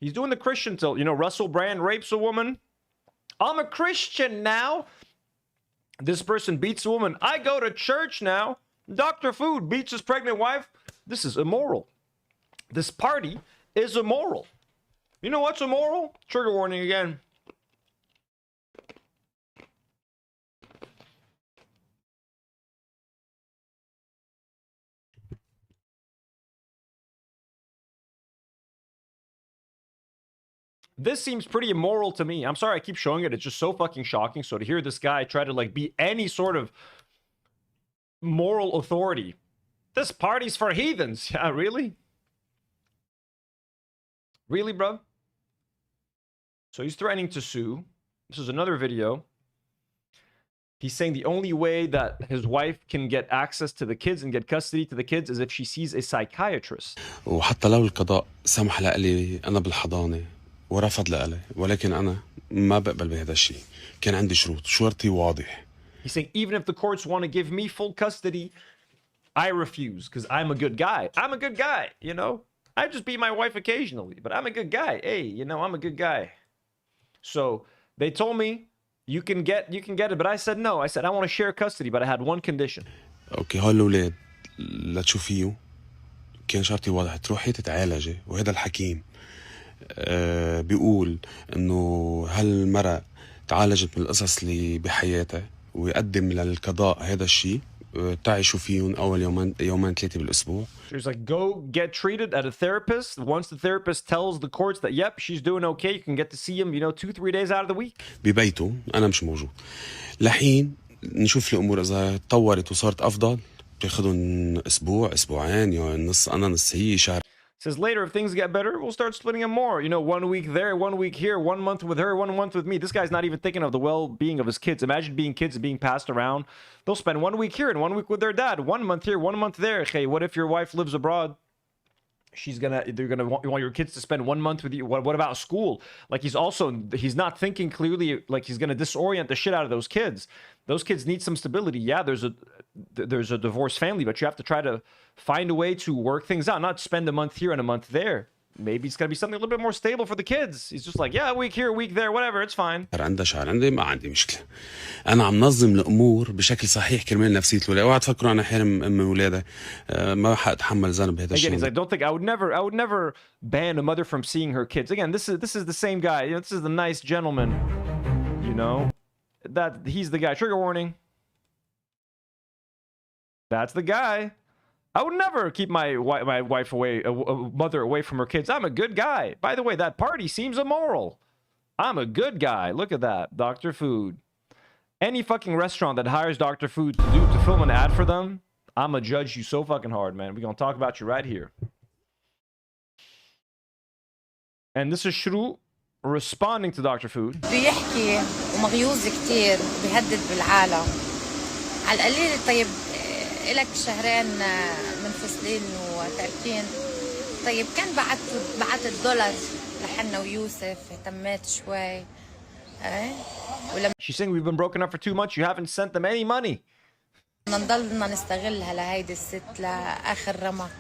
He's doing the Christian tilt. You know, Russell Brand rapes a woman. I'm a Christian now. This person beats a woman. I go to church now. Dr. Food beats his pregnant wife. This is immoral. This party is immoral. You know what's immoral? Trigger warning again. This seems pretty immoral to me. I'm sorry I keep showing it. It's just so fucking shocking. So to hear this guy try to like be any sort of moral authority. This party's for heathens. Yeah, really? Really, bro? So he's threatening to sue. This is another video. He's saying the only way that his wife can get access to the kids and get custody to the kids is if she sees a psychiatrist. وحتى لو القضاء سمح لي أنا بالحضانة ورفض لي، ولكن أنا ما بقبل بهذا الشيء. كان عندي شرطي واضح. He's saying even if the courts want to give me full custody, I refuse because I'm a good guy. I'm a good guy, you know? I just beat my wife occasionally, but I'm a good guy. Hey, you know, I'm a good guy. So they told me you can get it, but I said no. I said I want to share custody, but I had one condition. اوكي هول الاولاد لتشوفيه كان شرطي واضح، تروحي تتعالجي، وهذا الحكيم بيقول انه هالمرأة تعالجت من القصص اللي بحياتها ويقدم للقضاء هذا الشيء، تعي شوفيهم اول يومين ثلاثه بالاسبوع. She's like, go get treated at a therapist. Once the therapist tells the courts that yep, she's doing okay, you can get to see him, you know, 2-3 days out of the week. ببيته انا مش موجود. لحين نشوف الامور اذا تطورت وصارت افضل بياخذهم اسبوع اسبوعين، يعني نص انا نص هي شهر. Says later, if things get better, we'll start splitting them more. You know, 1 week there, 1 week here, 1 month with her, 1 month with me. This guy's not even thinking of the well-being of his kids. Imagine being kids being passed around. They'll spend 1 week here and 1 week with their dad. 1 month here, 1 month there. Hey, what if your wife lives abroad? They're gonna want your kids to spend 1 month with you. What about school? Like he's not thinking clearly. Like he's gonna disorient the shit out of those kids. Those kids need some stability. Yeah, there's a divorced family, but you have to try to find a way to work things out, not spend a month here and a month there. Maybe it's gonna be something a little bit more stable for the kids. He's just like, yeah, a week here, a week there, whatever, it's fine. عندها شهر عندي ما عندي مشكلة. أنا عم نظم الأمور بشكل صحيح كرمال نفسية الولاد. اوعى تفكروا أنا حارم أم ولادها. ما حأتحمل ذنب هذا الشيء. Again, he's like, don't think I would never ban a mother from seeing her kids. Again, this is the same guy. You know, this is the nice gentleman. You know, that he's the guy. Trigger warning. That's the guy. I would never keep my wife away, a mother away from her kids. I'm a good guy. By the way, that party seems immoral. I'm a good guy. Look at that. Dr. Food. Any fucking restaurant that hires Dr. Food to film an ad for them, I'm gonna judge you so fucking hard, man. We're gonna talk about you right here. And this is Shru responding to Dr. Food. بيحكي ومغيوظ كتير بيهدد بالعالم. على القليل طيب إلك شهرين منفصلين وتاركين. طيب كان بعت الدولار لحنا ويوسف اهتميت شوي. She's saying we've been broken up for 2 months. You haven't sent them any money. نضلنا نستغلها لهيدي الست لآخر رمق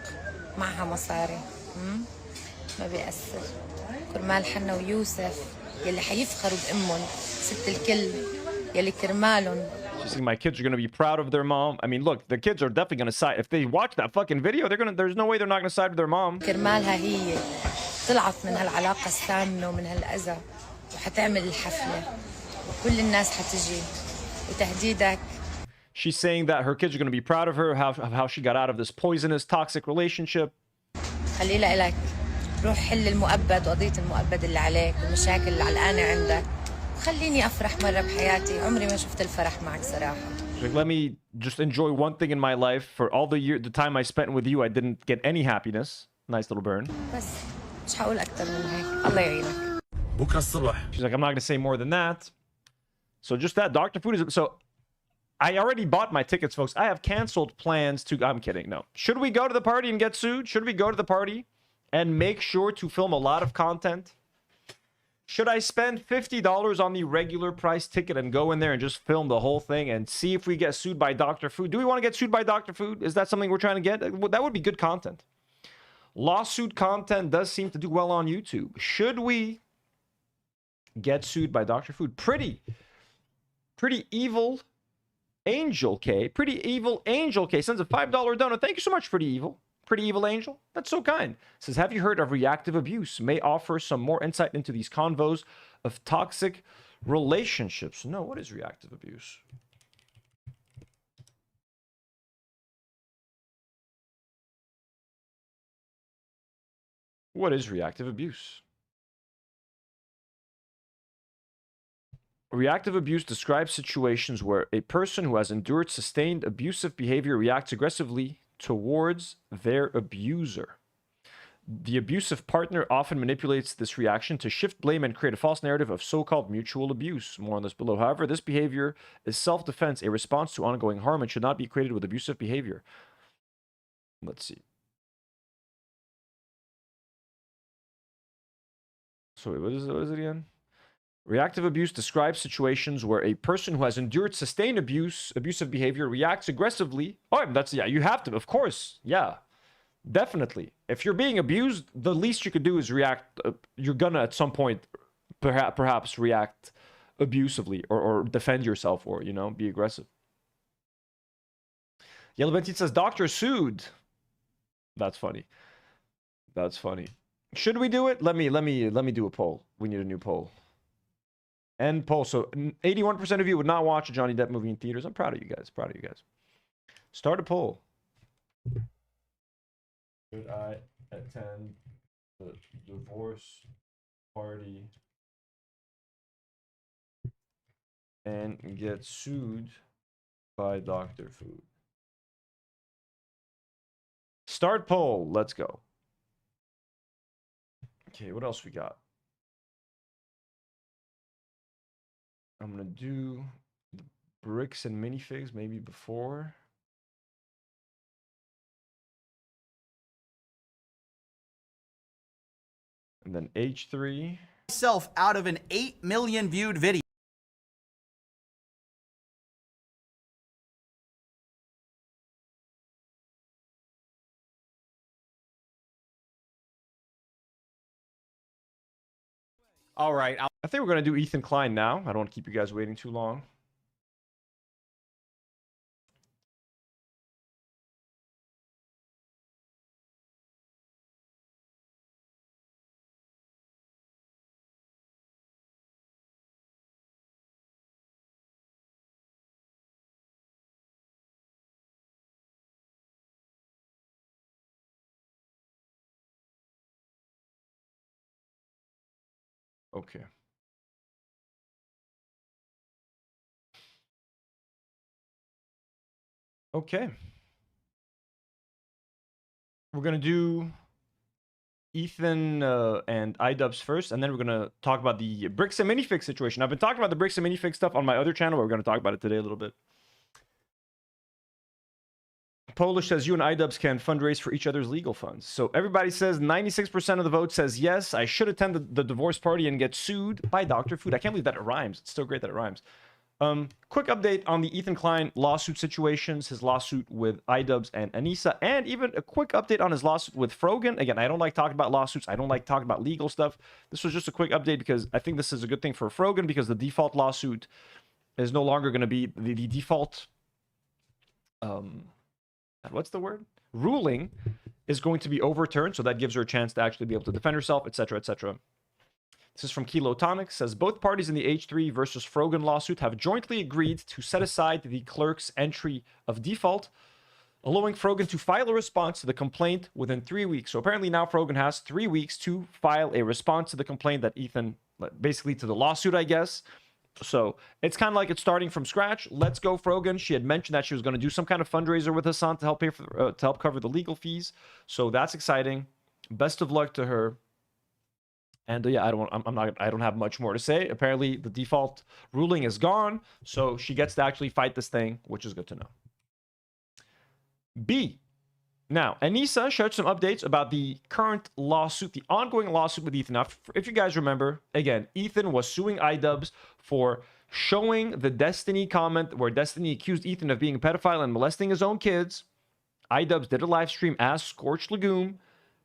معها مصاري. ما بيأثر. كرمال حنا ويوسف يلي حيفخروا بأمهم ست الكل يلي كرمالهم. She's saying my kids are going to be proud of their mom. I mean, look, the kids are definitely going to side. If they watch that fucking video, there's no way they're not going to side with their mom. كرمالها هي طلعت من هالعلاقة السامة ومن هالأذى وحتعمل الحفلة وكل الناس حتجي وتهديدك. She's saying that her kids are going to be proud of her, how she got out of this poisonous, toxic relationship. خليلها إلك روح حل المؤبد وقضية المؤبد اللي عليك والمشاكل اللي علقانة عندك. خليني أفرح مرة بحياتي عمري ما شفت الفرح معك صراحة. Like, let me just enjoy one thing in my life. For all the time I spent with you, I didn't get any happiness. Nice little burn. بس مش هقول أكتر من هيك. الله يعينك. بكرة الصبح. She's like, I'm not going to say more than that. So just that, Dr. Food is... So I already bought my tickets, folks. I have canceled plans to... I'm kidding. No. Should we go to the party and get sued? Should we go to the party and make sure to film a lot of content? Should I spend $50 on the regular price ticket and go in there and just film the whole thing and see if we get sued by Dr. Food? Do we want to get sued by Dr. Food? Is that something we're trying to get? That would be good content. Lawsuit content does seem to do well on YouTube. Should we get sued by Dr. Food? Pretty evil Angel K. Pretty evil Angel K sends a $5 donut. Thank you so much, Pretty Evil. Pretty Evil Angel. That's so kind. Says, have you heard of reactive abuse? May offer some more insight into these convos of toxic relationships. No, what is reactive abuse? What is reactive abuse? Reactive abuse describes situations where a person who has endured sustained abusive behavior reacts aggressively towards their abuser. The abusive partner often manipulates this reaction to shift blame and create a false narrative of so-called mutual abuse. More on this below. However, this behavior is self-defense, a response to ongoing harm, and should not be equated with abusive behavior. Let's see. So what is it again? Reactive abuse describes situations where a person who has endured sustained abusive behavior reacts aggressively. Oh, that's, yeah, you have to, of course. Yeah, definitely. If you're being abused, the least you could do is react. You're gonna at some point perhaps react abusively or defend yourself or, you know, be aggressive. Yellow Bentit says, Doctor sued. That's funny. That's funny. Should we do it? Let me do a poll. We need a new poll. End poll. So 81% of you would not watch a Johnny Depp movie in theaters. I'm proud of you guys. Proud of you guys. Start a poll. Should I attend the divorce party and get sued by Dr. Food? Start poll. Let's go. Okay, what else we got? I'm gonna do the bricks and minifigs maybe before. And then H3. Myself out of an 8 million viewed video. All right, I think we're going to do Ethan Klein now. I don't want to keep you guys waiting too long. Okay. Okay. We're going to do Ethan and iDubbbz first, and then we're going to talk about the bricks and minifigs situation. I've been talking about the bricks and minifigs stuff on my other channel, but we're going to talk about it today a little bit. Polish says you and iDubbbz can fundraise for each other's legal funds. So everybody says 96% of the vote says yes, I should attend the divorce party and get sued by Dr. Food. I can't believe that it rhymes. It's still great that it rhymes. Quick update on the Ethan Klein lawsuit situations, his lawsuit with iDubbbz and Anisa, and even a quick update on his lawsuit with Frogan. Again, I don't like talking about lawsuits. I don't like talking about legal stuff. This was just a quick update because I think this is a good thing for Frogan because the default lawsuit is no longer going to be the default... what's the word? Ruling is going to be overturned, so that gives her a chance to actually be able to defend herself, etc., etc. This is from Kilo Tonic, says both parties in the H3 versus Frogan lawsuit have jointly agreed to set aside the clerk's entry of default, allowing Frogan to file a response to the complaint within 3 weeks. So apparently now Frogan has 3 weeks to file a response to the complaint that Ethan, basically to the lawsuit, I guess. So it's kind of like it's starting from scratch. Let's go, Frogan. She had mentioned that she was going to do some kind of fundraiser with Hassan to help pay for to help cover the legal fees. So that's exciting. Best of luck to her. And yeah, I don't have much more to say. Apparently, the default ruling is gone, so she gets to actually fight this thing, which is good to know. B. Now, Anisa shared some updates about the current lawsuit, the ongoing lawsuit with Ethan. Now, if you guys remember, again, Ethan was suing iDubbbz for showing the Destiny comment where Destiny accused Ethan of being a pedophile and molesting his own kids. iDubbbz did a live stream as Scorched Legume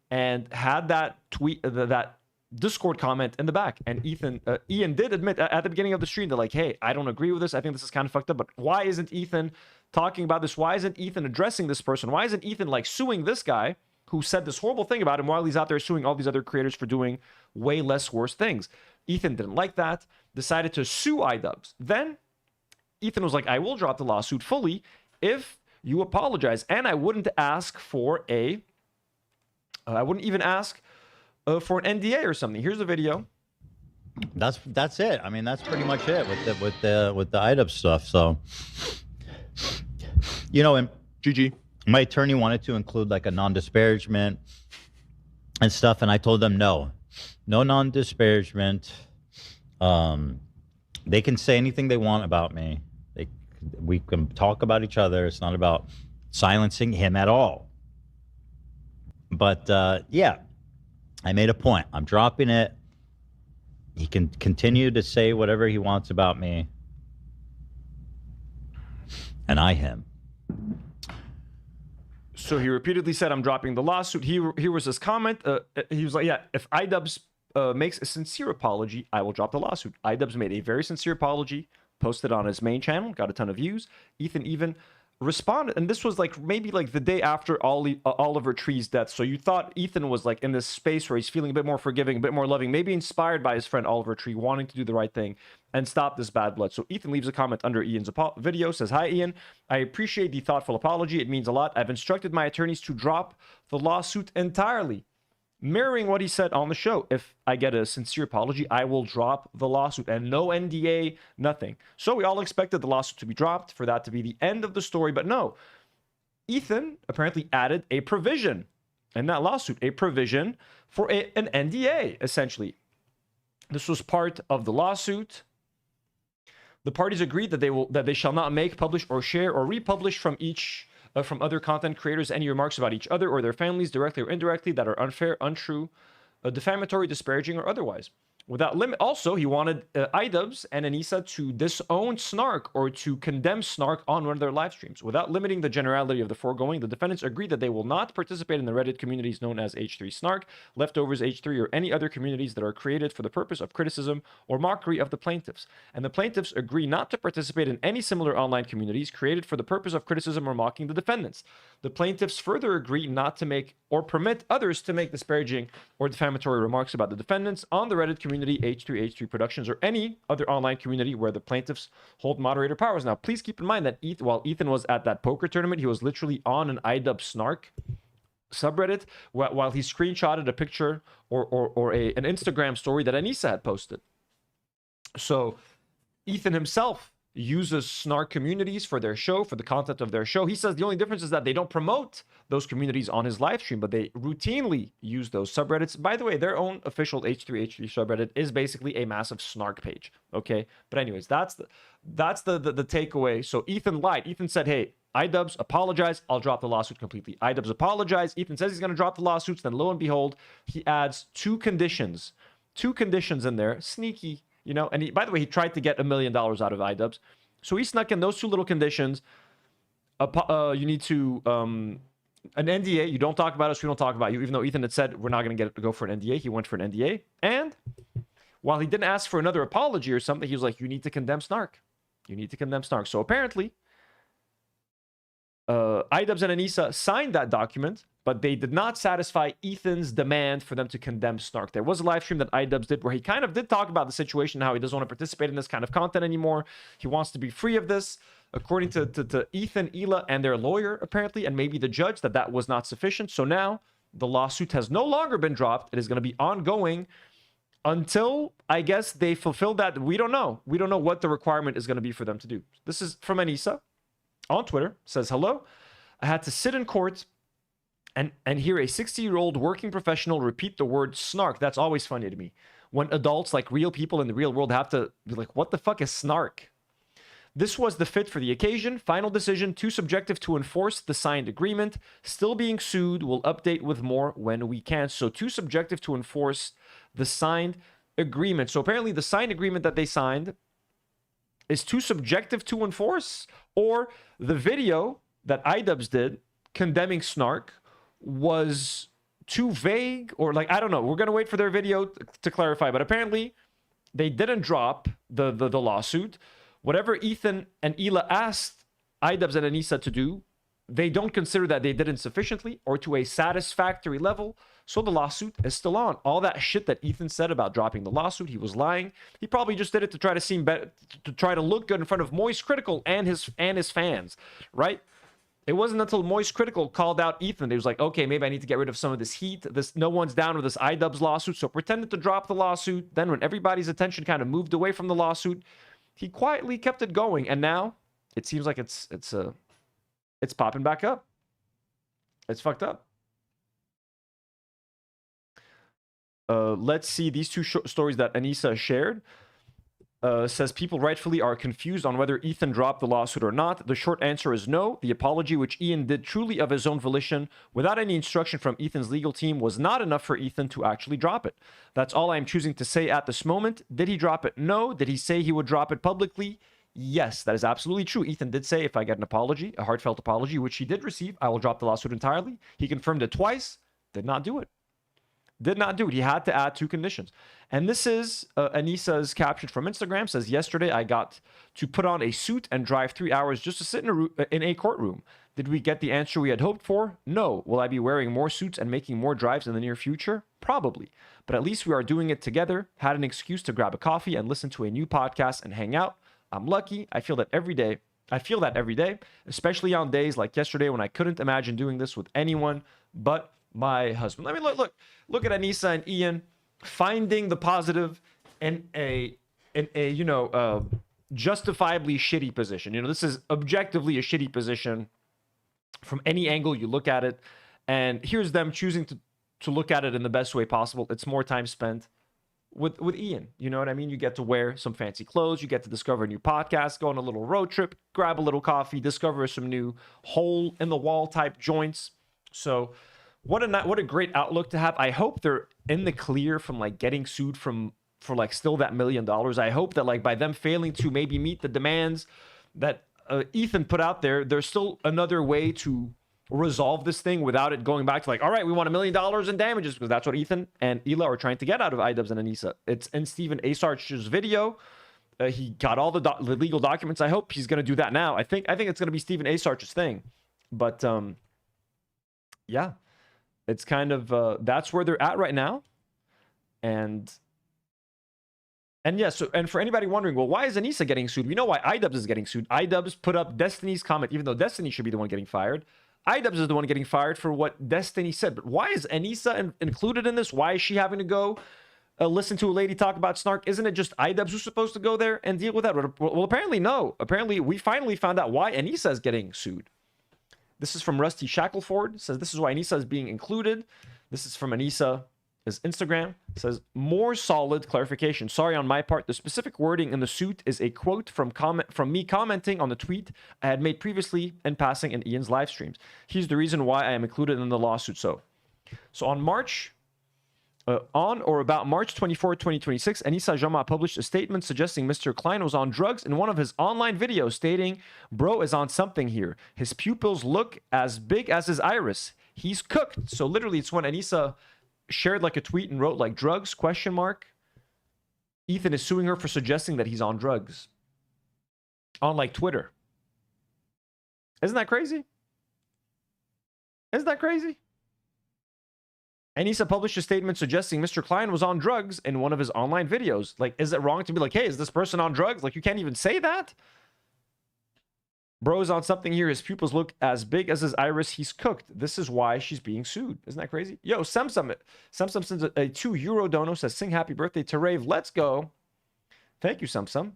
and had that tweet, that Discord comment in the back. And Ian did admit at the beginning of the stream that, like, hey, I don't agree with this. I think this is kind of fucked up, but why isn't Ethan talking about this? Why isn't Ethan addressing this person? Why isn't Ethan, like, suing this guy who said this horrible thing about him while he's out there suing all these other creators for doing way less worse things? Ethan didn't like that, decided to sue iDubbbz. Then Ethan was like, I will drop the lawsuit fully if you apologize. And I wouldn't ask for I wouldn't even ask for an NDA or something. Here's the video. That's it. I mean, that's pretty much it with the iDubbbz stuff. So, you know, and GG. My attorney wanted to include like a non-disparagement and stuff, and I told them no non-disparagement. They can say anything they want about me. We can talk about each other. It's not about silencing him at all. But yeah, I made a point. I'm dropping it. He can continue to say whatever he wants about me. And I him. So he repeatedly said, I'm dropping the lawsuit. Here was his comment. He was like, yeah, if iDubbbz makes a sincere apology, I will drop the lawsuit. iDubbbz made a very sincere apology, posted on his main channel, got a ton of views. Ethan even responded, and this was like maybe like the day after Oliver Tree's death. So you thought Ethan was like in this space where he's feeling a bit more forgiving, a bit more loving, maybe inspired by his friend Oliver Tree, wanting to do the right thing and stop this bad blood. So Ethan leaves a comment under Ian's video, says, hi Ian, I appreciate the thoughtful apology. It means a lot. I've instructed my attorneys to drop the lawsuit entirely. Mirroring what he said on the show, if I get a sincere apology, I will drop the lawsuit, and no NDA, nothing. So we all expected the lawsuit to be dropped, for that to be the end of the story, but no. Ethan apparently added a provision in that lawsuit, a provision for an NDA, essentially. This was part of the lawsuit. The parties agreed that they shall not make, publish, or share, or republish from other content creators any remarks about each other or their families, directly or indirectly, that are unfair, untrue, defamatory, disparaging, or otherwise. Without limit. Also, he wanted iDubbbz and Anisa to disown Snark or to condemn Snark on one of their live streams. Without limiting the generality of the foregoing, the defendants agreed that they will not participate in the Reddit communities known as H3 Snark, Leftovers H3, or any other communities that are created for the purpose of criticism or mockery of the plaintiffs. And the plaintiffs agree not to participate in any similar online communities created for the purpose of criticism or mocking the defendants. The plaintiffs further agree not to make or permit others to make disparaging or defamatory remarks about the defendants on the Reddit community, H3 Productions, or any other online community where the plaintiffs hold moderator powers. Now, please keep in mind that while Ethan was at that poker tournament, he was literally on an iDubbbz Snark subreddit while he screenshotted a picture or an Instagram story that Anisa had posted. So Ethan himself uses Snark communities for their show, for the content of their show. He says the only difference is that they don't promote those communities on his live stream, but they routinely use those subreddits. By the way, their own official H3 subreddit is basically a massive Snark page. Okay, but anyways, that's the takeaway. So Ethan lied. Ethan said, hey, iDubbbz, apologize, I'll drop the lawsuit completely. iDubbbz apologized. Ethan says he's going to drop the lawsuits. Then lo and behold, he adds two conditions in there. Sneaky. You know, and by the way, he tried to get $1 million out of iDubbbz. So he snuck in those two little conditions. You need to, an NDA. You don't talk about us, we don't talk about you. Even though Ethan had said we're not going to go for an NDA, he went for an NDA. And while he didn't ask for another apology or something, he was like, you need to condemn Snark. You need to condemn Snark. So apparently, iDubbbz and Anisa signed that document, but they did not satisfy Ethan's demand for them to condemn Snark. There was a live stream that iDubbbz did where he kind of did talk about the situation, how he doesn't want to participate in this kind of content anymore. He wants to be free of this. According to Ethan, Hila, and their lawyer, apparently, and maybe the judge, that was not sufficient. So now the lawsuit has no longer been dropped. It is going to be ongoing until, I guess, they fulfill that. We don't know. We don't know what the requirement is going to be for them to do. This is from Anisa on Twitter. Says, hello. I had to sit in court and hear a 60-year-old working professional repeat the word snark. That's always funny to me. When adults, like real people in the real world, have to be like, what the fuck is snark? This was the fit for the occasion. Final decision, too subjective to enforce the signed agreement. Still being sued. We'll update with more when we can. So too subjective to enforce the signed agreement. So apparently the signed agreement that they signed is too subjective to enforce, or the video that iDubbbz did condemning snark was too vague, or like, I don't know. We're going to wait for their video to clarify, but apparently they didn't drop the lawsuit. Whatever Ethan and Hila asked iDubbbz and Anisa to do, they don't consider that they did insufficiently or to a satisfactory level, so the lawsuit is still on. All that shit that Ethan said about dropping the lawsuit, he was lying. He probably just did it to try to seem better, to try to look good in front of Moist Critical and his fans, right? It wasn't until Moist Critical called out Ethan, they was like, okay, maybe I need to get rid of some of this heat. No one's down with this iDubbbz lawsuit, so pretended to drop the lawsuit. Then when everybody's attention kind of moved away from the lawsuit, he quietly kept it going, and now it seems like it's popping back up. It's fucked up. Let's see these two stories that Anisa shared. Says people rightfully are confused on whether Ethan dropped the lawsuit or not. The short answer is no. The apology, which Ian did truly of his own volition, without any instruction from Ethan's legal team, was not enough for Ethan to actually drop it. That's all I am choosing to say at this moment. Did he drop it? No. Did he say he would drop it publicly? Yes, that is absolutely true. Ethan did say, if I get an apology, a heartfelt apology, which he did receive, I will drop the lawsuit entirely. He confirmed it twice. Did not do it. Did not do it. He had to add 2 conditions. And this is Anisa's caption from Instagram. Says, yesterday I got to put on a suit and drive 3 hours just to sit in a courtroom. Did we get the answer we had hoped for? No. Will I be wearing more suits and making more drives in the near future? Probably. But at least we are doing it together. Had an excuse to grab a coffee and listen to a new podcast and hang out. I'm lucky. I feel that every day, especially on days like yesterday when I couldn't imagine doing this with anyone but my husband. Let me look at Anisa and Ian finding the positive in a justifiably shitty position. You know, this is objectively a shitty position from any angle you look at it. And here's them choosing to look at it in the best way possible. It's more time spent with Ian. You know what I mean? You get to wear some fancy clothes. You get to discover a new podcast, go on a little road trip, grab a little coffee, discover some new hole in the wall type joints. So what a great outlook to have. I hope they're in the clear from like getting sued for like still that $1 million. I hope that like by them failing to maybe meet the demands that Ethan put out there, there's still another way to resolve this thing without it going back to like, all right, we want $1 million in damages, because that's what Ethan and Hila are trying to get out of iDubbbz and Anisa. It's in Stephen Asarch's video. He got all the legal documents. I hope he's going to do that now. I think it's going to be Stephen Asarch's thing. But yeah, it's kind of that's where they're at right now. And yeah, so, and for anybody wondering, well, why is Anisa getting sued? We know why iDubbbz is getting sued. iDubbbz put up Destiny's comment, even though Destiny should be the one getting fired. iDubbbz is the one getting fired for what Destiny said. But why is Anisa included in this? Why is she having to go listen to a lady talk about snark? Isn't it just iDubbbz who's supposed to go there and deal with that? Well, apparently no. Apparently we finally found out why Anisa is getting sued. This is from Rusty Shackleford. It says this is why Anisa is being included. This is from Anisa's Instagram. It says, more solid clarification. Sorry on my part. The specific wording in the suit is a quote from me commenting on the tweet I had made previously in passing in Ian's live streams. Here's the reason why I am included in the lawsuit. So on or about March 24, 2026, Anisa Jama published a statement suggesting Mr. Klein was on drugs in one of his online videos, stating, bro is on something here. His pupils look as big as his iris. He's cooked. So literally it's when Anisa shared like a tweet and wrote like drugs, ? Ethan is suing her for suggesting that he's on drugs on like Twitter. Isn't that crazy? Isn't that crazy? Anisa published a statement suggesting Mr. Klein was on drugs in one of his online videos. Like, is it wrong to be like, hey, is this person on drugs? Like, you can't even say that. Bro's on something here. His pupils look as big as his iris. He's cooked. This is why she's being sued. Isn't that crazy? Yo, Samsum sends a €2 dono, says, sing happy birthday to Rave. Let's go. Thank you, Samsum,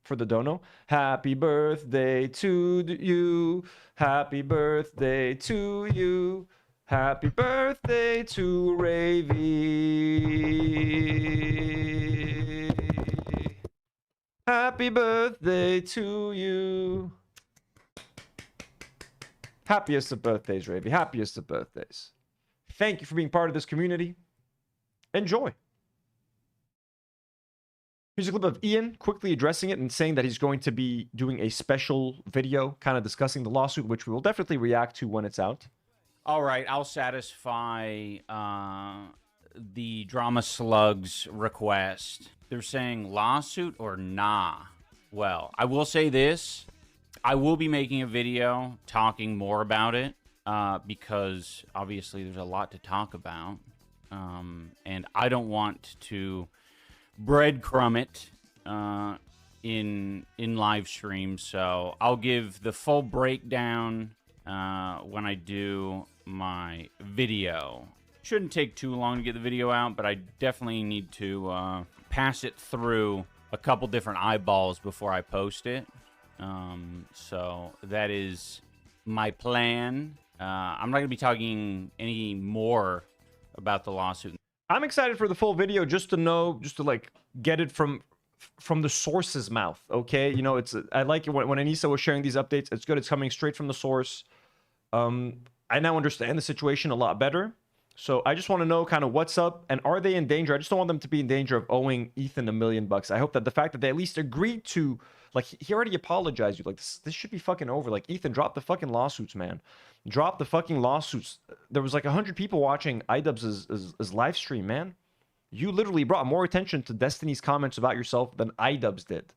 for the dono. Happy birthday to you. Happy birthday to you. Happy birthday to Ravy. Happy birthday to you. Happiest of birthdays, Ravy. Happiest of birthdays. Thank you for being part of this community. Enjoy. Here's a clip of Ian quickly addressing it and saying that he's going to be doing a special video kind of discussing the lawsuit, which we will definitely react to when it's out. All right, I'll satisfy the Drama Slug's request. They're saying lawsuit or nah. Well, I will say this. I will be making a video talking more about it because obviously there's a lot to talk about. And I don't want to breadcrumb it in live stream. So I'll give the full breakdown when I do my video. Shouldn't take too long to get the video out, but I definitely need to pass it through a couple different eyeballs before I post it. So that is my plan. I'm not going to be talking any more about the lawsuit. I'm excited for the full video just to know, just to like get it from the source's mouth, okay? You know, I like it when Anisa was sharing these updates. It's good. It's coming straight from the source. I now understand the situation a lot better. So I just want to know kind of what's up and are they in danger? I just don't want them to be in danger of owing Ethan $1 million. I hope that the fact that they at least agreed to, like, he already apologized. You like this should be fucking over. Like, Ethan, drop the fucking lawsuits, man. Drop the fucking lawsuits. There was like 100 people watching iDubbbz's live stream, man. You literally brought more attention to Destiny's comments about yourself than iDubbbz did.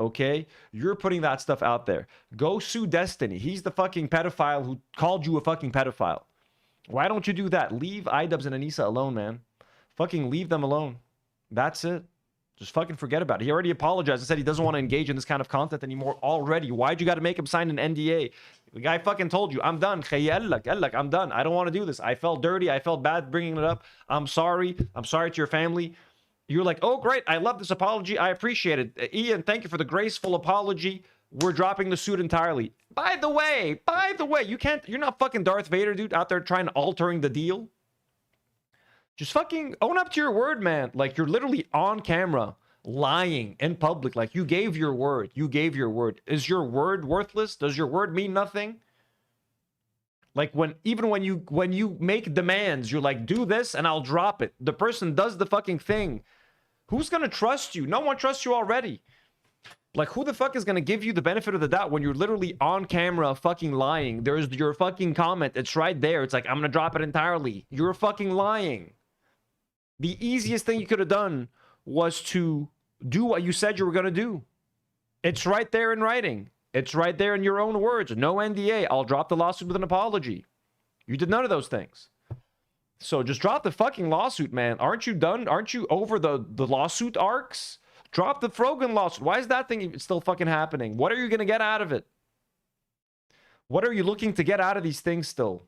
Okay? You're putting that stuff out there. Go sue Destiny. He's the fucking pedophile who called you a fucking pedophile. Why don't you do that? Leave iDubbbz and Anisa alone, man. Fucking leave them alone. That's it. Just fucking forget about it. He already apologized and said he doesn't want to engage in this kind of content anymore already. Why'd you got to make him sign an NDA? The guy fucking told you, I'm done. I'm done. I don't want to do this. I felt dirty. I felt bad bringing it up. I'm sorry. I'm sorry to your family. You're like, oh, great. I love this apology. I appreciate it. Ian, thank you for the graceful apology. We're dropping the suit entirely. By the way, you're not fucking Darth Vader, dude, out there trying to altering the deal. Just fucking own up to your word, man. Like, you're literally on camera lying in public. Like, you gave your word. You gave your word. Is your word worthless? Does your word mean nothing? Like, even when you make demands, you're like, do this and I'll drop it. The person does the fucking thing. Who's gonna trust you? No one trusts you already. Like, who the fuck is gonna give you the benefit of the doubt when you're literally on camera fucking lying? There's your fucking comment. It's right there. It's like, I'm gonna drop it entirely. You're fucking lying. The easiest thing you could have done was to do what you said you were gonna do. It's right there in writing. It's right there in your own words. No NDA. I'll drop the lawsuit with an apology. You did none of those things. So just drop the fucking lawsuit, man. Aren't you done? Aren't you over the lawsuit arcs? Drop the Frogan lawsuit. Why is that thing still fucking happening? What are you going to get out of it? What are you looking to get out of these things still?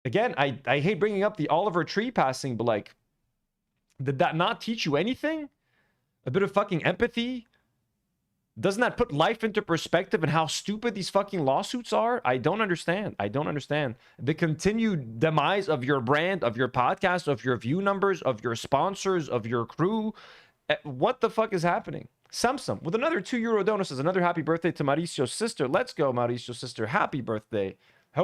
Again, I hate bringing up the Oliver Tree passing, but like, did that not teach you anything? A bit of fucking empathy? Doesn't that put life into perspective and how stupid these fucking lawsuits are? I don't understand. I don't understand. The continued demise of your brand, of your podcast, of your view numbers, of your sponsors, of your crew. What the fuck is happening? Samsung with another €2 donor says another happy birthday to Mauricio's sister. Let's go, Mauricio's sister. Happy birthday.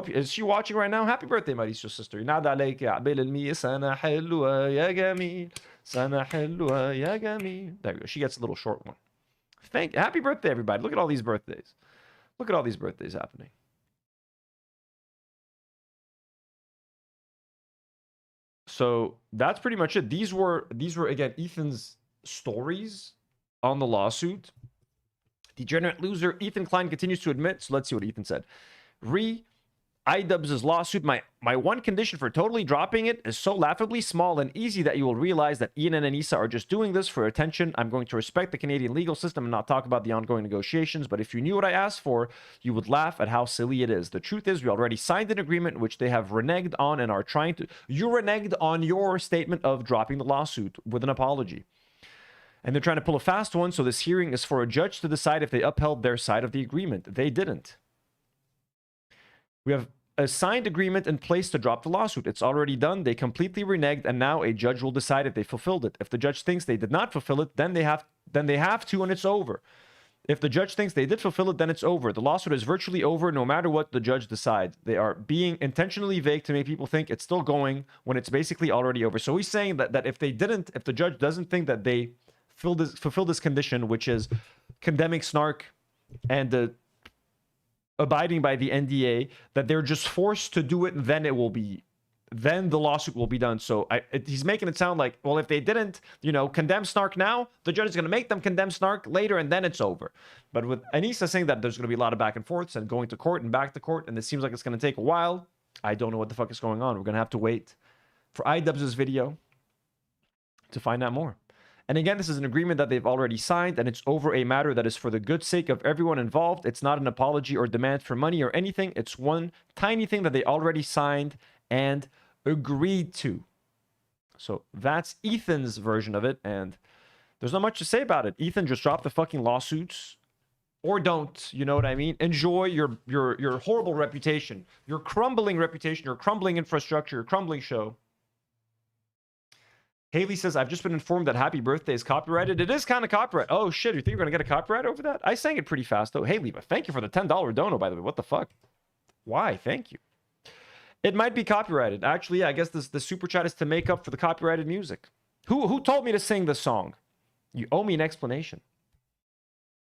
Is she watching right now? Happy birthday, Mauricio's sister. ينادى عليك يا عبيل المية سنة حلوة يا جميل سنة حلوة يا جميل. There we go. She gets a little short one. Happy birthday, everybody. Look at all these birthdays. Look at all these birthdays happening. So that's pretty much it. These were again Ethan's stories on the lawsuit. Degenerate loser. Ethan Klein continues to admit. So let's see what Ethan said. iDubbbz's lawsuit. My one condition for totally dropping it is so laughably small and easy that you will realize that Ian and Anisa are just doing this for attention. I'm going to respect the Canadian legal system and not talk about the ongoing negotiations, but if you knew what I asked for, you would laugh at how silly it is. The truth is, we already signed an agreement which they have reneged on and are trying to... You reneged on your statement of dropping the lawsuit with an apology. And they're trying to pull a fast one, so this hearing is for a judge to decide if they upheld their side of the agreement. They didn't. We have a signed agreement in place to drop the lawsuit. It's already done. They completely reneged, and now a judge will decide if they fulfilled it. If the judge thinks they did not fulfill it, then they have to, and it's over. If the judge thinks they did fulfill it, then it's over. The lawsuit is virtually over no matter what the judge decides. They are being intentionally vague to make people think it's still going when it's basically already over. So he's saying that if the judge doesn't think that they fulfill this condition, which is condemning snark and abiding by the NDA, that they're just forced to do it, then the lawsuit will be done. So he's making it sound like, well, if they didn't, condemn snark now, the judge is going to make them condemn snark later, and then it's over. But with Anisa saying that there's going to be a lot of back and forths and going to court and back to court, and it seems like it's going to take a while, I don't know what the fuck is going on. We're going to have to wait for iDubbbz's video to find out more. And again, this is an agreement that they've already signed, and it's over a matter that is for the good sake of everyone involved. It's not an apology or demand for money or anything. It's one tiny thing that they already signed and agreed to. So that's Ethan's version of it, and there's not much to say about it. Ethan, just drop the fucking lawsuits, or don't. You know what I mean? Enjoy your horrible reputation, your crumbling reputation, your crumbling infrastructure, your crumbling show. Haley says, I've just been informed that Happy Birthday is copyrighted. It is kind of copyright. Oh, shit. You think you're going to get a copyright over that? I sang it pretty fast, though. Haley, but thank you for the $10 dono, by the way. What the fuck? Why? Thank you. It might be copyrighted. Actually, yeah, I guess the super chat is to make up for the copyrighted music. Who told me to sing this song? You owe me an explanation.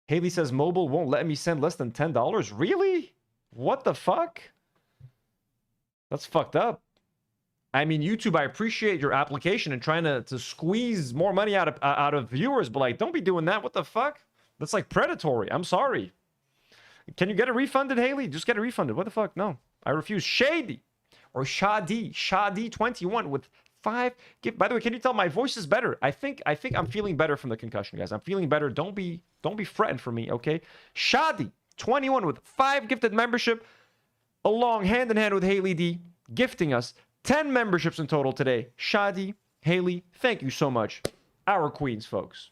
Haley says, mobile won't let me send less than $10. Really? What the fuck? That's fucked up. I mean, YouTube, I appreciate your application and trying to squeeze more money out of viewers, but like, don't be doing that. What the fuck? That's like predatory. I'm sorry. Can you get it refunded, Haley? Just get it refunded. What the fuck? No, I refuse. Shady or Shadi21 with 5 gift. By the way, can you tell my voice is better? I think I'm feeling better from the concussion, guys. I'm feeling better. Don't be fretting for me, okay? Shadi21 with 5 gifted membership, along hand in hand with Haley D, gifting us 10 memberships in total today. Shadi, Haley, thank you so much. Our queens, folks.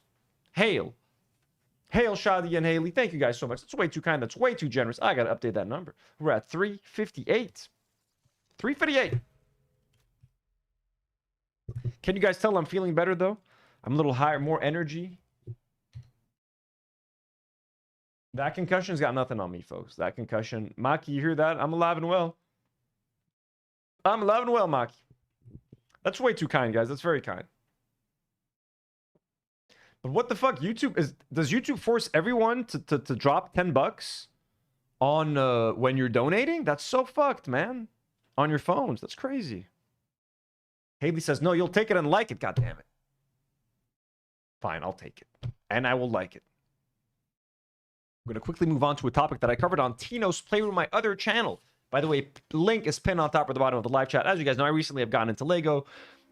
Hail. Hail, Shadi and Haley. Thank you guys so much. That's way too kind. That's way too generous. I got to update that number. We're at 358. 358. Can you guys tell I'm feeling better, though? I'm a little higher, more energy. That concussion's got nothing on me, folks. That concussion. Maki, you hear that? I'm alive and well. I'm alive and well, Maki. That's way too kind, guys. That's very kind. But what the fuck? Does YouTube force everyone to drop $10 on when you're donating? That's so fucked, man. On your phones. That's crazy. Haley says, no, you'll take it and like it. God damn it. Fine, I'll take it. And I will like it. I'm going to quickly move on to a topic that I covered on Tino's Playroom, my other channel. By the way, link is pinned on top or the bottom of the live chat. As you guys know, I recently have gotten into Lego.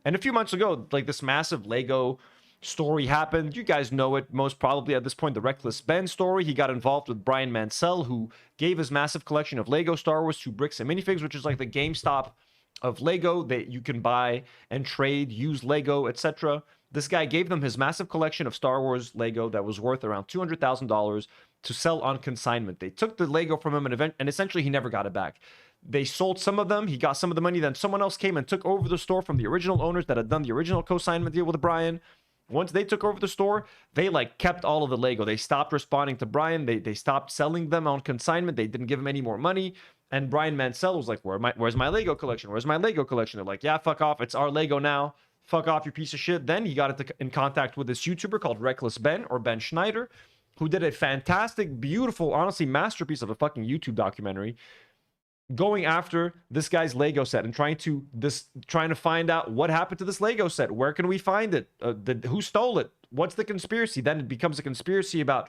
And a few months ago, like this massive Lego story happened. You guys know it most probably at this point, the Reckless Ben story. He got involved with Brian Mansell, who gave his massive collection of Lego Star Wars to Bricks and Minifigs, which is like the GameStop of Lego that you can buy and trade, use Lego, etc. This guy gave them his massive collection of Star Wars Lego that was worth around $200,000 to sell on consignment. They took the Lego from him and essentially he never got it back. They sold some of them. He got some of the money. Then someone else came and took over the store from the original owners that had done the original consignment deal with Brian. Once they took over the store, they like kept all of the Lego. They stopped responding to Brian. They stopped selling them on consignment. They didn't give him any more money. And Brian Mansell was like, where's my Lego collection? Where's my Lego collection? They're like, yeah, fuck off. It's our Lego now. Fuck off, you piece of shit. Then he got in contact with this YouTuber called Reckless Ben, or Ben Schneider, who did a fantastic, beautiful, honestly, masterpiece of a fucking YouTube documentary going after this guy's Lego set and trying to find out what happened to this Lego set. Where can we find it? Who stole it? What's the conspiracy? Then it becomes a conspiracy about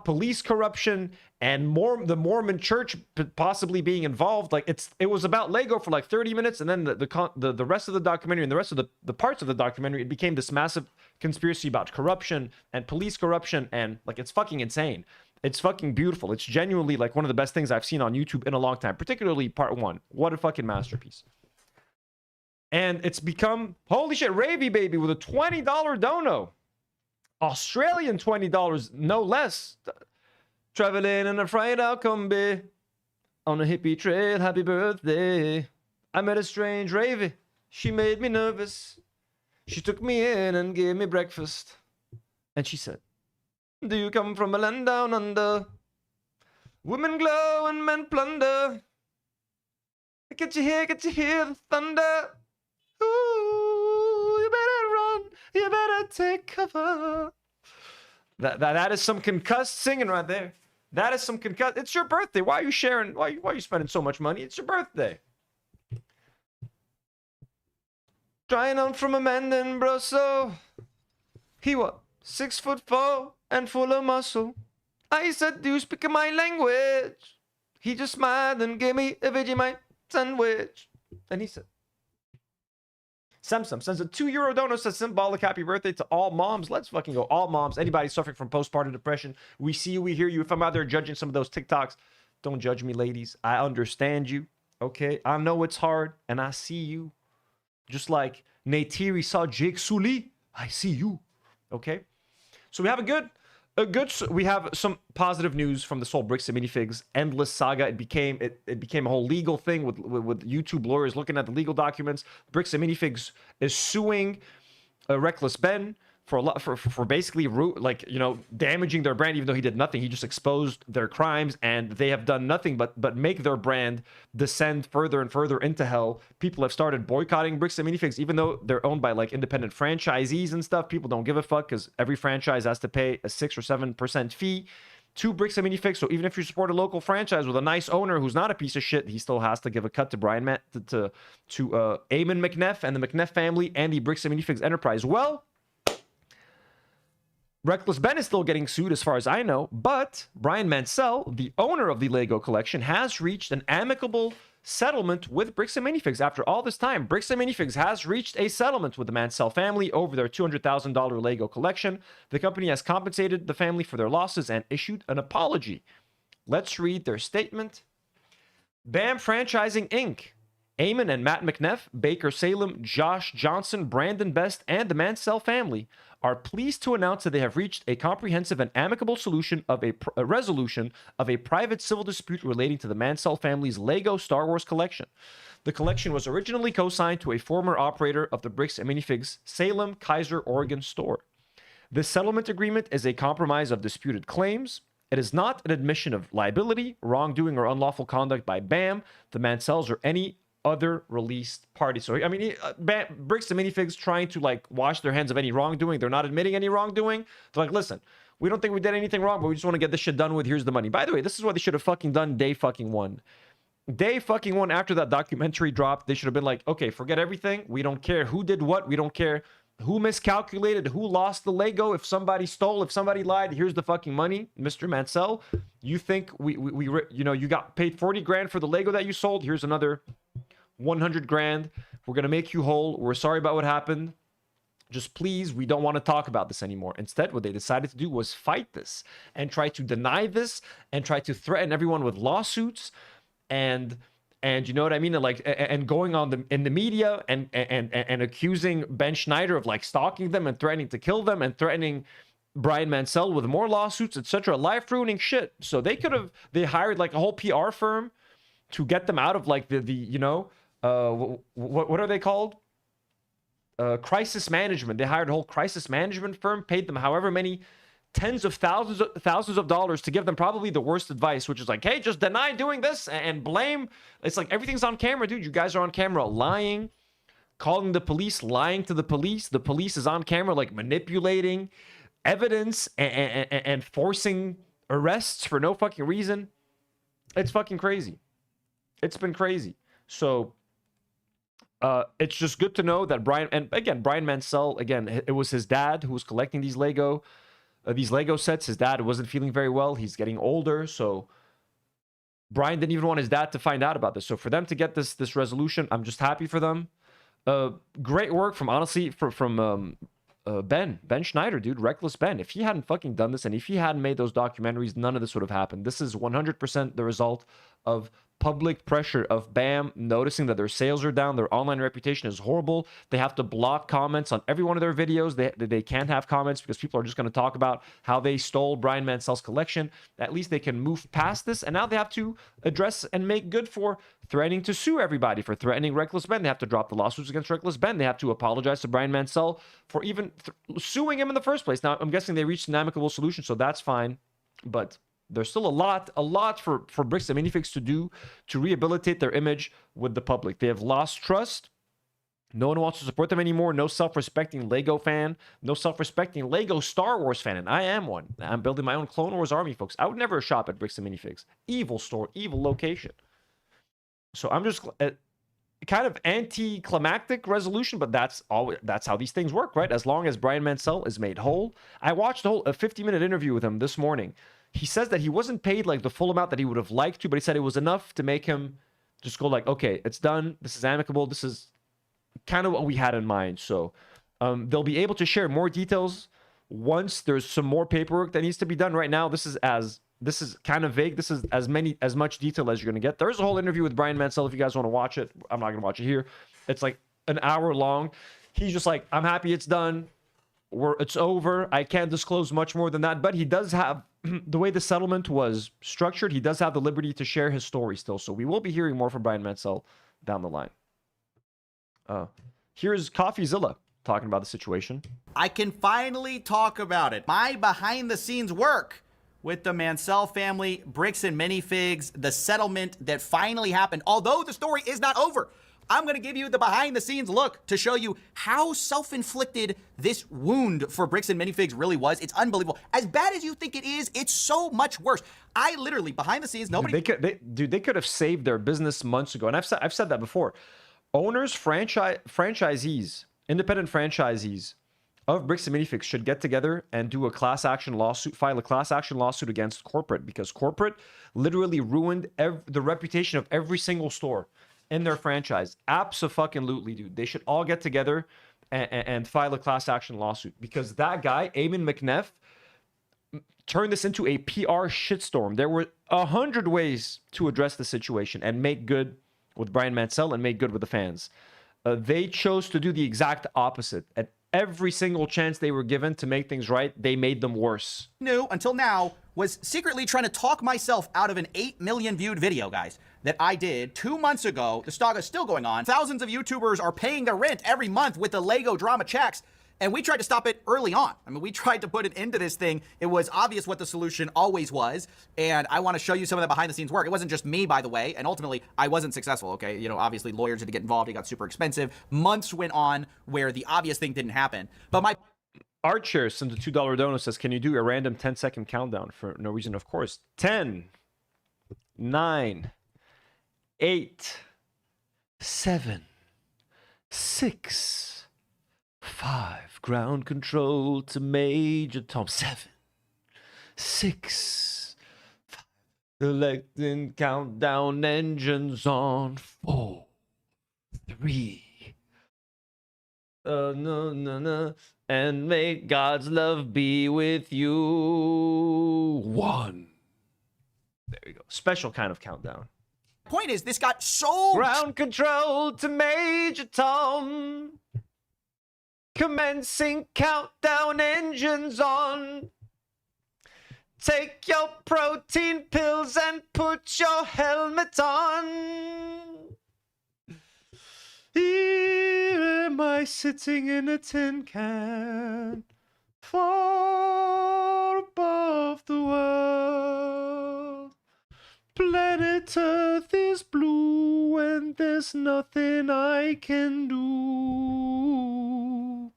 police corruption and the Mormon church possibly being involved. Like it was about Lego for like 30 minutes, and then the rest of the documentary and the rest of the parts of the documentary, it became this massive conspiracy about corruption and police corruption, and like it's fucking insane. It's fucking beautiful. It's genuinely like one of the best things I've seen on YouTube in a long time, particularly part 1. What a fucking masterpiece. And it's become, holy shit, Ravy Baby with a $20 dono. Australian $20, no less. Traveling in a fried out combi. on a hippie trail, happy birthday. I met a strange ravey. She made me nervous. She took me in and gave me breakfast. And she said, do you come from a land down under? Women glow and men plunder. Can't you hear the thunder? Ooh, you better run, you better take cover. That is some concussed singing right there. That is some concussed. It's your birthday. Why are you sharing? Why are you spending so much money? It's your birthday. Trying on from a man in Brussels. He was 6'4" and full of muscle. I said, do you speak my language? He just smiled and gave me a Vegemite sandwich. And he said, Samsung sends a €2 donor, says symbolic happy birthday to all moms. Let's fucking go. All moms. Anybody suffering from postpartum depression. We see you, we hear you. If I'm out there judging some of those TikToks, don't judge me, ladies. I understand you. Okay? I know it's hard, and I see you. Just like Panettiere saw Jake Sully, I see you. Okay? So we have we have some positive news from this whole Bricks and Minifigs endless saga. It became a whole legal thing with YouTube lawyers looking at the legal documents. Bricks and Minifigs is suing Reckless Ben for basically damaging their brand, even though he did nothing. He just exposed their crimes, and they have done nothing but make their brand descend further and further into hell. People have started boycotting Bricks and Minifigs, even though they're owned by like independent franchisees and stuff. People don't give a fuck because every franchise has to pay a 6 or 7% fee to Bricks and Minifigs. So even if you support a local franchise with a nice owner who's not a piece of shit, he still has to give a cut to Eamon McNeff and the McNeff family and the Bricks and Minifigs enterprise. Well, Reckless Ben is still getting sued as far as I know, but Brian Mansell, the owner of the Lego collection, has reached an amicable settlement with Bricks and Minifigs. After all this time, Bricks and Minifigs has reached a settlement with the Mansell family over their $200,000 Lego collection. The company has compensated the family for their losses and issued an apology. Let's read their statement. BAM Franchising Inc., Eamon and Matt McNeff, Baker Salem, Josh Johnson, Brandon Best, and the Mansell family are pleased to announce that they have reached a comprehensive and amicable solution of a resolution of a private civil dispute relating to the Mansell family's Lego Star Wars collection. The collection was originally co-signed to a former operator of the Bricks and Minifigs Salem, Kaiser, Oregon store. This settlement agreement is a compromise of disputed claims. It is not an admission of liability, wrongdoing, or unlawful conduct by BAM, the Mansells, or any other released party. So I mean, Bricks and Minifigs trying to like wash their hands of any wrongdoing. They're not admitting any wrongdoing. They're like, listen, we don't think we did anything wrong, but we just want to get this shit done with. Here's the money. By the way, this is what they should have fucking done day fucking one. Day fucking one, after that documentary dropped, they should have been like, okay, forget everything. We don't care who did what. We don't care who miscalculated, who lost the Lego, if somebody stole, if somebody lied. Here's the fucking money, Mr. Mansell. You think you got paid 40 grand for the Lego that you sold. Here's another 100 grand. We're going to make you whole. We're sorry about what happened. Just please, we don't want to talk about this anymore. Instead, what they decided to do was fight this and try to deny this and try to threaten everyone with lawsuits and you know what I mean? And going on in the media and accusing Ben Schneider of like stalking them and threatening to kill them and threatening Brian Mansell with more lawsuits, etc. Life ruining shit. So they hired like a whole PR firm to get them out of like what are they called? Crisis management. They hired a whole crisis management firm, paid them however many tens of thousands of dollars to give them probably the worst advice, which is like, hey, just deny doing this and blame. It's like everything's on camera, dude. You guys are on camera lying, calling the police, lying to the police. The police is on camera like manipulating evidence and forcing arrests for no fucking reason. It's fucking crazy. It's been crazy. So it's just good to know that Brian Mansell, again, it was his dad who was collecting these Lego sets. His dad wasn't feeling very well. He's getting older. So Brian didn't even want his dad to find out about this. So for them to get this resolution, I'm just happy for them. Great work from Ben Schneider, dude. Reckless Ben. If he hadn't fucking done this and if he hadn't made those documentaries, none of this would have happened. This is 100% the result of public pressure of BAM noticing that their sales are down, their online reputation is horrible. They have to block comments on every one of their videos. They can't have comments because people are just going to talk about how they stole Brian Mansell's collection. At least they can move past this, and now they have to address and make good for threatening to sue everybody for threatening Reckless Ben. They have to drop the lawsuits against Reckless Ben. They have to apologize to Brian Mansell for even suing him in the first place. Now, I'm guessing they reached an amicable solution, so that's fine, but there's still a lot for Bricks and Minifigs to do to rehabilitate their image with the public. They have lost trust. No one wants to support them anymore. No self-respecting Lego fan. No self-respecting Lego Star Wars fan. And I am one. I'm building my own Clone Wars army, folks. I would never shop at Bricks and Minifigs. Evil store, evil location. So I'm just kind of anticlimactic resolution, but that's how these things work, right? As long as Brian Mansell is made whole. I watched a 50-minute interview with him this morning. He says that he wasn't paid like the full amount that he would have liked to, but he said it was enough to make him just go like, okay, it's done. This is amicable. This is kind of what we had in mind. So they'll be able to share more details once there's some more paperwork that needs to be done. Right now, this is kind of vague. This is as much detail as you're going to get. There's a whole interview with Brian Mansell if you guys want to watch it. I'm not going to watch it here. It's like an hour long. He's just like, I'm happy it's done. It's over. I can't disclose much more than that, but he does have the way the settlement was structured. He does have the liberty to share his story still. So we will be hearing more from Brian Mansell down the line. Here's CoffeeZilla talking about the situation. I can finally talk about it. My behind the scenes work with the Mansell family, Bricks and Minifigs, the settlement that finally happened. Although the story is not over, I'm going to give you the behind-the-scenes look to show you how self-inflicted this wound for Bricks and Minifigs really was. It's unbelievable. As bad as you think it is, it's so much worse. I literally, behind the scenes, nobody... They could have saved their business months ago. And I've said that before. Owners, franchisees, independent franchisees of Bricks and Minifigs should get together and do a class action lawsuit, file a class action lawsuit against corporate, because corporate literally ruined the reputation of every single store in their franchise. Abso-fucking-lutely, dude. They should all get together and file a class action lawsuit, because that guy, Eamon McNeff, turned this into a PR shitstorm. There were 100 ways to address the situation and make good with Brian Mansell and make good with the fans. They chose to do the exact opposite. At every single chance they were given to make things right, they made them worse. Knew until now was secretly trying to talk myself out of an 8 million viewed video, guys, that I did 2 months ago. The saga is still going on. Thousands of YouTubers are paying their rent every month with the Lego drama checks, and we tried to stop it early on. I mean, we tried to put an end to this thing. It was obvious what the solution always was, and I want to show you some of the behind-the-scenes work. It wasn't just me, by the way, and ultimately, I wasn't successful, okay? You know, obviously, lawyers had to get involved. It got super expensive. Months went on where the obvious thing didn't happen, but my... Archer sends a $2 donut, says, can you do a random 10-second countdown? For no reason, of course. 10, 9, 8, 7, 6, 5. Ground control to Major Tom. 7, 6, 5. Selecting countdown, engines on. 4, 3. No. And may God's love be with you. 1. There you go. Special kind of countdown. Point is, this got so... Ground control to Major Tom. Commencing countdown, engines on. Take your protein pills and put your helmet on. Here am I sitting in a tin can, far above the world. Planet Earth is blue and there's nothing I can do.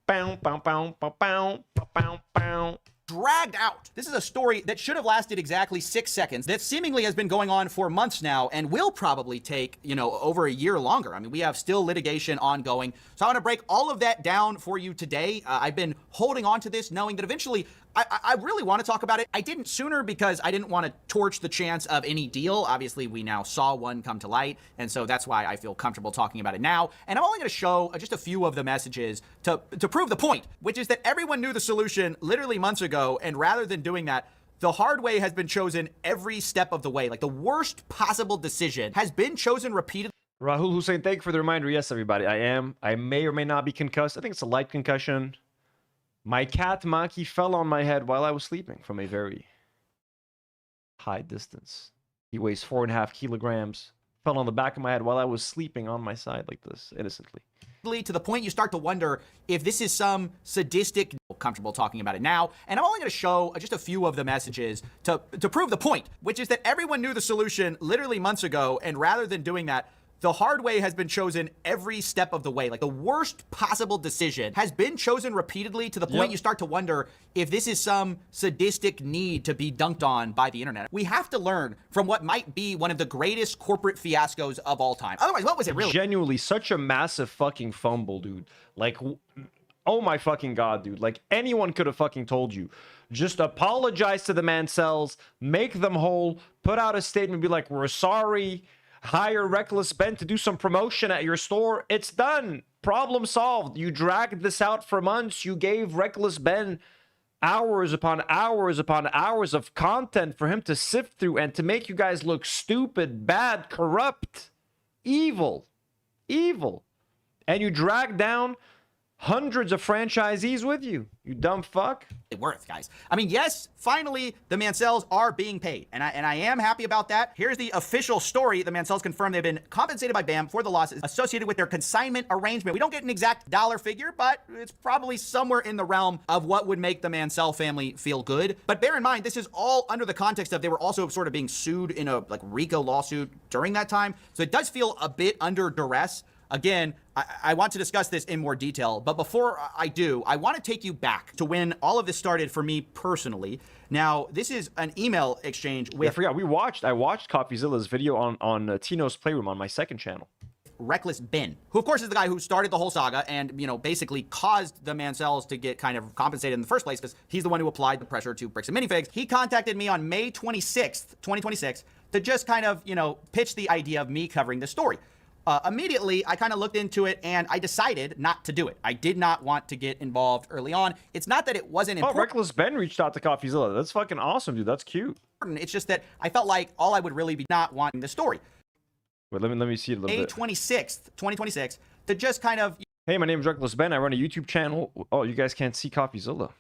Bow, bow, bow, bow, bow, bow, bow. Dragged out. This is a story that should have lasted exactly 6 seconds, that seemingly has been going on for months now and will probably take, over a year longer. I mean, we have still litigation ongoing. So I want to break all of that down for you today. I've been holding on to this, knowing that eventually I really want to talk about it. I didn't sooner because I didn't want to torch the chance of any deal. Obviously, we now saw one come to light, and so that's why I feel comfortable talking about it now. And I'm only going to show just a few of the messages to prove the point, which is that everyone knew the solution literally months ago, and rather than doing that, the hard way has been chosen every step of the way. Like the worst possible decision has been chosen repeatedly. Rahul Hussein, thank you for the reminder. Yes, everybody, I am. I may or may not be concussed. I think it's a light concussion. My cat Maki fell on my head while I was sleeping from a very high distance. He weighs 4.5 kilograms. Fell on the back of my head while I was sleeping on my side like this, innocently. To the point you start to wonder if this is some sadistic, comfortable talking about it now, and I'm only going to show just a few of the messages to prove the point, which is that everyone knew the solution literally months ago, and rather than doing that, the hard way has been chosen every step of the way. Like the worst possible decision has been chosen repeatedly to the point you start to wonder if this is some sadistic need to be dunked on by the internet. We have to learn from what might be one of the greatest corporate fiascos of all time. Otherwise, what was it really? Genuinely, such a massive fucking fumble, dude. Like, oh my fucking God, dude. Like, anyone could have fucking told you. Just apologize to the Mancells, make them whole, put out a statement, be like, we're sorry. Hire Reckless Ben to do some promotion at your store. It's done. Problem solved. You dragged this out for months. You gave Reckless Ben hours upon hours upon hours of content for him to sift through and to make you guys look stupid, bad, corrupt, evil. And you dragged down hundreds of franchisees with you. You dumb fuck. Worth, guys. I mean, yes, finally, the Mancells are being paid, and I am happy about that. Here's the official story. The Mancells confirmed they've been compensated by BAM for the losses associated with their consignment arrangement. We don't get an exact dollar figure, but it's probably somewhere in the realm of what would make the Mancell family feel good. But bear in mind, this is all under the context of they were also sort of being sued in a RICO lawsuit during that time. So it does feel a bit under duress. Again, I want to discuss this in more detail, but before I do, I want to take you back to when all of this started for me personally. Now, this is an email exchange with... I forgot, I watched CoffeeZilla's video on Tino's Playroom on my second channel. Reckless Ben, who of course is the guy who started the whole saga and, you know, basically caused the Mancells to get kind of compensated in the first place because he's the one who applied the pressure to Bricks and Minifigs. He contacted me on May 26th, 2026 to just kind of, you know, pitch the idea of me covering this story. Immediately, I kind of looked into it and I decided not to do it. I did not want to get involved early on. It's not that it wasn't important. Oh, Reckless Ben reached out to CoffeeZilla. That's fucking awesome, dude. That's cute. It's just that I felt like all I would really be not wanting the story. Wait, let me see it a little bit. May 26th, 2026, to just kind of... Hey, my name is Reckless Ben. I run a YouTube channel. Oh, you guys can't see CoffeeZilla.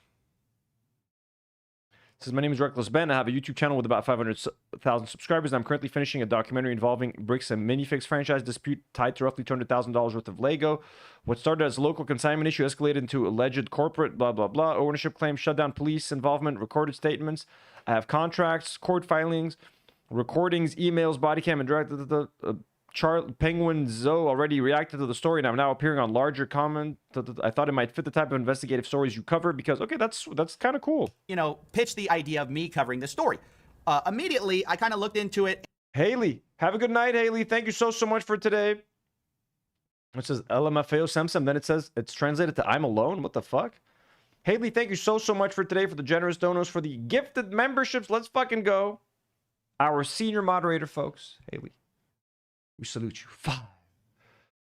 Says, my name is Reckless Ben. I have a YouTube channel with about 500,000 subscribers, and I'm currently finishing a documentary involving Bricks and Minifigs franchise dispute tied to roughly $200,000 worth of Lego. What started as a local consignment issue escalated into alleged corporate blah, blah, blah, ownership claims, shutdown police involvement, recorded statements. I have contracts, court filings, recordings, emails, body cam, and direct... Penguin Zoe already reacted to the story, and I'm now appearing on larger comment. I thought it might fit the type of investigative stories you cover because, okay, that's kind of cool. You know, pitch the idea of me covering this story. Immediately, I kind of looked into it. Haley, have a good night, Haley. Thank you so much for today. It says LMFAO Samsam. Then it says it's translated to I'm alone. What the fuck? Haley, thank you so much for today, for the generous donos, for the gifted memberships. Let's fucking go. Our senior moderator, folks. Haley. We salute you. 5,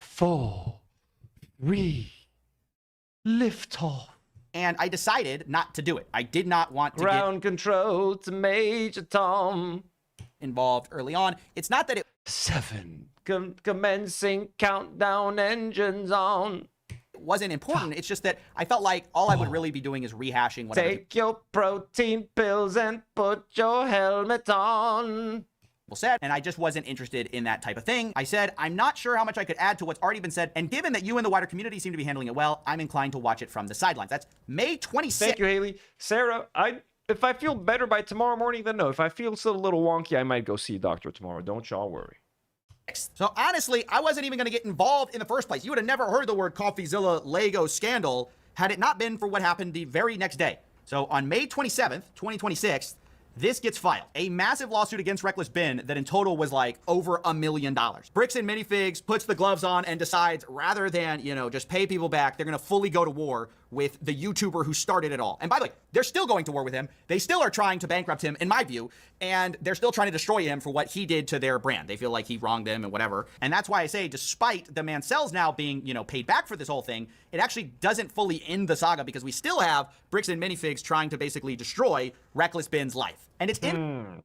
4, 3, lift off. And I decided not to do it. I did not want to ground control to Major Tom involved early on. It's not that it 7 commencing countdown, engines on. It wasn't important. It's just that I felt like all I would really be doing is rehashing whatever. Take your protein pills and put your helmet on. Said, and I just wasn't interested in that type of thing. I said, I'm not sure how much I could add to what's already been said, and given that you and the wider community seem to be handling it well, I'm inclined to watch it from the sidelines. That's May 26th. Thank you, Haley. Sarah, if I feel better by tomorrow morning, then no. If I feel still a little wonky, I might go see a doctor tomorrow. Don't y'all worry. So honestly, I wasn't even going to get involved in the first place. You would have never heard the word CoffeeZilla Lego scandal had it not been for what happened the very next day. So on May 27th, 2026, this gets filed. A massive lawsuit against Reckless Ben that in total was like over $1 million. Bricks and Minifigs puts the gloves on and decides rather than, you know, just pay people back, they're going to fully go to war with the YouTuber who started it all. And by the way, they're still going to war with him. They still are trying to bankrupt him, in my view, and they're still trying to destroy him for what he did to their brand. They feel like he wronged them and whatever. And that's why I say, despite the Mancells now being, you know, paid back for this whole thing, it actually doesn't fully end the saga because we still have Bricks and Minifigs trying to basically destroy Reckless Ben's life. And it's in...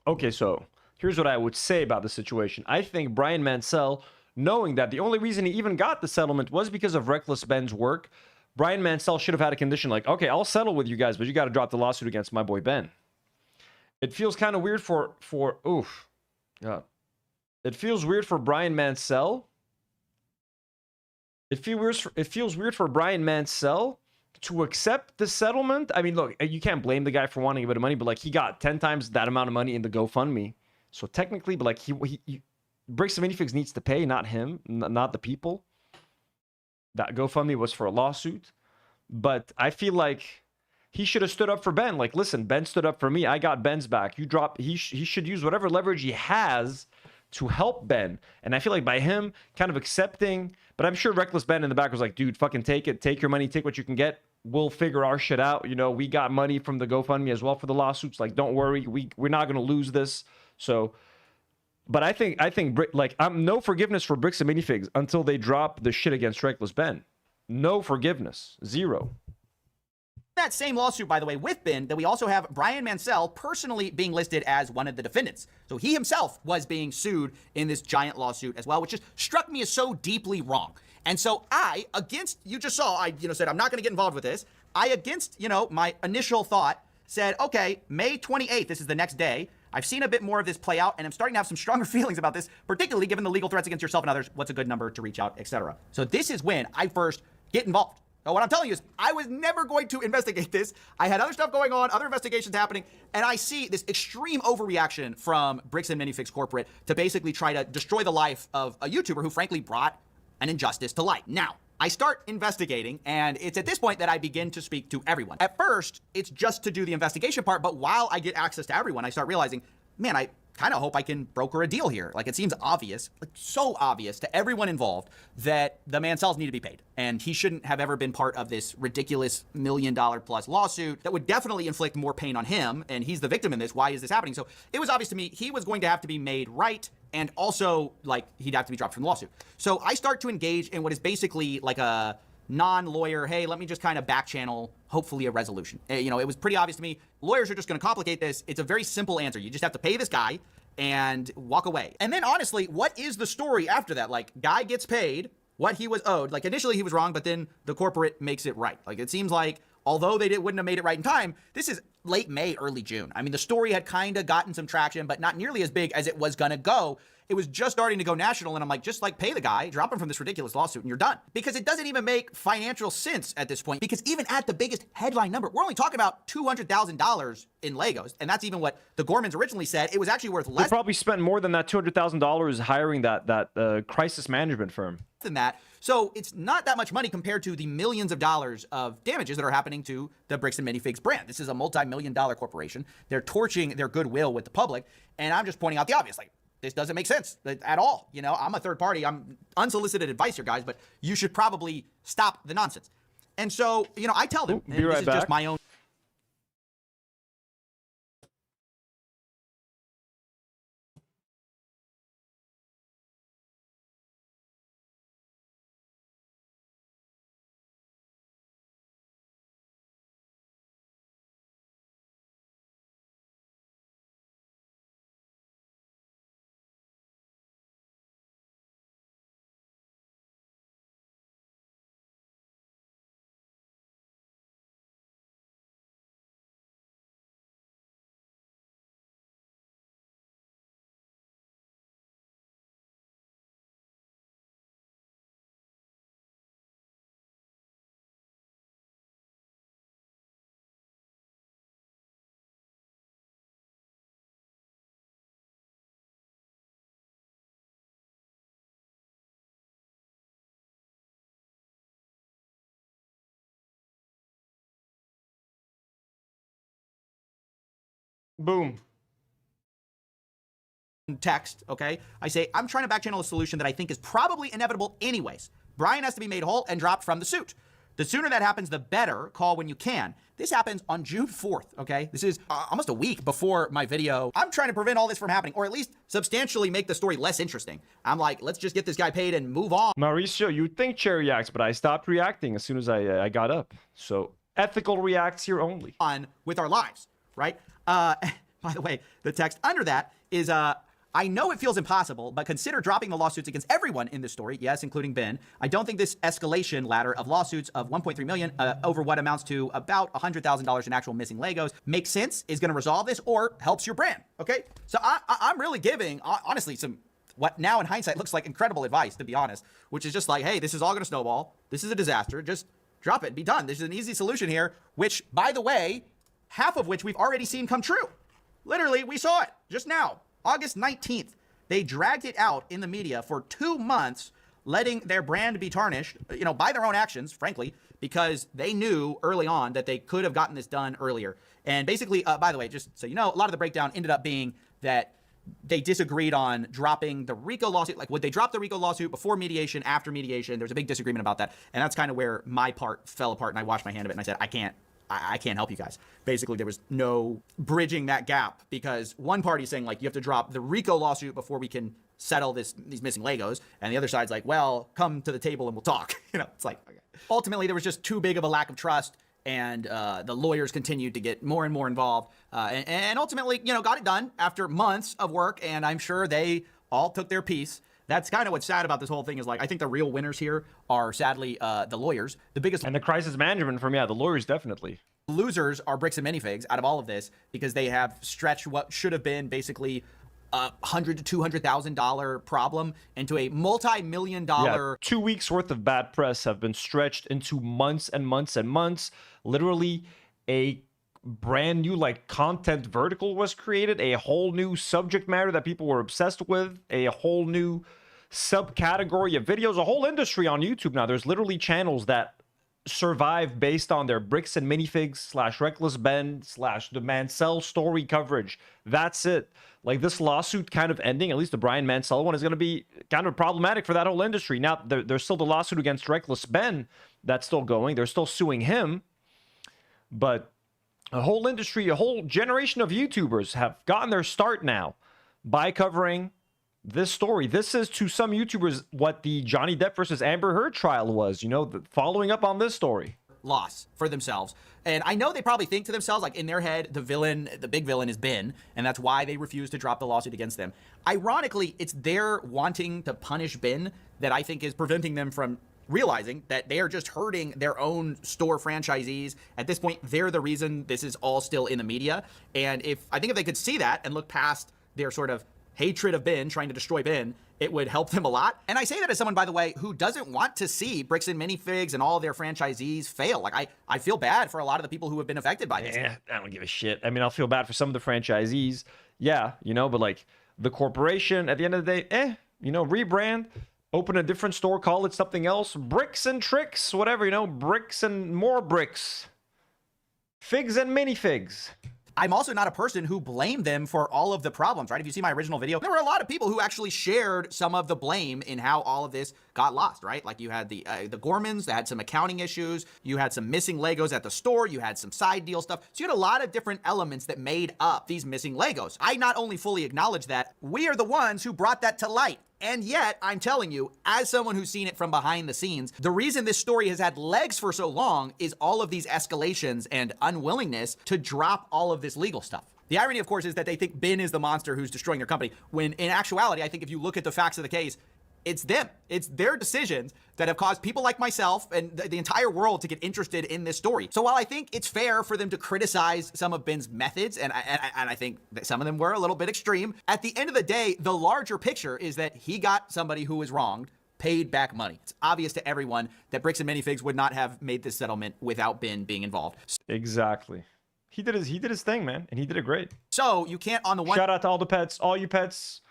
Okay, so here's what I would say about the situation. I think Brian Mancell, knowing that the only reason he even got the settlement was because of Reckless Ben's work, Brian Mancell should have had a condition like, okay, I'll settle with you guys, but you got to drop the lawsuit against my boy Ben. It feels kind of weird It feels weird for Brian Mancell. It feels weird for Brian Mancell to accept the settlement. I mean, look, you can't blame the guy for wanting a bit of money, but like he got 10 times that amount of money in the GoFundMe. So technically, but like he Bricks and Minifigs needs to pay, not him, not the people. That GoFundMe was for a lawsuit. But I feel like he should have stood up for Ben. Like, listen, Ben stood up for me. I got Ben's back. You drop. He should use whatever leverage he has to help Ben. And I feel like by him kind of accepting, but I'm sure Reckless Ben in the back was like, dude, fucking take it. Take your money. Take what you can get. We'll figure our shit out. You know, we got money from the GoFundMe as well for the lawsuits. Like, don't worry. We're not going to lose this. So... But I think like I'm no forgiveness for Bricks and Minifigs until they drop the shit against Reckless Ben. No forgiveness. Zero. That same lawsuit, by the way, with Ben, that we also have Brian Mancell personally being listed as one of the defendants. So he himself was being sued in this giant lawsuit as well, which just struck me as so deeply wrong. And so I, against, you just saw, I said, I'm not going to get involved with this. I, against, my initial thought, said, okay, May 28th, this is the next day. I've seen a bit more of this play out, and I'm starting to have some stronger feelings about this, particularly given the legal threats against yourself and others. What's a good number to reach out, etc. So this is when I first get involved. Now, what I'm telling you is I was never going to investigate this. I had other stuff going on, other investigations happening, and I see this extreme overreaction from Bricks and Minifigs Corporate to basically try to destroy the life of a YouTuber who frankly brought an injustice to light. Now, I start investigating, and it's at this point that I begin to speak to everyone. At first, it's just to do the investigation part, but while I get access to everyone, I start realizing, man, I kind of hope I can broker a deal here. Like, it seems obvious, like so obvious to everyone involved that the Mancells need to be paid. And he shouldn't have ever been part of this ridiculous $1 million plus lawsuit that would definitely inflict more pain on him. And he's the victim in this. Why is this happening? So it was obvious to me he was going to have to be made right. And also, like, he'd have to be dropped from the lawsuit. So I start to engage in what is basically like a non-lawyer, hey, let me just kind of back channel, hopefully a resolution. It was pretty obvious to me. Lawyers are just going to complicate this. It's a very simple answer. You just have to pay this guy and walk away. And then honestly, what is the story after that? Like, guy gets paid what he was owed. Like, initially he was wrong, but then the corporate makes it right. Like, it seems like although they wouldn't have made it right in time, this is late May, early June. I mean, the story had kind of gotten some traction, but not nearly as big as it was going to go. It was just starting to go national, and I'm like, just like pay the guy, drop him from this ridiculous lawsuit, and you're done. Because it doesn't even make financial sense at this point, because even at the biggest headline number, we're only talking about $200,000 in Legos, and that's even what the Gormans originally said. It was actually worth less. They probably spent more than that $200,000 hiring that crisis management firm. Than that. So it's not that much money compared to the millions of dollars of damages that are happening to the Bricks and Minifigs brand. This is a multi-million-dollar corporation. They're torching their goodwill with the public, and I'm just pointing out the obvious. Like, this doesn't make sense at all. I'm a third party. I'm unsolicited advice here, guys, but you should probably stop the nonsense. And so, I tell them, Be right this is back. just my own. Boom. Text, okay? I say, I'm trying to back channel a solution that I think is probably inevitable anyways. Brian has to be made whole and dropped from the suit. The sooner that happens, the better. Call when you can. This happens on June 4th, okay? This is almost a week before my video. I'm trying to prevent all this from happening, or at least substantially make the story less interesting. I'm like, let's just get this guy paid and move on. Mauricio, you'd think Chair reacts, but I stopped reacting as soon as I got up. So ethical reacts here only. On with our lives, right? By the way, the text under that is, I know it feels impossible, but consider dropping the lawsuits against everyone in this story, yes, including Ben. I don't think this escalation ladder of lawsuits of 1.3 million over what amounts to about $100,000 in actual missing Legos makes sense, is going to resolve this, or helps your brand, okay? So I'm really giving, honestly, some what now in hindsight looks like incredible advice, to be honest, which is just like, hey, this is all going to snowball. This is a disaster. Just drop it, be done. This is an easy solution here, which, by the way, half of which we've already seen come true. Literally, we saw it just now. August 19th, they dragged it out in the media for 2 months, letting their brand be tarnished, you know, by their own actions, frankly, because they knew early on that they could have gotten this done earlier. And basically, by the way, just so you know, a lot of the breakdown ended up being that they disagreed on dropping the RICO lawsuit. Like, would they drop the RICO lawsuit before mediation, after mediation? There's a big disagreement about that. And that's kind of where my part fell apart, and I washed my hand of it, and I said, I can't help you guys. Basically, there was no bridging that gap, because one party's saying, like, you have to drop the RICO lawsuit before we can settle these missing Legos. And the other side's like, well, come to the table and we'll talk. You know, it's like, okay. Ultimately, there was just too big of a lack of trust. And the lawyers continued to get more and more involved. And ultimately, you know, got it done after months of work. And I'm sure they all took their piece. That's kind of what's sad about this whole thing, is like, I think the real winners here are sadly the lawyers. The biggest and the crisis management from, yeah, the lawyers definitely. Losers are Bricks and Minifigs out of all of this, because they have stretched what should have been basically $100,000 to $200,000 problem into a multi-million-dollar. 2 weeks worth of bad press have been stretched into months and months and months. Literally, a brand new like content vertical was created, a whole new subject matter that people were obsessed with, a whole new subcategory of videos, a whole industry on YouTube now. There's literally channels that survive based on their Bricks and Minifigs / Reckless Ben / the Mansell story coverage. That's it. Like, this lawsuit kind of ending, at least the Brian Mansell one, is going to be kind of problematic for that whole industry. Now, there's still the lawsuit against Reckless Ben that's still going. They're still suing him. But a whole industry, a whole generation of YouTubers have gotten their start now by covering this story. This is, to some YouTubers, what the Johnny Depp versus Amber Heard trial was, you know, following up on this story. Loss for themselves. And I know they probably think to themselves, like, in their head, the villain, the big villain is Ben, and that's why they refuse to drop the lawsuit against them. Ironically, it's their wanting to punish Ben that I think is preventing them from realizing that they are just hurting their own store franchisees. At this point, they're the reason this is all still in the media. And I think if they could see that and look past their sort of hatred of Ben, trying to destroy Ben, it would help them a lot. And I say that as someone, by the way, who doesn't want to see Bricks and Minifigs and all their franchisees fail. Like, I feel bad for a lot of the people who have been affected by this. Yeah, I don't give a shit. I mean, I'll feel bad for some of the franchisees. Yeah, you know, but like the corporation, at the end of the day, you know, rebrand, open a different store, call it something else. Bricks and Tricks, whatever, you know, bricks and more bricks. Figs and Minifigs. I'm also not a person who blamed them for all of the problems, right? If you see my original video, there were a lot of people who actually shared some of the blame in how all of this got lost, right? Like, you had the Gormans that had some accounting issues. You had some missing Legos at the store. You had some side deal stuff. So you had a lot of different elements that made up these missing Legos. I not only fully acknowledge that, we are the ones who brought that to light. And yet, I'm telling you, as someone who's seen it from behind the scenes, the reason this story has had legs for so long is all of these escalations and unwillingness to drop all of this legal stuff. The irony, of course, is that they think Ben is the monster who's destroying their company, when in actuality, I think if you look at the facts of the case, it's them. It's their decisions that have caused people like myself and the entire world to get interested in this story. So while I think it's fair for them to criticize some of Ben's methods, and I think that some of them were a little bit extreme, at the end of the day, the larger picture is that he got somebody who was wronged paid back money. It's obvious to everyone that Bricks and Minifigs would not have made this settlement without Ben being involved. Exactly. He did his thing, man, and he did it great. So you can't on the one... Shout out to all the pets, all you pets.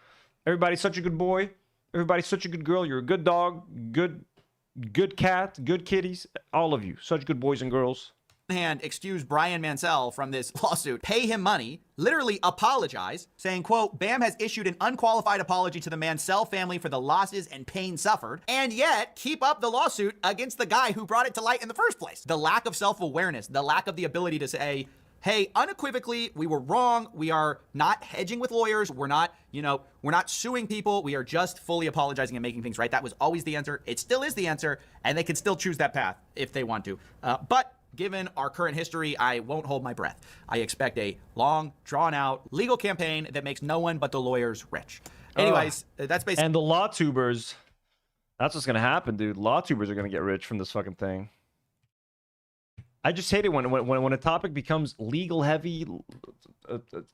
Everybody's such a good boy. Everybody's such a good girl. You're a good dog, good cat, good kitties. All of you, such good boys and girls. hand excuse Brian Mansell from this lawsuit, pay him money, literally apologize, saying, quote, BAM has issued an unqualified apology to the Mansell family for the losses and pain suffered, and yet keep up the lawsuit against the guy who brought it to light in the first place. The lack of self-awareness, the lack of the ability to say, hey, unequivocally, we were wrong. We are not hedging with lawyers. We're not, we're not suing people. We are just fully apologizing and making things right. That was always the answer. It still is the answer, and they can still choose that path if they want to. But given our current history, I won't hold my breath. I expect a long, drawn-out legal campaign that makes no one but the lawyers rich. Anyways, that's basically... And the law tubers, that's what's going to happen, dude. Law tubers are going to get rich from this fucking thing. I just hate it when a topic becomes legal heavy,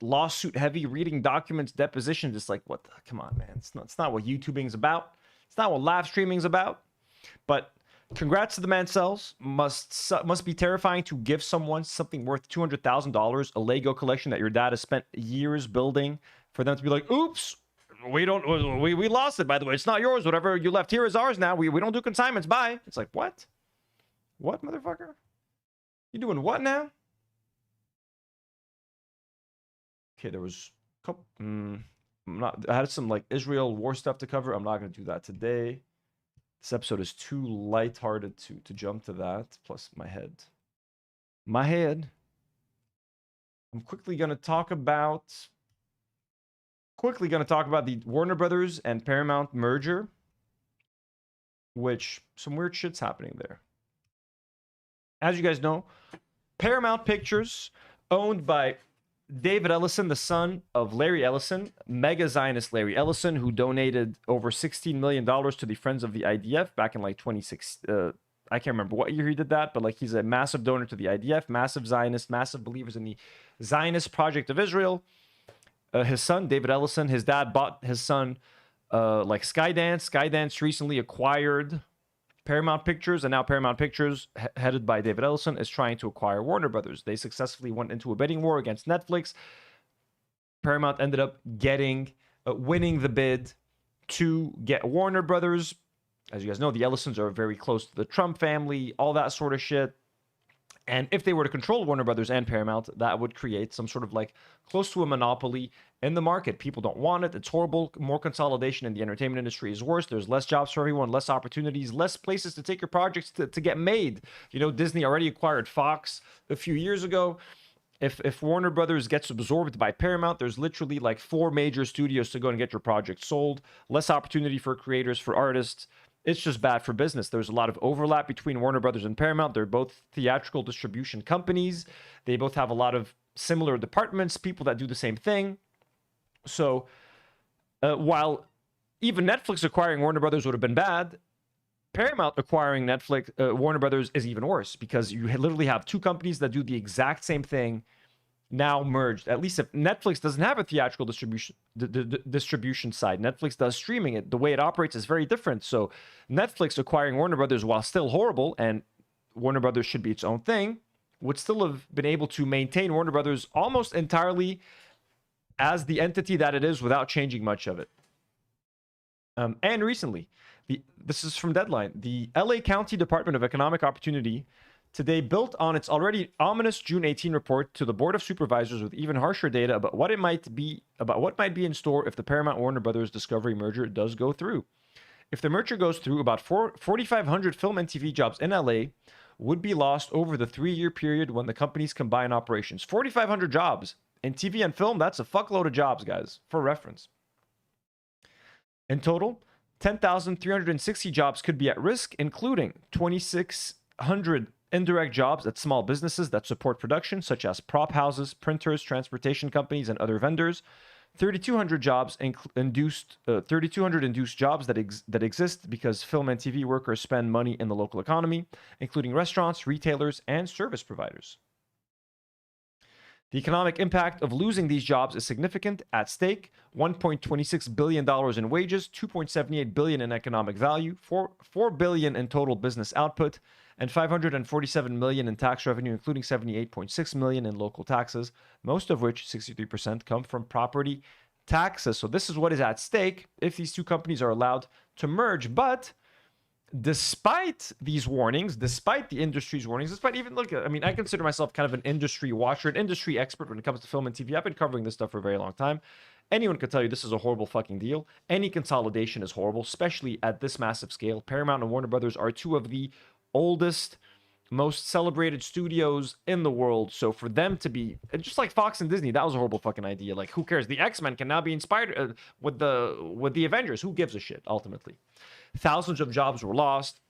lawsuit heavy, reading documents, depositions. It's like, what the, come on, man. It's not what YouTubing's about. It's not what live streaming's about. But congrats to the Mansells. Must be terrifying to give someone something worth $200,000, a Lego collection that your dad has spent years building, for them to be like, oops, we lost it, by the way. It's not yours. Whatever you left here is ours now. We don't do consignments. Bye. It's like, what? What, motherfucker? You doing what now? Okay, there was a couple. I had some like Israel war stuff to cover. I'm not gonna do that today. This episode is too lighthearted to jump to that. Plus my head. I'm quickly gonna talk about the Warner Brothers and Paramount merger, which some weird shit's happening there. As you guys know, Paramount Pictures, owned by David Ellison, the son of Larry Ellison, mega Zionist Larry Ellison, who donated over $16 million to the Friends of the IDF back in like 26. I can't remember what year he did that, but like he's a massive donor to the IDF, massive Zionist, massive believers in the Zionist project of Israel. His son, David Ellison, his dad bought his son like Skydance. Skydance recently acquired Paramount Pictures, and now Paramount Pictures, headed by David Ellison, is trying to acquire Warner Brothers. They successfully went into a bidding war against Netflix. Paramount ended up winning the bid to get Warner Brothers. As you guys know, the Ellisons are very close to the Trump family, all that sort of shit. And if they were to control Warner Brothers and Paramount, that would create some sort of like close to a monopoly in the market. People don't want it. It's horrible. More consolidation in the entertainment industry is worse. There's less jobs for everyone, less opportunities, less places to take your projects to get made. You know, Disney already acquired Fox a few years ago. If Warner Brothers gets absorbed by Paramount, there's literally like 4 major studios to go and get your project sold. Less opportunity for creators, for artists. It's just bad for business. There's a lot of overlap between Warner Brothers and Paramount. They're both theatrical distribution companies. They both have a lot of similar departments, people that do the same thing. So while even Netflix acquiring Warner Brothers would have been bad, Paramount acquiring Warner Brothers is even worse, because you literally have 2 companies that do the exact same thing now merged. At least if Netflix doesn't have a theatrical distribution side, Netflix does streaming. It the way it operates is very different. So Netflix acquiring Warner Brothers, while still horrible, and Warner Brothers should be its own thing, would still have been able to maintain Warner Brothers almost entirely as the entity that it is without changing much of it. And recently, this is from Deadline, the LA County Department of Economic Opportunity today built on its already ominous June 18 report to the Board of Supervisors with even harsher data about what might be in store if the Paramount Warner Brothers Discovery merger does go through. If the merger goes through, about 4,500 film and TV jobs in LA would be lost over the 3-year period when the companies combine operations. 4,500 jobs in TV and film, that's a fuckload of jobs, guys, for reference. In total, 10,360 jobs could be at risk, including 2,600 indirect jobs at small businesses that support production, such as prop houses, printers, transportation companies, and other vendors. 3,200 jobs induced jobs that exist because film and TV workers spend money in the local economy, including restaurants, retailers, and service providers. The economic impact of losing these jobs is significant. At stake, $1.26 billion in wages, $2.78 billion in economic value, $4 billion in total business output, and $547 million in tax revenue, including $78.6 million in local taxes, most of which, 63%, come from property taxes. So this is what is at stake if these 2 companies are allowed to merge. But despite these warnings, despite the industry's warnings, despite even look, I mean, I consider myself kind of an industry watcher, an industry expert when it comes to film and TV. I've been covering this stuff for a very long time. Anyone could tell you this is a horrible fucking deal. Any consolidation is horrible, especially at this massive scale. Paramount and Warner Brothers are two of the oldest, most celebrated studios in the world. So for them to be, just like Fox and Disney, that was a horrible fucking idea. Like, who cares? The X-Men can now be inspired with the Avengers. Who gives a shit, ultimately? Thousands of jobs were lost.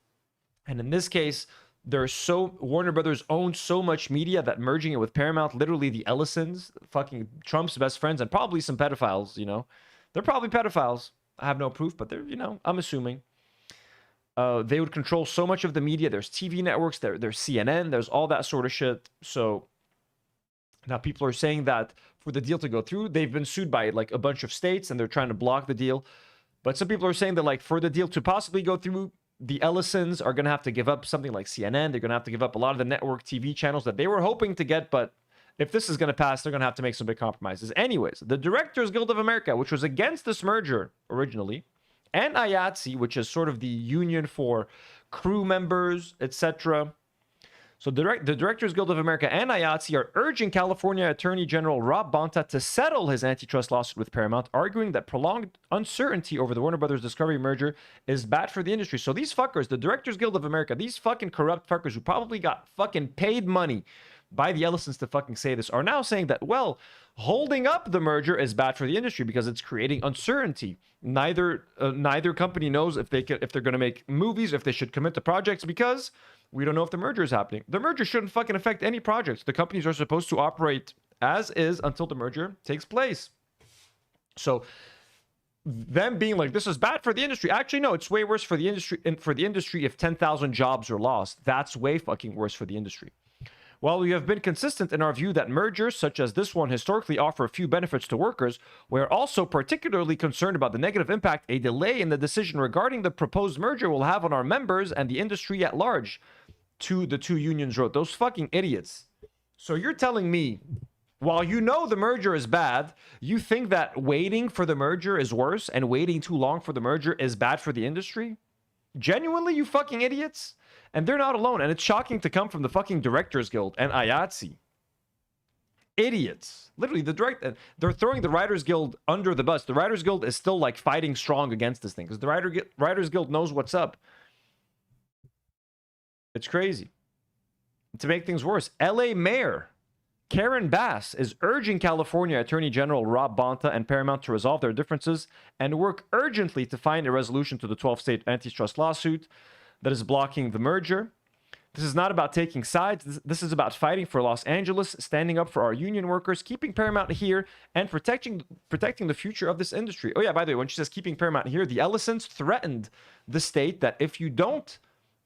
And in this case, Warner Brothers owned so much media that merging it with Paramount, literally the Ellisons, fucking Trump's best friends, and probably some pedophiles, you know. They're probably pedophiles. I have no proof, but they're, you know, I'm assuming. They would control so much of the media. There's TV networks, there's CNN, there's all that sort of shit. So now people are saying that for the deal to go through, they've been sued by like a bunch of states and they're trying to block the deal. But some people are saying that like for the deal to possibly go through, the Ellisons are going to have to give up something like CNN. They're going to have to give up a lot of the network TV channels that they were hoping to get. But if this is going to pass, they're going to have to make some big compromises. Anyways, the Directors Guild of America, which was against this merger originally, and iDubbbz, which is sort of the union for crew members, etc. So the Directors Guild of America and iDubbbz are urging California Attorney General Rob Bonta to settle his antitrust lawsuit with Paramount, arguing that prolonged uncertainty over the Warner Brothers Discovery merger is bad for the industry. So these fuckers, the Directors Guild of America, these fucking corrupt fuckers who probably got fucking paid money by the Ellisons to fucking say this, are now saying that, well, holding up the merger is bad for the industry because it's creating uncertainty. Neither company knows if they're going to make movies, if they should commit to projects, because we don't know if the merger is happening. The merger shouldn't fucking affect any projects. The companies are supposed to operate as is until the merger takes place. So them being like, this is bad for the industry. Actually, no, it's way worse for the industry. And for the industry, if 10,000 jobs are lost, that's way fucking worse for the industry. While we have been consistent in our view that mergers such as this one historically offer a few benefits to workers, we are also particularly concerned about the negative impact a delay in the decision regarding the proposed merger will have on our members and the industry at large, the two unions wrote. Those fucking idiots. So you're telling me, while you know the merger is bad, you think that waiting for the merger is worse and waiting too long for the merger is bad for the industry? Genuinely, you fucking idiots? And they're not alone. And it's shocking to come from the fucking Directors Guild and iDubbbz. Idiots. Literally, they're throwing the Writers Guild under the bus. The Writers Guild is still like fighting strong against this thing because the Writers Guild knows what's up. It's crazy. To make things worse, LA Mayor Karen Bass is urging California Attorney General Rob Bonta and Paramount to resolve their differences and work urgently to find a resolution to the 12-state antitrust lawsuit that is blocking the merger. This is not about taking sides. This is about fighting for Los Angeles, standing up for our union workers, keeping Paramount here, and protecting the future of this industry. Oh yeah, by the way, when she says keeping Paramount here, the Ellisons threatened the state that if you don't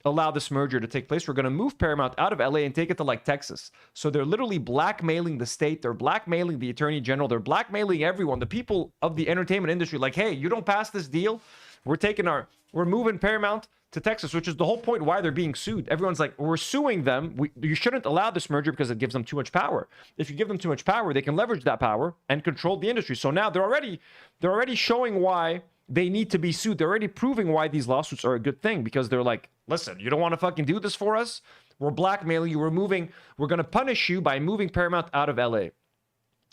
allow this merger to take place, we're going to move Paramount out of LA and take it to like Texas. So they're literally blackmailing the state. They're blackmailing the attorney general. They're blackmailing everyone, the people of the entertainment industry. Like, hey, you don't pass this deal, we're moving Paramount to Texas, which is the whole point why they're being sued. Everyone's like, we're suing them. You shouldn't allow this merger because it gives them too much power. If you give them too much power, they can leverage that power and control the industry. So now they're already showing why they need to be sued. They're already proving why these lawsuits are a good thing, because they're like, listen, you don't want to fucking do this for us? We're blackmailing you. We're going to punish you by moving Paramount out of LA.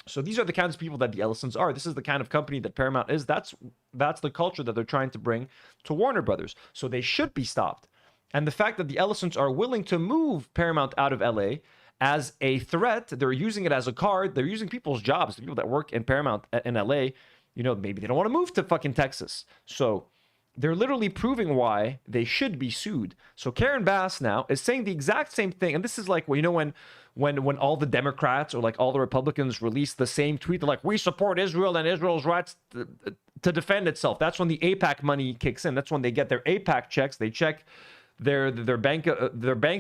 So these are the kinds of people that the Ellisons are. This is the kind of company that Paramount is. That's the culture that they're trying to bring to Warner Brothers. So they should be stopped. And the fact that the Ellisons are willing to move Paramount out of LA as a threat, they're using it as a card. They're using people's jobs, the people that work in Paramount in LA. You know, maybe they don't want to move to fucking Texas. So they're literally proving why they should be sued. So Karen Bass now is saying the exact same thing. And this is like, well, you know, when all the Democrats or like all the Republicans release the same tweet, they're like, we support Israel and Israel's rights to defend itself. That's when the AIPAC money kicks in. That's when they get their AIPAC checks. They check their bank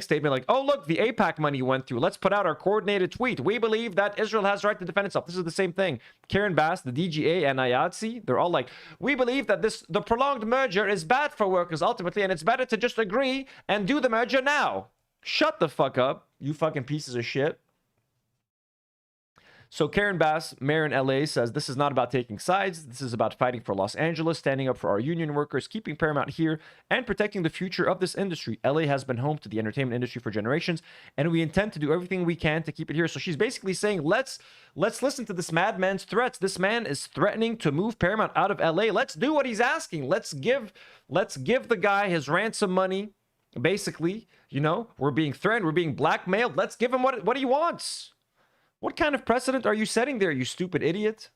statement, like, oh, look, the AIPAC money went through. Let's put out our coordinated tweet. We believe that Israel has the right to defend itself. This is the same thing. Karen Bass, the DGA, and iDubbbz, they're all like, we believe that the prolonged merger is bad for workers ultimately, and it's better to just agree and do the merger now. Shut the fuck up, you fucking pieces of shit. So Karen Bass, mayor in LA, says this is not about taking sides. This is about fighting for Los Angeles, standing up for our union workers, keeping Paramount here, and protecting the future of this industry. LA has been home to the entertainment industry for generations, and we intend to do everything we can to keep it here. So she's basically saying, let's listen to this madman's threats. This man is threatening to move Paramount out of LA. Let's do what he's asking. Let's give the guy his ransom money. Basically, you know, we're being threatened, we're being blackmailed. Let's give him what he wants. What kind of precedent are you setting there, you stupid idiot?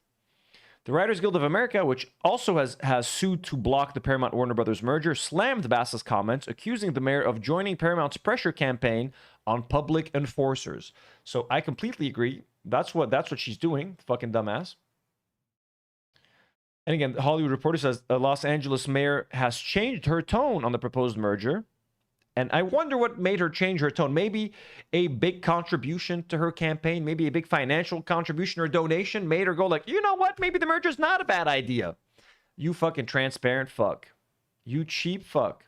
The Writers Guild of America, which also has sued to block the Paramount Warner Brothers merger, slammed Bass's comments, accusing the mayor of joining Paramount's pressure campaign on public enforcers. So I completely agree. That's what she's doing, fucking dumbass. And again, the Hollywood Reporter says the Los Angeles mayor has changed her tone on the proposed merger. And I wonder what made her change her tone. Maybe a big contribution to her campaign, maybe a big financial contribution or donation made her go like, you know what? Maybe the merger's not a bad idea. You fucking transparent fuck. You cheap fuck.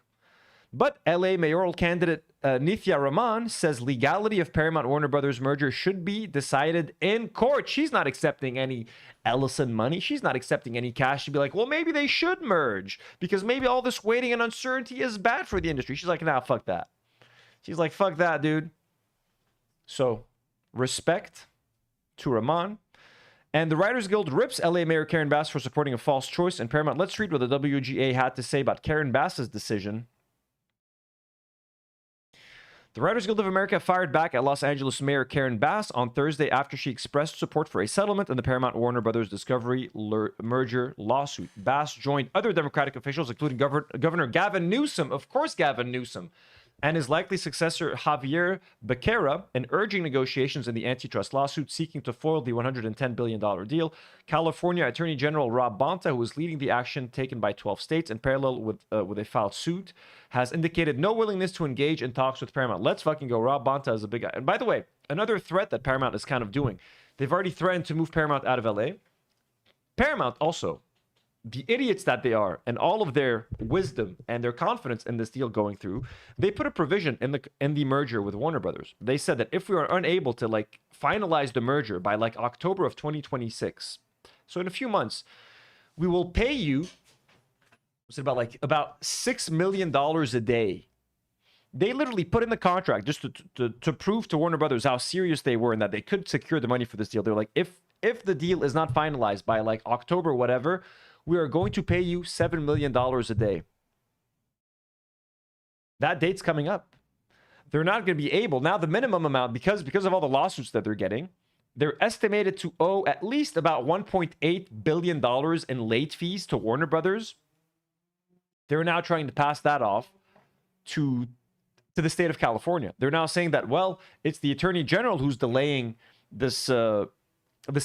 But LA mayoral candidate Nithya Raman says legality of Paramount Warner Brothers merger should be decided in court. She's not accepting any Ellison money. She's not accepting any cash. She'd be like, well, maybe they should merge because maybe all this waiting and uncertainty is bad for the industry. She's like, nah, fuck that. She's like, fuck that, dude. So respect to Raman. And the Writers Guild rips LA Mayor Karen Bass for supporting a false choice in Paramount. Let's read what the WGA had to say about Karen Bass's decision. The Writers Guild of America fired back at Los Angeles Mayor Karen Bass on Thursday after she expressed support for a settlement in the Paramount Warner Brothers Discovery merger lawsuit. Bass joined other Democratic officials, including Governor Gavin Newsom, of course Gavin Newsom, and his likely successor Javier Becerra in urging negotiations in the antitrust lawsuit seeking to foil the $110 billion deal. California Attorney General Rob Bonta, who is leading the action taken by 12 states in parallel with a filed suit, has indicated no willingness to engage in talks with Paramount. Let's fucking go. Rob Bonta is a big guy. And by the way, another threat that Paramount is kind of doing. They've already threatened to move Paramount out of LA. Paramount also, the idiots that they are, and all of their wisdom and their confidence in this deal going through, they put a provision in the merger with Warner Brothers. They said that if we are unable to finalize the merger by October of 2026, so in a few months, we will pay you. Was it about $6 million a day? They literally put in the contract just to prove to Warner Brothers how serious they were and that they could secure the money for this deal. They're like, if the deal is not finalized by October, whatever, we are going to pay you $7 million a day. That date's coming up. They're not going to be able. Now, the minimum amount, because of all the lawsuits that they're getting, they're estimated to owe at least about $1.8 billion in late fees to Warner Brothers. They're now trying to pass that off to the state of California. They're now saying that, well, it's the Attorney General who's delaying this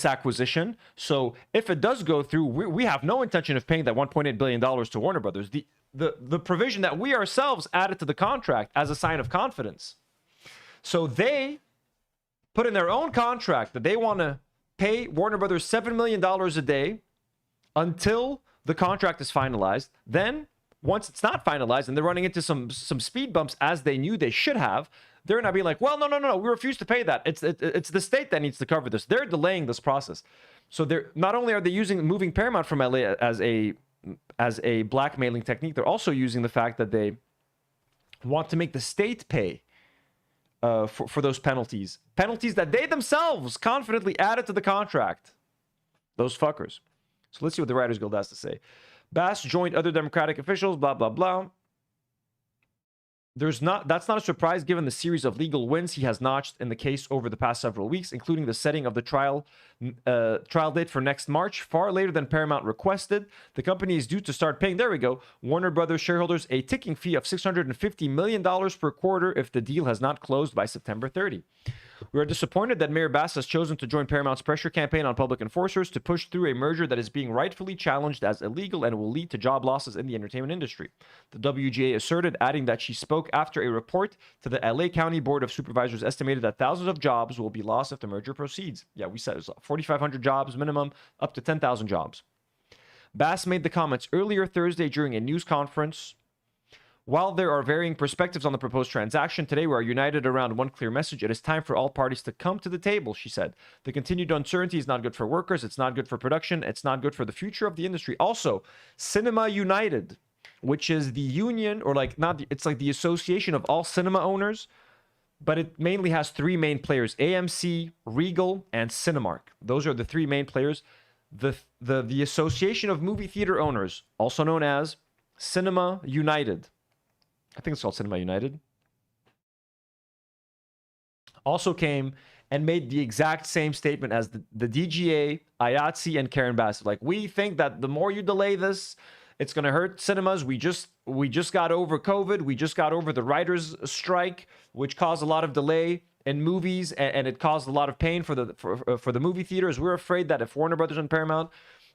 acquisition. So if it does go through, we have no intention of paying that $1.8 billion to Warner Brothers. The provision that we ourselves added to the contract as a sign of confidence. So they put in their own contract that they want to pay Warner Brothers $7 million a day until the contract is finalized. Then once it's not finalized and they're running into some speed bumps as they knew they should have, they're not being like, well, no, we refuse to pay that. It's the state that needs to cover this. They're delaying this process. So they're not only are they moving Paramount from LA as a blackmailing technique, they're also using the fact that they want to make the state pay for those penalties that they themselves confidently added to the contract. Those fuckers. So let's see what the Writers Guild has to say. Bass joined other Democratic officials, blah, blah, blah. That's not a surprise given the series of legal wins he has notched in the case over the past several weeks, including the setting of the trial date for next March, far later than Paramount requested. The company is due to start paying, there we go, Warner Brothers shareholders a ticking fee of $650 million per quarter if the deal has not closed by September 30. We are disappointed that Mayor Bass has chosen to join Paramount's pressure campaign on public enforcers to push through a merger that is being rightfully challenged as illegal and will lead to job losses in the entertainment industry. The WGA asserted, adding that she spoke after a report to the LA County Board of Supervisors estimated that thousands of jobs will be lost if the merger proceeds. Yeah, we said it was 4,500 jobs minimum, up to 10,000 jobs. Bass made the comments earlier Thursday during a news conference While there are varying perspectives on the proposed transaction, today we are united around one clear message. It is time for all parties to come to the table, she said. The continued uncertainty is not good for workers. It's not good for production. It's not good for the future of the industry. Also, Cinema United, which is the union, or like not, it's like the association of all cinema owners, but it mainly has three main players: AMC, Regal, and Cinemark. Those are the three main players. The Association of Movie Theater Owners, also known as Cinema United, I think it's called Cinema United, also came and made the exact same statement as the DGA, IATSE, and Karen Bassett. Like, we think that the more you delay this, it's going to hurt cinemas. We just got over COVID. We just got over the writers' strike, which caused a lot of delay in movies, and it caused a lot of pain for the movie theaters. We're afraid that if Warner Brothers and Paramount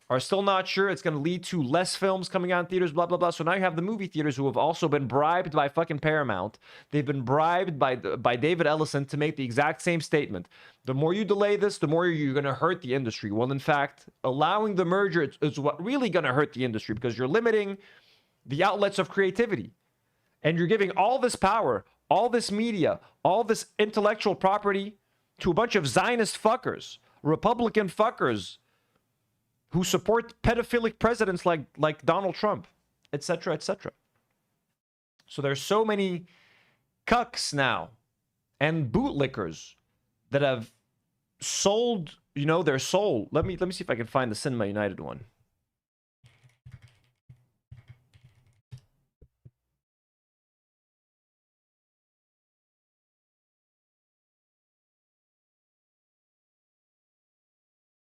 are still not sure, it's going to lead to less films coming out in theaters, blah, blah, blah. So now you have the movie theaters who have also been bribed by fucking Paramount. They've been bribed by David Ellison to make the exact same statement. The more you delay this, the more you're going to hurt the industry. Well, in fact, allowing the merger is what really going to hurt the industry, because you're limiting the outlets of creativity. And you're giving all this power, all this media, all this intellectual property to a bunch of Zionist fuckers, Republican fuckers, who support pedophilic presidents like Donald Trump, etc., etc. So there's so many cucks now and bootlickers that have sold, their soul. Let me see if I can find the Cinema United one.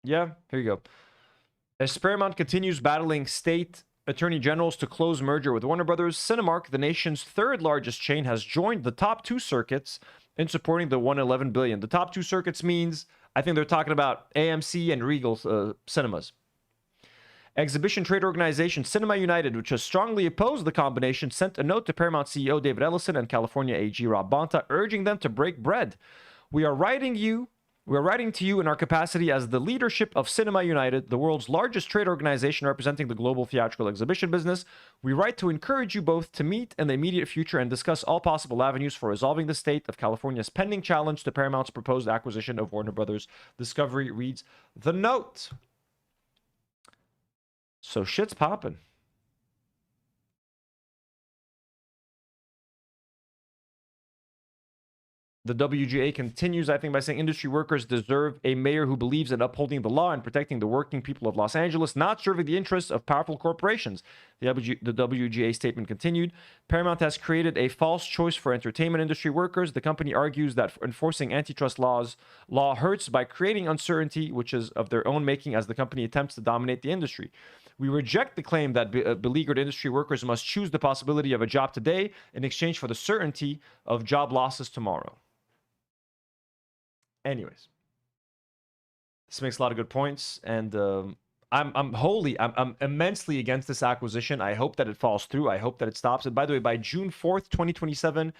Yeah, here you go. As Paramount continues battling state attorney generals to close merger with Warner Brothers, Cinemark, the nation's third largest chain, has joined the top two circuits in supporting the $111 billion. The top two circuits means, I think they're talking about AMC and Regal cinemas. Exhibition trade organization Cinema United, which has strongly opposed the combination, sent a note to Paramount CEO David Ellison and California AG Rob Bonta, urging them to break bread. We are writing to you in our capacity as the leadership of Cinema United, the world's largest trade organization representing the global theatrical exhibition business. We write to encourage you both to meet in the immediate future and discuss all possible avenues for resolving the state of California's pending challenge to Paramount's proposed acquisition of Warner Brothers Discovery, reads the note. So shit's popping. The WGA continues, I think, by saying industry workers deserve a mayor who believes in upholding the law and protecting the working people of Los Angeles, not serving the interests of powerful corporations. The WGA statement continued. Paramount has created a false choice for entertainment industry workers. The company argues that enforcing antitrust law hurts by creating uncertainty, which is of their own making, as the company attempts to dominate the industry. We reject the claim that beleaguered industry workers must choose the possibility of a job today in exchange for the certainty of job losses tomorrow. Anyways, this makes a lot of good points, and I'm immensely against this acquisition. I hope that it falls through. I hope that it stops. And by the way, by June 4th, 2027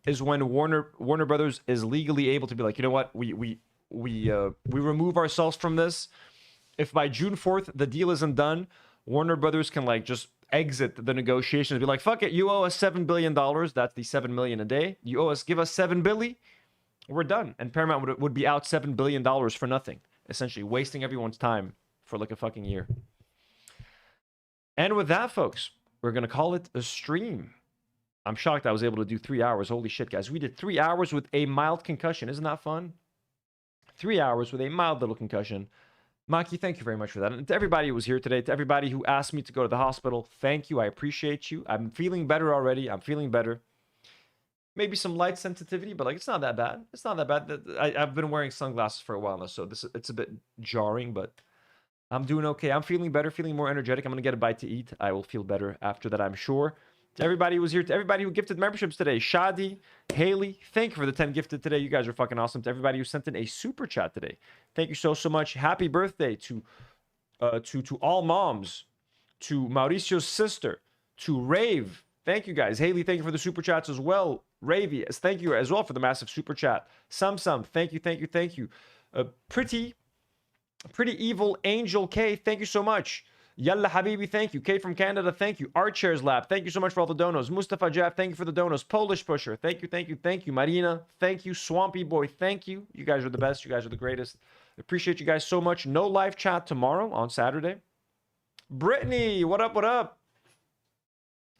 is when Warner Brothers is legally able to be like, you know what, we remove ourselves from this. If by June 4th the deal isn't done, Warner Brothers can like just exit the negotiations, be like, fuck it, you owe us $7 billion. That's the $7 million a day. Give us $7 billion. We're done. And Paramount would be out $7 billion for nothing, essentially wasting everyone's time for like a fucking year. And with that, folks, we're going to call it a stream. I'm shocked I was able to do 3 hours. Holy shit, guys. We did 3 hours with a mild concussion. Isn't that fun? 3 hours with a mild little concussion. Maki, thank you very much for that. And to everybody who was here today, to everybody who asked me to go to the hospital, thank you. I appreciate you. I'm feeling better already. I'm feeling better. Maybe some light sensitivity, but like it's not that bad. It's not that bad. I've been wearing sunglasses for a while now, so it's a bit jarring, but I'm doing okay. I'm feeling better, feeling more energetic. I'm gonna get a bite to eat. I will feel better after that, I'm sure. To everybody who was here, to everybody who gifted memberships today, Shadi, Haley, thank you for the 10 gifted today. You guys are fucking awesome. To everybody who sent in a super chat today, thank you so much. Happy birthday to all moms, to Mauricio's sister, to Rave. Thank you guys. Haley, thank you for the super chats as well. Ravy, thank you as well for the massive super chat. Some, thank you. Pretty evil Angel K, thank you so much. Yalla Habibi, thank you. Kate from Canada, thank you. Art Chairs Lab, thank you so much for all the donos. Mustafa Jaf, thank you for the donos. Polish Pusher, thank you, thank you, thank you. Marina, thank you. Swampy Boy, thank you. You guys are the best. You guys are the greatest. Appreciate you guys so much. No live chat tomorrow on Saturday. Brittany, what up, what up?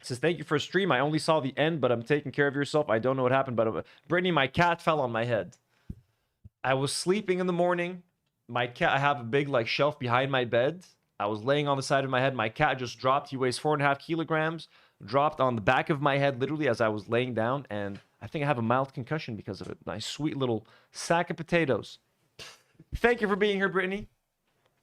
Says, thank you for a stream. I only saw the end, but I'm taking care of yourself. I don't know what happened, but Brittany, my cat fell on my head. I was sleeping in the morning. My cat, I have a big like shelf behind my bed. I was laying on the side of my head. My cat just dropped. He weighs 4.5 kilograms. Dropped on the back of my head literally as I was laying down. And I think I have a mild concussion because of it. Nice sweet little sack of potatoes. Thank you for being here, Brittany.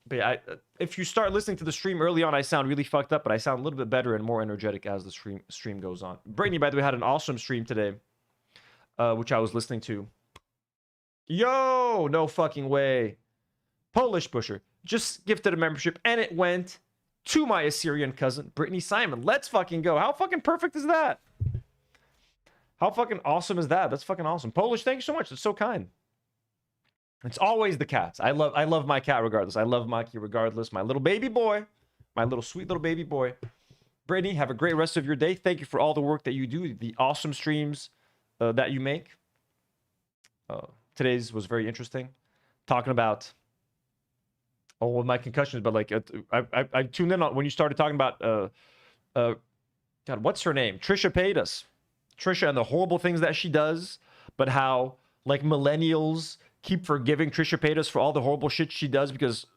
But yeah, if you start listening to the stream early on, I sound really fucked up, but I sound a little bit better and more energetic as the stream goes on. Brittany, by the way, had an awesome stream today, which I was listening to. Yo, no fucking way. Polish Pusher just gifted a membership, and it went to my Assyrian cousin, Brittany Simon. Let's fucking go. How fucking perfect is that? How fucking awesome is that? That's fucking awesome. Polish, thank you so much. That's so kind. It's always the cats. I love my cat regardless. I love Maki regardless. My little baby boy. My little sweet little baby boy. Brittany, have a great rest of your day. Thank you for all the work that you do, the awesome streams that you make. Today's was very interesting. Talking about my concussions, but like I tuned in on when you started talking about God, what's her name? Trisha Paytas. Trisha and the horrible things that she does, but how like millennials keep forgiving Trisha Paytas for all the horrible shit she does because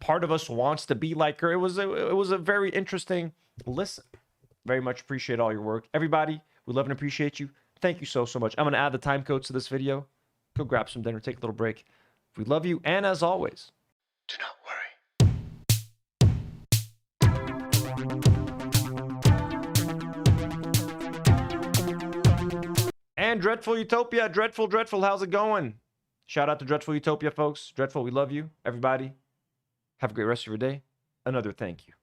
part of us wants to be like her. It was a very interesting listen. Very much appreciate all your work. Everybody, we love and appreciate you. Thank you so much. I'm going to add the time codes to this video. Go grab some dinner, take a little break. We love you, and as always, do not worry. And Dreadful Utopia, Dreadful, how's it going? Shout out to Dreadful Utopia, folks. Dreadful, we love you. Everybody, have a great rest of your day. Another thank you.